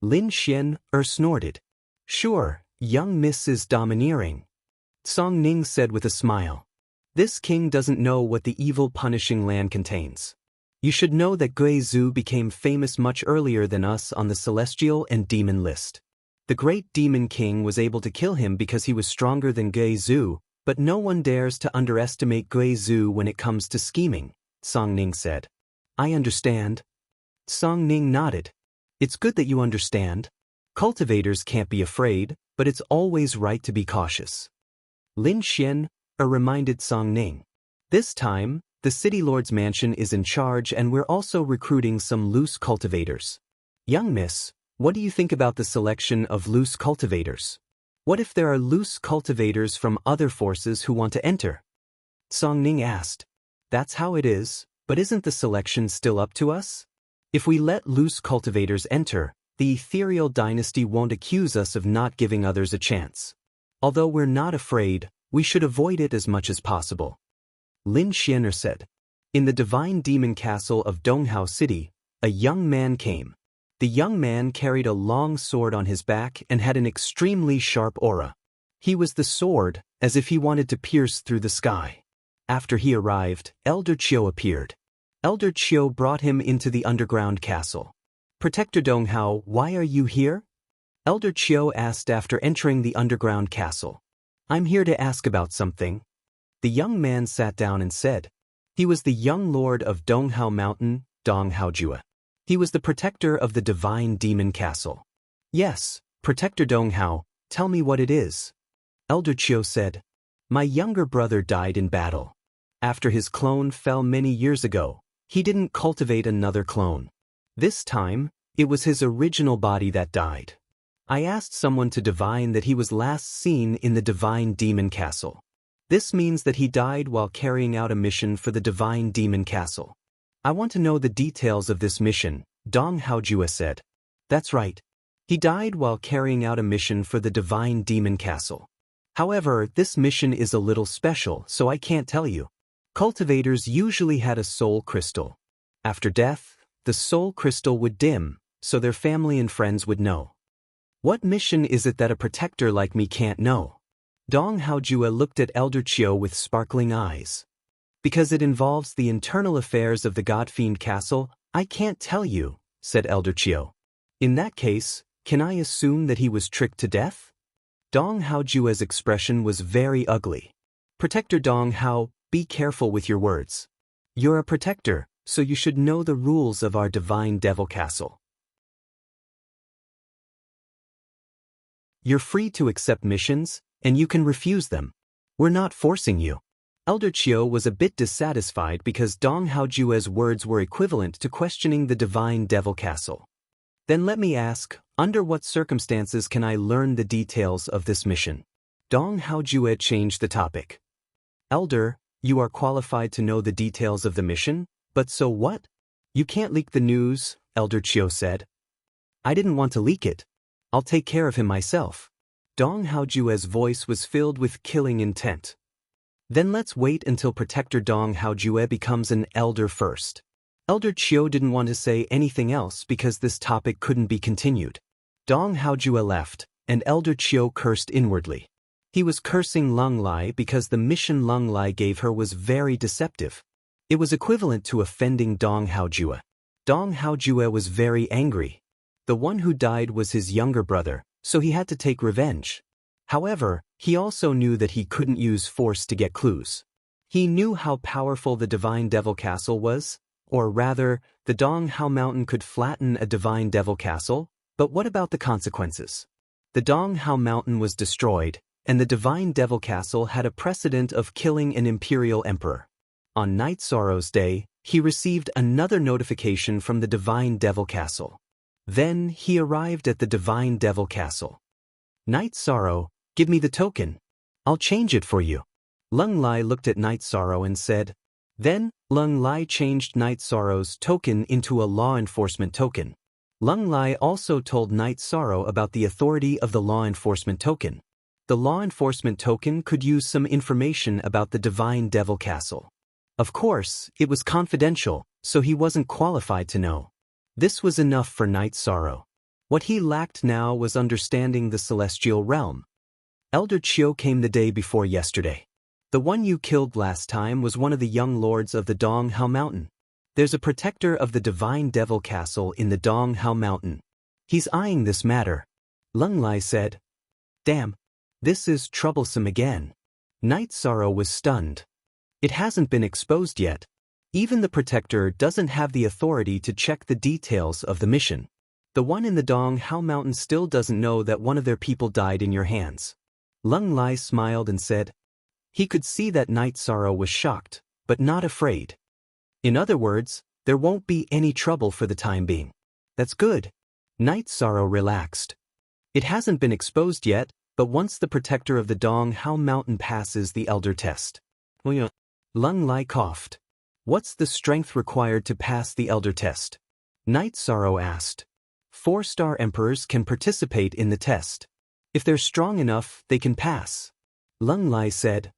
Lin Xian snorted. Sure, young miss is domineering. Song Ning said with a smile. This king doesn't know what the evil punishing land contains. You should know that Gui Zhu became famous much earlier than us on the celestial and demon list. The great demon king was able to kill him because he was stronger than Gui Zhu, but no one dares to underestimate Gui Zhu when it comes to scheming, Song Ning said. I understand. Song Ning nodded. It's good that you understand. Cultivators can't be afraid, but it's always right to be cautious. Lin Xian reminded Song Ning. This time, the city lord's mansion is in charge and we're also recruiting some loose cultivators. Young miss, what do you think about the selection of loose cultivators? What if there are loose cultivators from other forces who want to enter? Song Ning asked. That's how it is, but isn't the selection still up to us? If we let loose cultivators enter, the ethereal dynasty won't accuse us of not giving others a chance. Although we're not afraid, we should avoid it as much as possible. Lin Xian said. In the divine demon castle of Donghao City, a young man came. The young man carried a long sword on his back and had an extremely sharp aura. He was the sword, as if he wanted to pierce through the sky. After he arrived, Elder Qiu appeared. Elder Qiu brought him into the underground castle. Protector Donghao, why are you here? Elder Qiu asked after entering the underground castle. I'm here to ask about something. The young man sat down and said. He was the young lord of Donghao Mountain, Donghao Jua. He was the protector of the divine demon castle. Yes, Protector Donghao, tell me what it is. Elder Qiu said. My younger brother died in battle. After his clone fell many years ago, he didn't cultivate another clone. This time, it was his original body that died. I asked someone to divine that he was last seen in the divine demon castle. This means that he died while carrying out a mission for the divine demon castle. I want to know the details of this mission, Dong Haojua said. That's right. He died while carrying out a mission for the divine demon castle. However, this mission is a little special, so I can't tell you. Cultivators usually had a soul crystal. After death, the soul crystal would dim, so their family and friends would know. What mission is it that a protector like me can't know? Dong Haojua looked at Elder Qiu with sparkling eyes. Because it involves the internal affairs of the God-Fiend Castle, I can't tell you, said Elder Qiu. In that case, can I assume that he was tricked to death? Dong Haojua's expression was very ugly. Protector Dong Hao, be careful with your words. You're a protector, so you should know the rules of our divine devil castle. You're free to accept missions, and you can refuse them. We're not forcing you. Elder Qiu was a bit dissatisfied because Dong Haojua's words were equivalent to questioning the divine devil castle. Then let me ask, under what circumstances can I learn the details of this mission? Dong Haojua changed the topic. Elder, You are qualified to know the details of the mission, but so what? You can't leak the news, Elder Chiu said. I didn't want to leak it. I'll take care of him myself. Dong Haojue's voice was filled with killing intent. Then let's wait until Protector Dong Haojue becomes an elder first. Elder Chiu didn't want to say anything else because this topic couldn't be continued. Dong Haojue left, and Elder Chiu cursed inwardly. He was cursing Lung Lai because the mission Lung Lai gave her was very deceptive. It was equivalent to offending Dong Haojue. Dong Haojue was very angry. The one who died was his younger brother, so he had to take revenge. However, he also knew that he couldn't use force to get clues. He knew how powerful the Divine Devil Castle was, or rather, the Dong Hao Mountain could flatten a Divine Devil Castle, but what about the consequences? The Dong Hao Mountain was destroyed, and the Divine Devil Castle had a precedent of killing an imperial emperor. On Night Sorrow's day, he received another notification from the Divine Devil Castle. Then he arrived at the Divine Devil Castle. Night Sorrow, give me the token. I'll change it for you. Lung Lai looked at Night Sorrow and said. Then, Lung Lai changed Night Sorrow's token into a law enforcement token. Lung Lai also told Night Sorrow about the authority of the law enforcement token. The law enforcement token could use some information about the Divine Devil Castle. Of course, it was confidential, so he wasn't qualified to know. This was enough for Night Sorrow. What he lacked now was understanding the celestial realm. Elder Chiu came the day before yesterday. The one you killed last time was one of the young lords of the Dong Hao Mountain. There's a protector of the Divine Devil Castle in the Dong Hao Mountain. He's eyeing this matter. Lung Lai said. Damn. This is troublesome again. Night Sorrow was stunned. It hasn't been exposed yet. Even the protector doesn't have the authority to check the details of the mission. The one in the Dong Hao Mountain still doesn't know that one of their people died in your hands. Lung Lai smiled and said. He could see that Night Sorrow was shocked, but not afraid. In other words, there won't be any trouble for the time being. That's good. Night Sorrow relaxed. It hasn't been exposed yet, but once the protector of the Dong Hao Mountain passes the elder test. Lung Lai coughed. What's the strength required to pass the elder test? Night Sorrow asked. 4-star emperors can participate in the test. If they're strong enough, they can pass. Lung Lai said.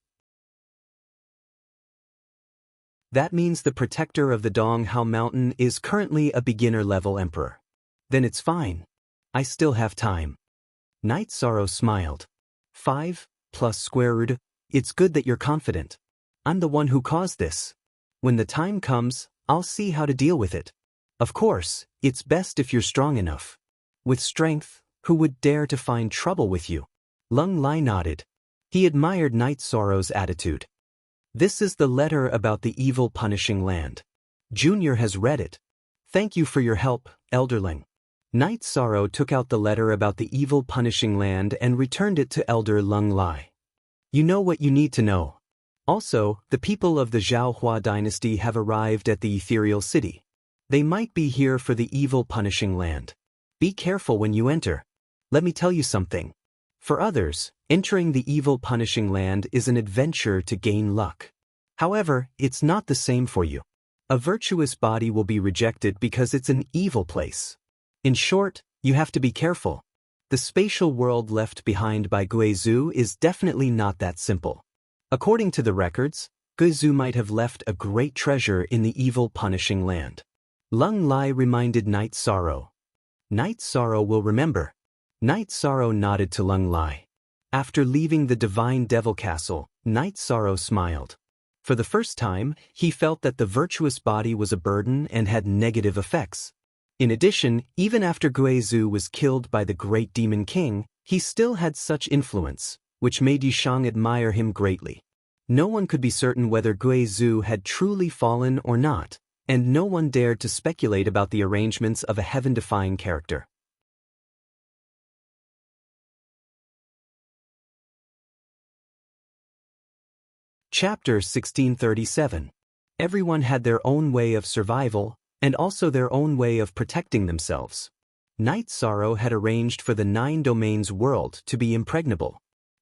That means the protector of the Dong Hao Mountain is currently a beginner-level emperor. Then it's fine. I still have time. Night Sorrow smiled. 5 plus square root. It's good that you're confident. I'm the one who caused this. When the time comes, I'll see how to deal with it. Of course, it's best if you're strong enough. With strength, who would dare to find trouble with you? Lung Lai nodded. He admired Night Sorrow's attitude. This is the letter about the evil punishing land. Junior has read it. Thank you for your help, Elderling. Night Sorrow took out the letter about the evil punishing land and returned it to Elder Lung Lai. You know what you need to know. Also, the people of the Zhao Hua dynasty have arrived at the ethereal city. They might be here for the evil punishing land. Be careful when you enter. Let me tell you something. For others, entering the evil punishing land is an adventure to gain luck. However, it's not the same for you. A virtuous body will be rejected because it's an evil place. In short, you have to be careful. The spatial world left behind by Guizhou is definitely not that simple. According to the records, Guizhou might have left a great treasure in the evil punishing land. Lung Lai reminded Night Sorrow. Night Sorrow will remember. Night Sorrow nodded to Lung Lai. After leaving the Divine Devil Castle, Night Sorrow smiled. For the first time, he felt that the virtuous body was a burden and had negative effects. In addition, even after Guizhou was killed by the Great Demon King, he still had such influence, which made Yishang admire him greatly. No one could be certain whether Guizhou had truly fallen or not, and no one dared to speculate about the arrangements of a heaven-defying character. Chapter 1637. Everyone had their own way of survival, and also their own way of protecting themselves. Night Sorrow had arranged for the 9 domains world to be impregnable.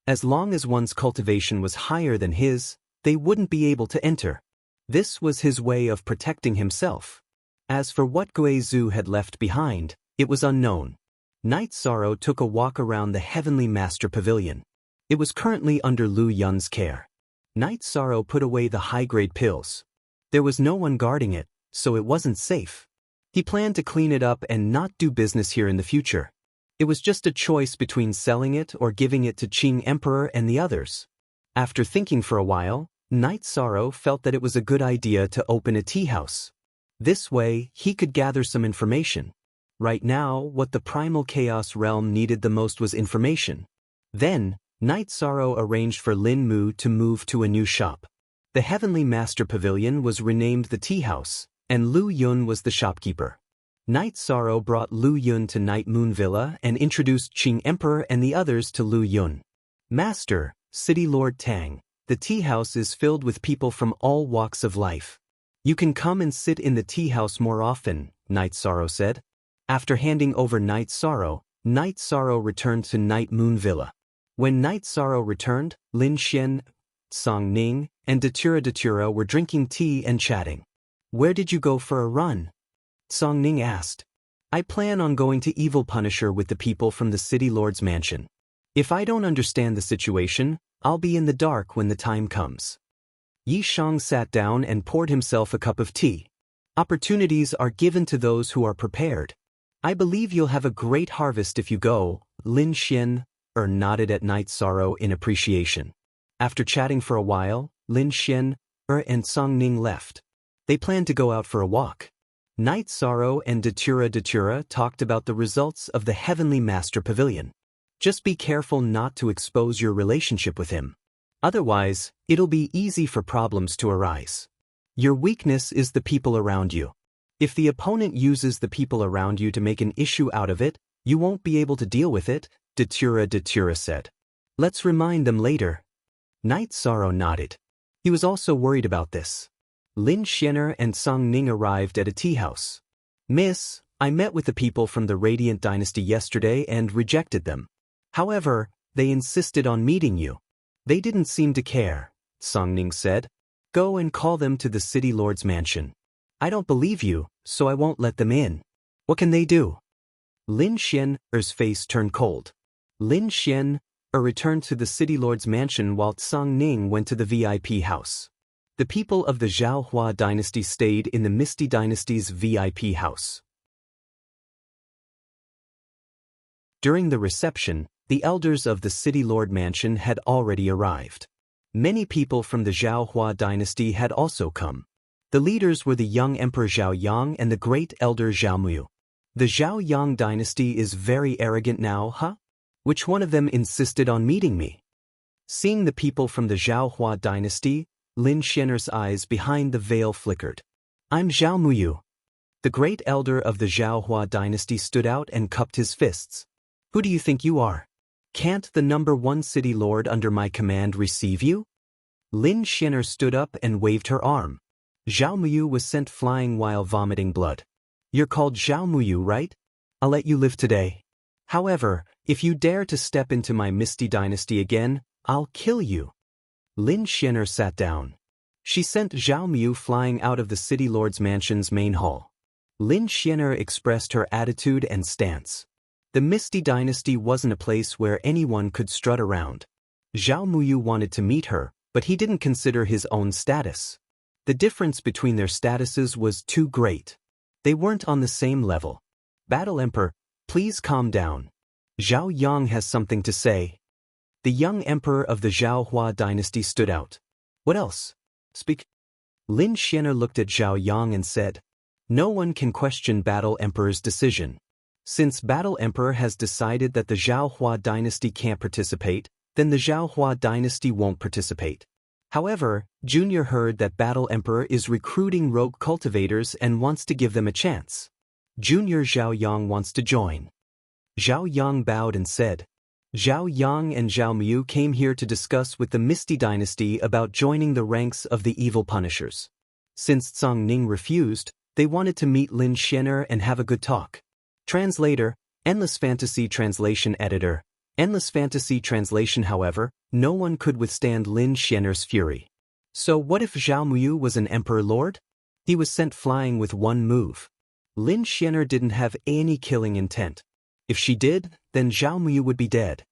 As long as one's cultivation was higher than his, they wouldn't be able to enter. This was his way of protecting himself. As for what Guizhou had left behind, it was unknown. Night Sorrow took a walk around the Heavenly Master Pavilion. It was currently under Lu Yun's care. Night Sorrow put away the high-grade pills. There was no one guarding it, so it wasn't safe. He planned to clean it up and not do business here in the future. It was just a choice between selling it or giving it to Qing Emperor and the others. After thinking for a while, Night Sorrow felt that it was a good idea to open a tea house. This way, he could gather some information. Right now, what the Primal Chaos realm needed the most was information. Then, Night Sorrow arranged for Lin Mu to move to a new shop. The Heavenly Master Pavilion was renamed the Tea House, and Lu Yun was the shopkeeper. Night Sorrow brought Lu Yun to Night Moon Villa and introduced Qing Emperor and the others to Lu Yun. Master, City Lord Tang, the tea house is filled with people from all walks of life. You can come and sit in the tea house more often, Night Sorrow said. After handing over Night Sorrow returned to Night Moon Villa. When Night Sorrow returned, Lin Xian, Song Ning, and Datura were drinking tea and chatting. Where did you go for a run? Song Ning asked. I plan on going to Evil Punisher with the people from the City Lord's mansion. If I don't understand the situation, I'll be in the dark when the time comes. Yi Shang sat down and poured himself a cup of tea. Opportunities are given to those who are prepared. I believe you'll have a great harvest if you go, Lin Xian nodded at Night Sorrow in appreciation. After chatting for a while, Lin Xian and Song Ning left. They planned to go out for a walk. Night Sorrow and Datura talked about the results of the Heavenly Master Pavilion. Just be careful not to expose your relationship with him. Otherwise, it'll be easy for problems to arise. Your weakness is the people around you. If the opponent uses the people around you to make an issue out of it, you won't be able to deal with it, Datura said. Let's remind them later. Night Sorrow nodded. He was also worried about this. Lin Xianer and Song Ning arrived at a tea house. Miss, I met with the people from the Radiant Dynasty yesterday and rejected them. However, they insisted on meeting you. They didn't seem to care, Song Ning said. Go and call them to the City Lord's mansion. I don't believe you, so I won't let them in. What can they do? Lin Xianer's face turned cold. Lin Xianer returned to the City Lord's mansion while Song Ning went to the VIP house. The people of the Zhaohua dynasty stayed in the Misty Dynasty's VIP house. During the reception, the elders of the City Lord mansion had already arrived. Many people from the Zhaohua dynasty had also come. The leaders were the young Emperor Zhao Yang and the great elder Zhao Mu. The Zhao Yang dynasty is very arrogant now, huh? Which one of them insisted on meeting me? Seeing the people from the Zhaohua dynasty, Lin Xianer's eyes behind the veil flickered. I'm Zhao Mu. The great elder of the Zhaohua dynasty stood out and cupped his fists. Who do you think you are? Can't the #1 city lord under my command receive you? Lin Xianer stood up and waved her arm. Zhao Mu was sent flying while vomiting blood. You're called Zhao Mu, right? I'll let you live today. However, if you dare to step into my Misty Dynasty again, I'll kill you. Lin Xianer sat down. She sent Zhao Mu flying out of the City Lord's mansion's main hall. Lin Xianer expressed her attitude and stance. The Misty Dynasty wasn't a place where anyone could strut around. Zhao Mu wanted to meet her, but he didn't consider his own status. The difference between their statuses was too great. They weren't on the same level. Battle Emperor, please calm down. Zhao Yang has something to say. The young emperor of the Zhaohua dynasty stood out. What else? Speak. Lin Xianer looked at Zhao Yang and said, no one can question Battle Emperor's decision. Since Battle Emperor has decided that the Zhaohua dynasty can't participate, then the Zhaohua dynasty won't participate. However, Junior heard that Battle Emperor is recruiting rogue cultivators and wants to give them a chance. Junior Zhao Yang wants to join. Zhao Yang bowed and said, Zhao Yang and Zhao Mu came here to discuss with the Misty Dynasty about joining the ranks of the Evil Punishers. Since Song Ning refused, they wanted to meet Lin Xianer and have a good talk. Translator, Endless Fantasy Translation Editor. Endless Fantasy Translation. However, no one could withstand Lin Xianer's fury. So what if Zhao Muyu was an emperor lord? He was sent flying with one move. Lin Xianer didn't have any killing intent. If she did, then Zhao Muyu would be dead.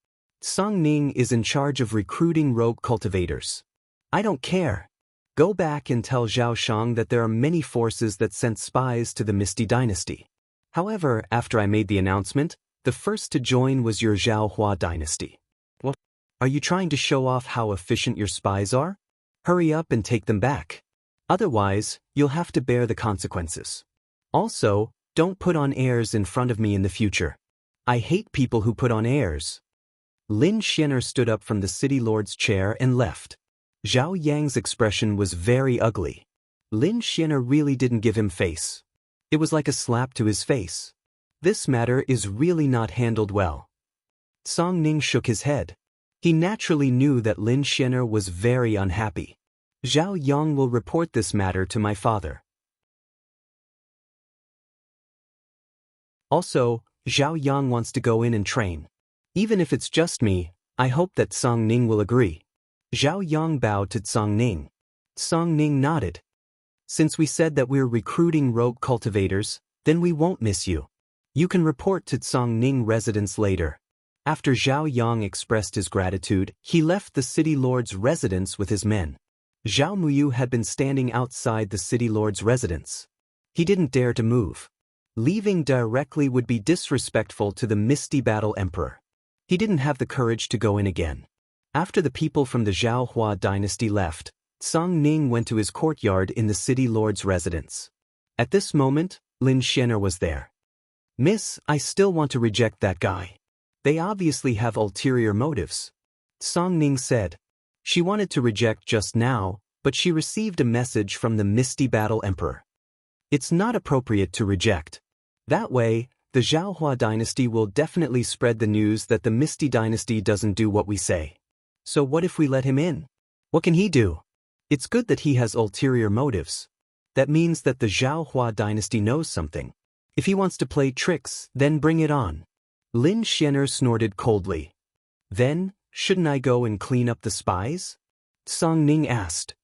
Song Ning is in charge of recruiting rogue cultivators. I don't care. Go back and tell Zhao Shang that there are many forces that sent spies to the Misty Dynasty. However, after I made the announcement, the first to join was your Zhao Hua dynasty. What? Are you trying to show off how efficient your spies are? Hurry up and take them back. Otherwise, you'll have to bear the consequences. Also, don't put on airs in front of me in the future. I hate people who put on airs. Lin Xianer stood up from the city lord's chair and left. Zhao Yang's expression was very ugly. Lin Xianer really didn't give him face. It was like a slap to his face. This matter is really not handled well. Song Ning shook his head. He naturally knew that Lin Xianer was very unhappy. Zhao Yang will report this matter to my father. Also, Zhao Yang wants to go in and train. Even if it's just me, I hope that Song Ning will agree. Zhao Yang bowed to Song Ning. Song Ning nodded. Since we said that we're recruiting rogue cultivators, then we won't miss you. You can report to Song Ning residence later. After Zhao Yang expressed his gratitude, he left the city lord's residence with his men. Zhao Muyu had been standing outside the city lord's residence. He didn't dare to move. Leaving directly would be disrespectful to the Misty Battle Emperor. He didn't have the courage to go in again. After the people from the Zhao Hua dynasty left, Song Ning went to his courtyard in the city lord's residence. At this moment, Lin Xianer was there. Miss, I still want to reject that guy. They obviously have ulterior motives. Song Ning said. She wanted to reject just now, but she received a message from the Misty Battle Emperor. It's not appropriate to reject. That way, the Zhao Hua dynasty will definitely spread the news that the Misty dynasty doesn't do what we say. So what if we let him in? What can he do? It's good that he has ulterior motives. That means that the Zhao Hua dynasty knows something. If he wants to play tricks, then bring it on. Lin Xianer snorted coldly. Then, shouldn't I go and clean up the spies? Song Ning asked.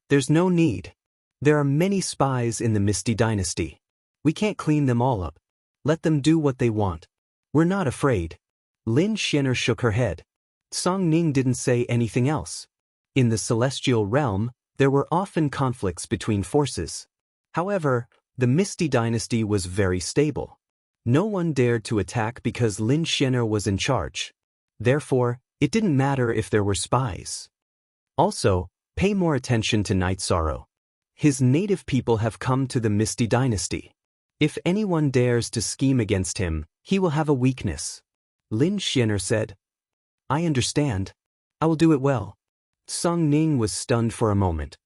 There's no need. There are many spies in the Misty dynasty. We can't clean them all up. Let them do what they want. We're not afraid. Lin Xianer shook her head. Song Ning didn't say anything else. In the celestial realm, there were often conflicts between forces. However, the Misty dynasty was very stable. No one dared to attack because Lin Xianer was in charge. Therefore, it didn't matter if there were spies. Also, pay more attention to Night Sorrow. His native people have come to the Misty dynasty. If anyone dares to scheme against him, he will have a weakness. Lin Xianer said. I understand. I will do it well. Song Ning was stunned for a moment.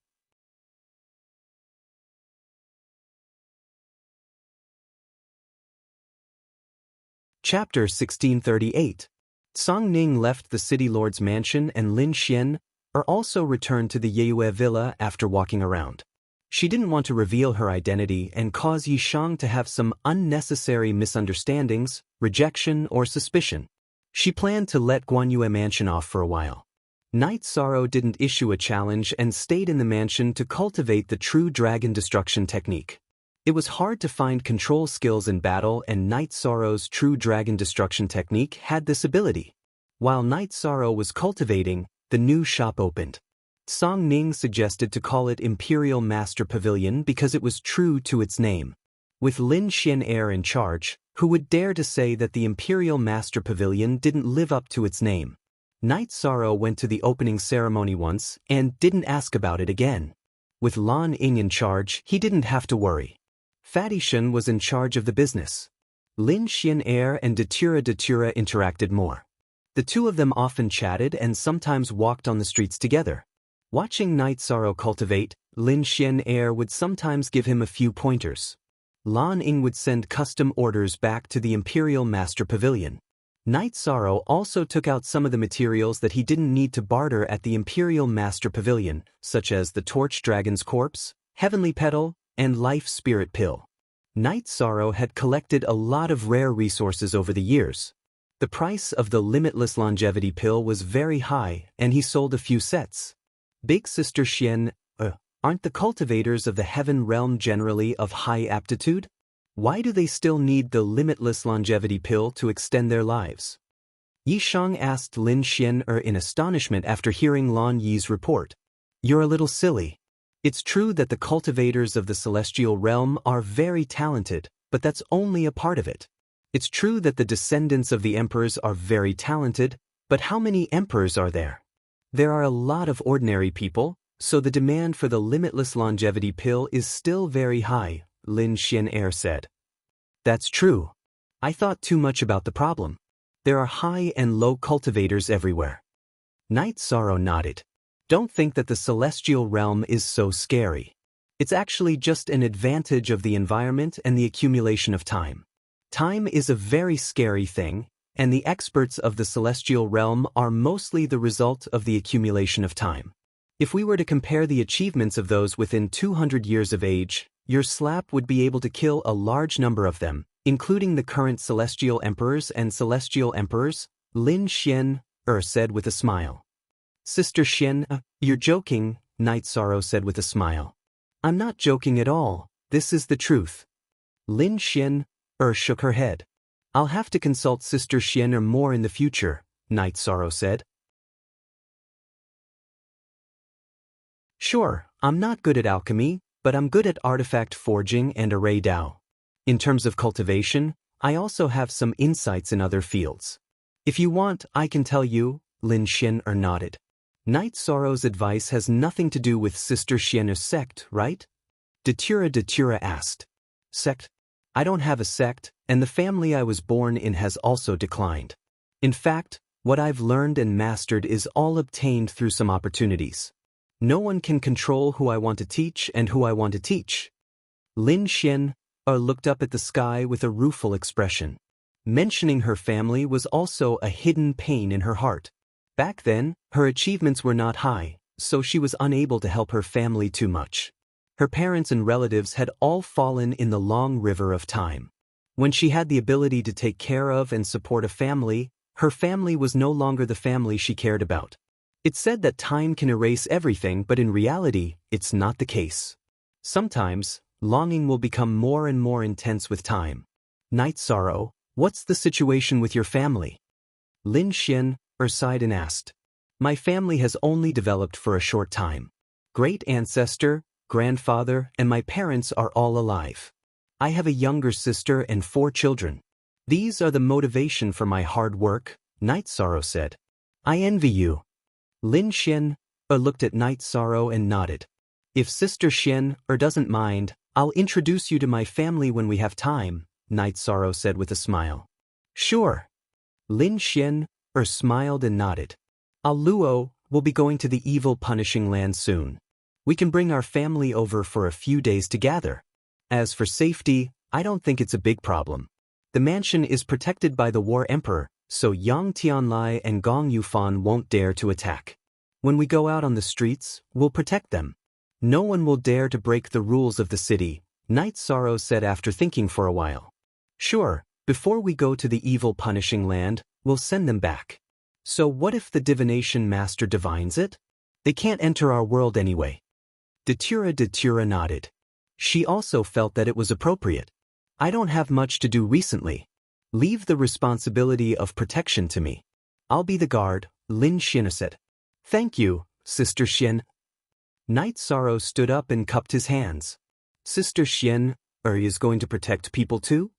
Chapter 1638. Song Ning left the city lord's mansion and Lin Xian also returned to the Yeyue villa after walking around. She didn't want to reveal her identity and cause Yishang to have some unnecessary misunderstandings, rejection, or suspicion. She planned to let Guanyue mansion off for a while. Night Sorrow didn't issue a challenge and stayed in the mansion to cultivate the true dragon destruction technique. It was hard to find control skills in battle, and Night Sorrow's true dragon destruction technique had this ability. While Night Sorrow was cultivating, the new shop opened. Song Ning suggested to call it Imperial Master Pavilion because it was true to its name. With Lin Xian heir in charge, who would dare to say that the Imperial Master Pavilion didn't live up to its name? Night Sorrow went to the opening ceremony once and didn't ask about it again. With Lan Ying in charge, he didn't have to worry. Fatty Shen was in charge of the business. Lin Xian heir and Datura interacted more. The two of them often chatted and sometimes walked on the streets together. Watching Night Sorrow cultivate, Lin Xian heir would sometimes give him a few pointers. Lan Ying would send custom orders back to the Imperial Master Pavilion. Night Sorrow also took out some of the materials that he didn't need to barter at the Imperial Master Pavilion, such as the Torch Dragon's Corpse, Heavenly Petal, and Life Spirit Pill. Night Sorrow had collected a lot of rare resources over the years. The price of the Limitless Longevity Pill was very high, and he sold a few sets. Big Sister Xian Aren't the cultivators of the heaven realm generally of high aptitude? Why do they still need the limitless longevity pill to extend their lives? Yi Shang asked Lin Xian in astonishment after hearing Lan Yi's report. You're a little silly. It's true that the cultivators of the celestial realm are very talented, but that's only a part of it. It's true that the descendants of the emperors are very talented, but how many emperors are there? There are a lot of ordinary people, so the demand for the limitless longevity pill is still very high, Lin Xian said. That's true. I thought too much about the problem. There are high and low cultivators everywhere. Night Sorrow nodded. Don't think that the celestial realm is so scary. It's actually just an advantage of the environment and the accumulation of time. Time is a very scary thing, and the experts of the celestial realm are mostly the result of the accumulation of time. If we were to compare the achievements of those within 200 years of age, your slap would be able to kill a large number of them, including the current celestial emperors and celestial emperors, Lin Xian said with a smile. Sister Xian, you're joking, Night Sorrow said with a smile. I'm not joking at all, this is the truth. Lin Xian shook her head. I'll have to consult Sister Xian more in the future, Night Sorrow said. Sure, I'm not good at alchemy, but I'm good at artifact forging and array Dao. In terms of cultivation, I also have some insights in other fields. If you want, I can tell you, Lin Xian nodded. Night Sorrow's advice has nothing to do with Sister Xian's sect, right? Datura asked. Sect? I don't have a sect, and the family I was born in has also declined. In fact, what I've learned and mastered is all obtained through some opportunities. No one can control who I want to teach and who I want to teach. Lin Xian looked up at the sky with a rueful expression. Mentioning her family was also a hidden pain in her heart. Back then, her achievements were not high, so she was unable to help her family too much. Her parents and relatives had all fallen in the long river of time. When she had the ability to take care of and support a family, her family was no longer the family she cared about. It's said that time can erase everything, but in reality, it's not the case. Sometimes, longing will become more and more intense with time. Night Sorrow, what's the situation with your family? Lin Xian sighed and asked. My family has only developed for a short time. Great ancestor, grandfather, and my parents are all alive. I have a younger sister and 4 children. These are the motivation for my hard work, Night Sorrow said. I envy you. Lin Xian looked at Night Sorrow and nodded. If Sister Xian doesn't mind, I'll introduce you to my family when we have time, Night Sorrow said with a smile. Sure. Lin Xian smiled and nodded. Luo will be going to the evil punishing land soon. We can bring our family over for a few days to gather. As for safety, I don't think it's a big problem. The mansion is protected by the War Emperor, so Yang Tianlai and Gong Yufan won't dare to attack. When we go out on the streets, we'll protect them. No one will dare to break the rules of the city, Night Sorrow said after thinking for a while. Sure, before we go to the evil punishing land, we'll send them back. So what if the divination master divines it? They can't enter our world anyway. Datura nodded. She also felt that it was appropriate. I don't have much to do recently. Leave the responsibility of protection to me. I'll be the guard, Lin Xian said. Thank you, Sister Xian. Night Sorrow stood up and cupped his hands. Sister Xian is going to protect people too?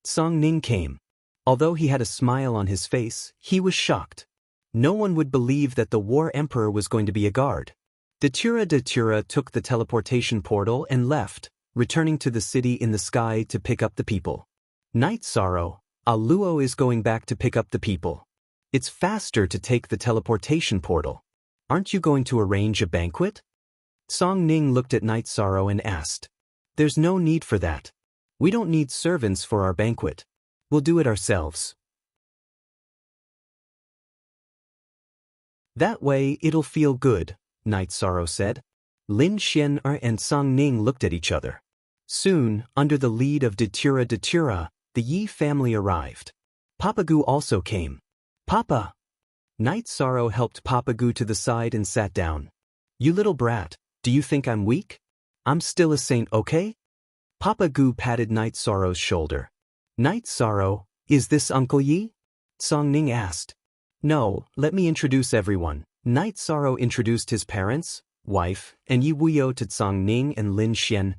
Song Ning came. Although he had a smile on his face, he was shocked. No one would believe that the War Emperor was going to be a guard. Datura took the teleportation portal and left, returning to the city in the sky to pick up the people. Night Sorrow, Luo is going back to pick up the people. It's faster to take the teleportation portal. Aren't you going to arrange a banquet? Song Ning looked at Night Sorrow and asked. There's no need for that. We don't need servants for our banquet. We'll do it ourselves. That way it'll feel good, Night Sorrow said. Lin Xian and Song Ning looked at each other. Soon, under the lead of Datura, the Yi family arrived. Papagu also came. Papa! Night Sorrow helped Papagu to the side and sat down. You little brat, Do you think I'm weak? I'm still a saint, okay? Papa Gu patted Night Sorrow's shoulder. Night Sorrow, is this Uncle Yi? Song Ning asked. No, let me introduce everyone. Night Sorrow introduced his parents, wife, and Yi Wuyo to Song Ning and Lin Xian.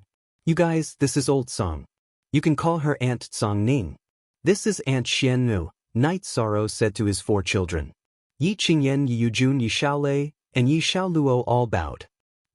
You guys, this is Old Song. You can call her Aunt Song Ning. This is Aunt Xian Nu, Night Sorrow said to his 4 children. Yi Qingyan, Yi Yujun, Yi Xiaolei, and Yi Xiaoluo all bowed.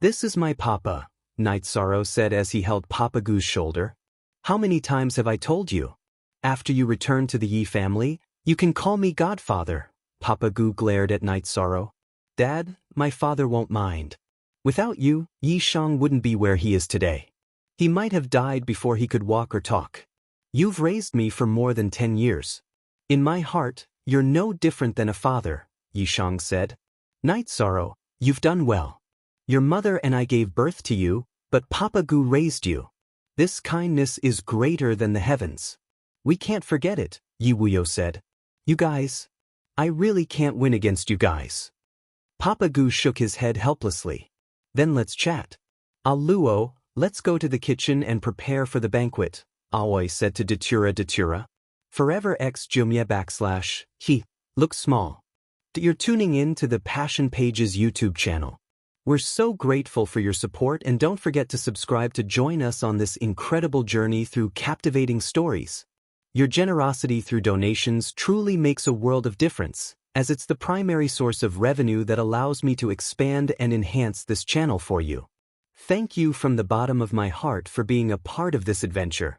This is my papa, Night Sorrow said as he held Papa Gu's shoulder. How many times have I told you? After you return to the Yi family, you can call me Godfather. Papa Gu glared at Night Sorrow. Dad, my father won't mind. Without you, Yi Shang wouldn't be where he is today. He might have died before he could walk or talk. You've raised me for more than 10 years. In my heart, you're no different than a father, Yi Shang said. Night Sorrow, you've done well. Your mother and I gave birth to you, but Papa Gu raised you. This kindness is greater than the heavens. We can't forget it, Yi Wuyo said. You guys. I really can't win against you guys. Papa Gu shook his head helplessly. Then let's chat. Luo, let's go to the kitchen and prepare for the banquet, Aoi said to Datura. Forever X Jumye / he, look small. You're tuning in to the Passion Pages YouTube channel. We're so grateful for your support and don't forget to subscribe to join us on this incredible journey through captivating stories. Your generosity through donations truly makes a world of difference, as it's the primary source of revenue that allows me to expand and enhance this channel for you. Thank you from the bottom of my heart for being a part of this adventure.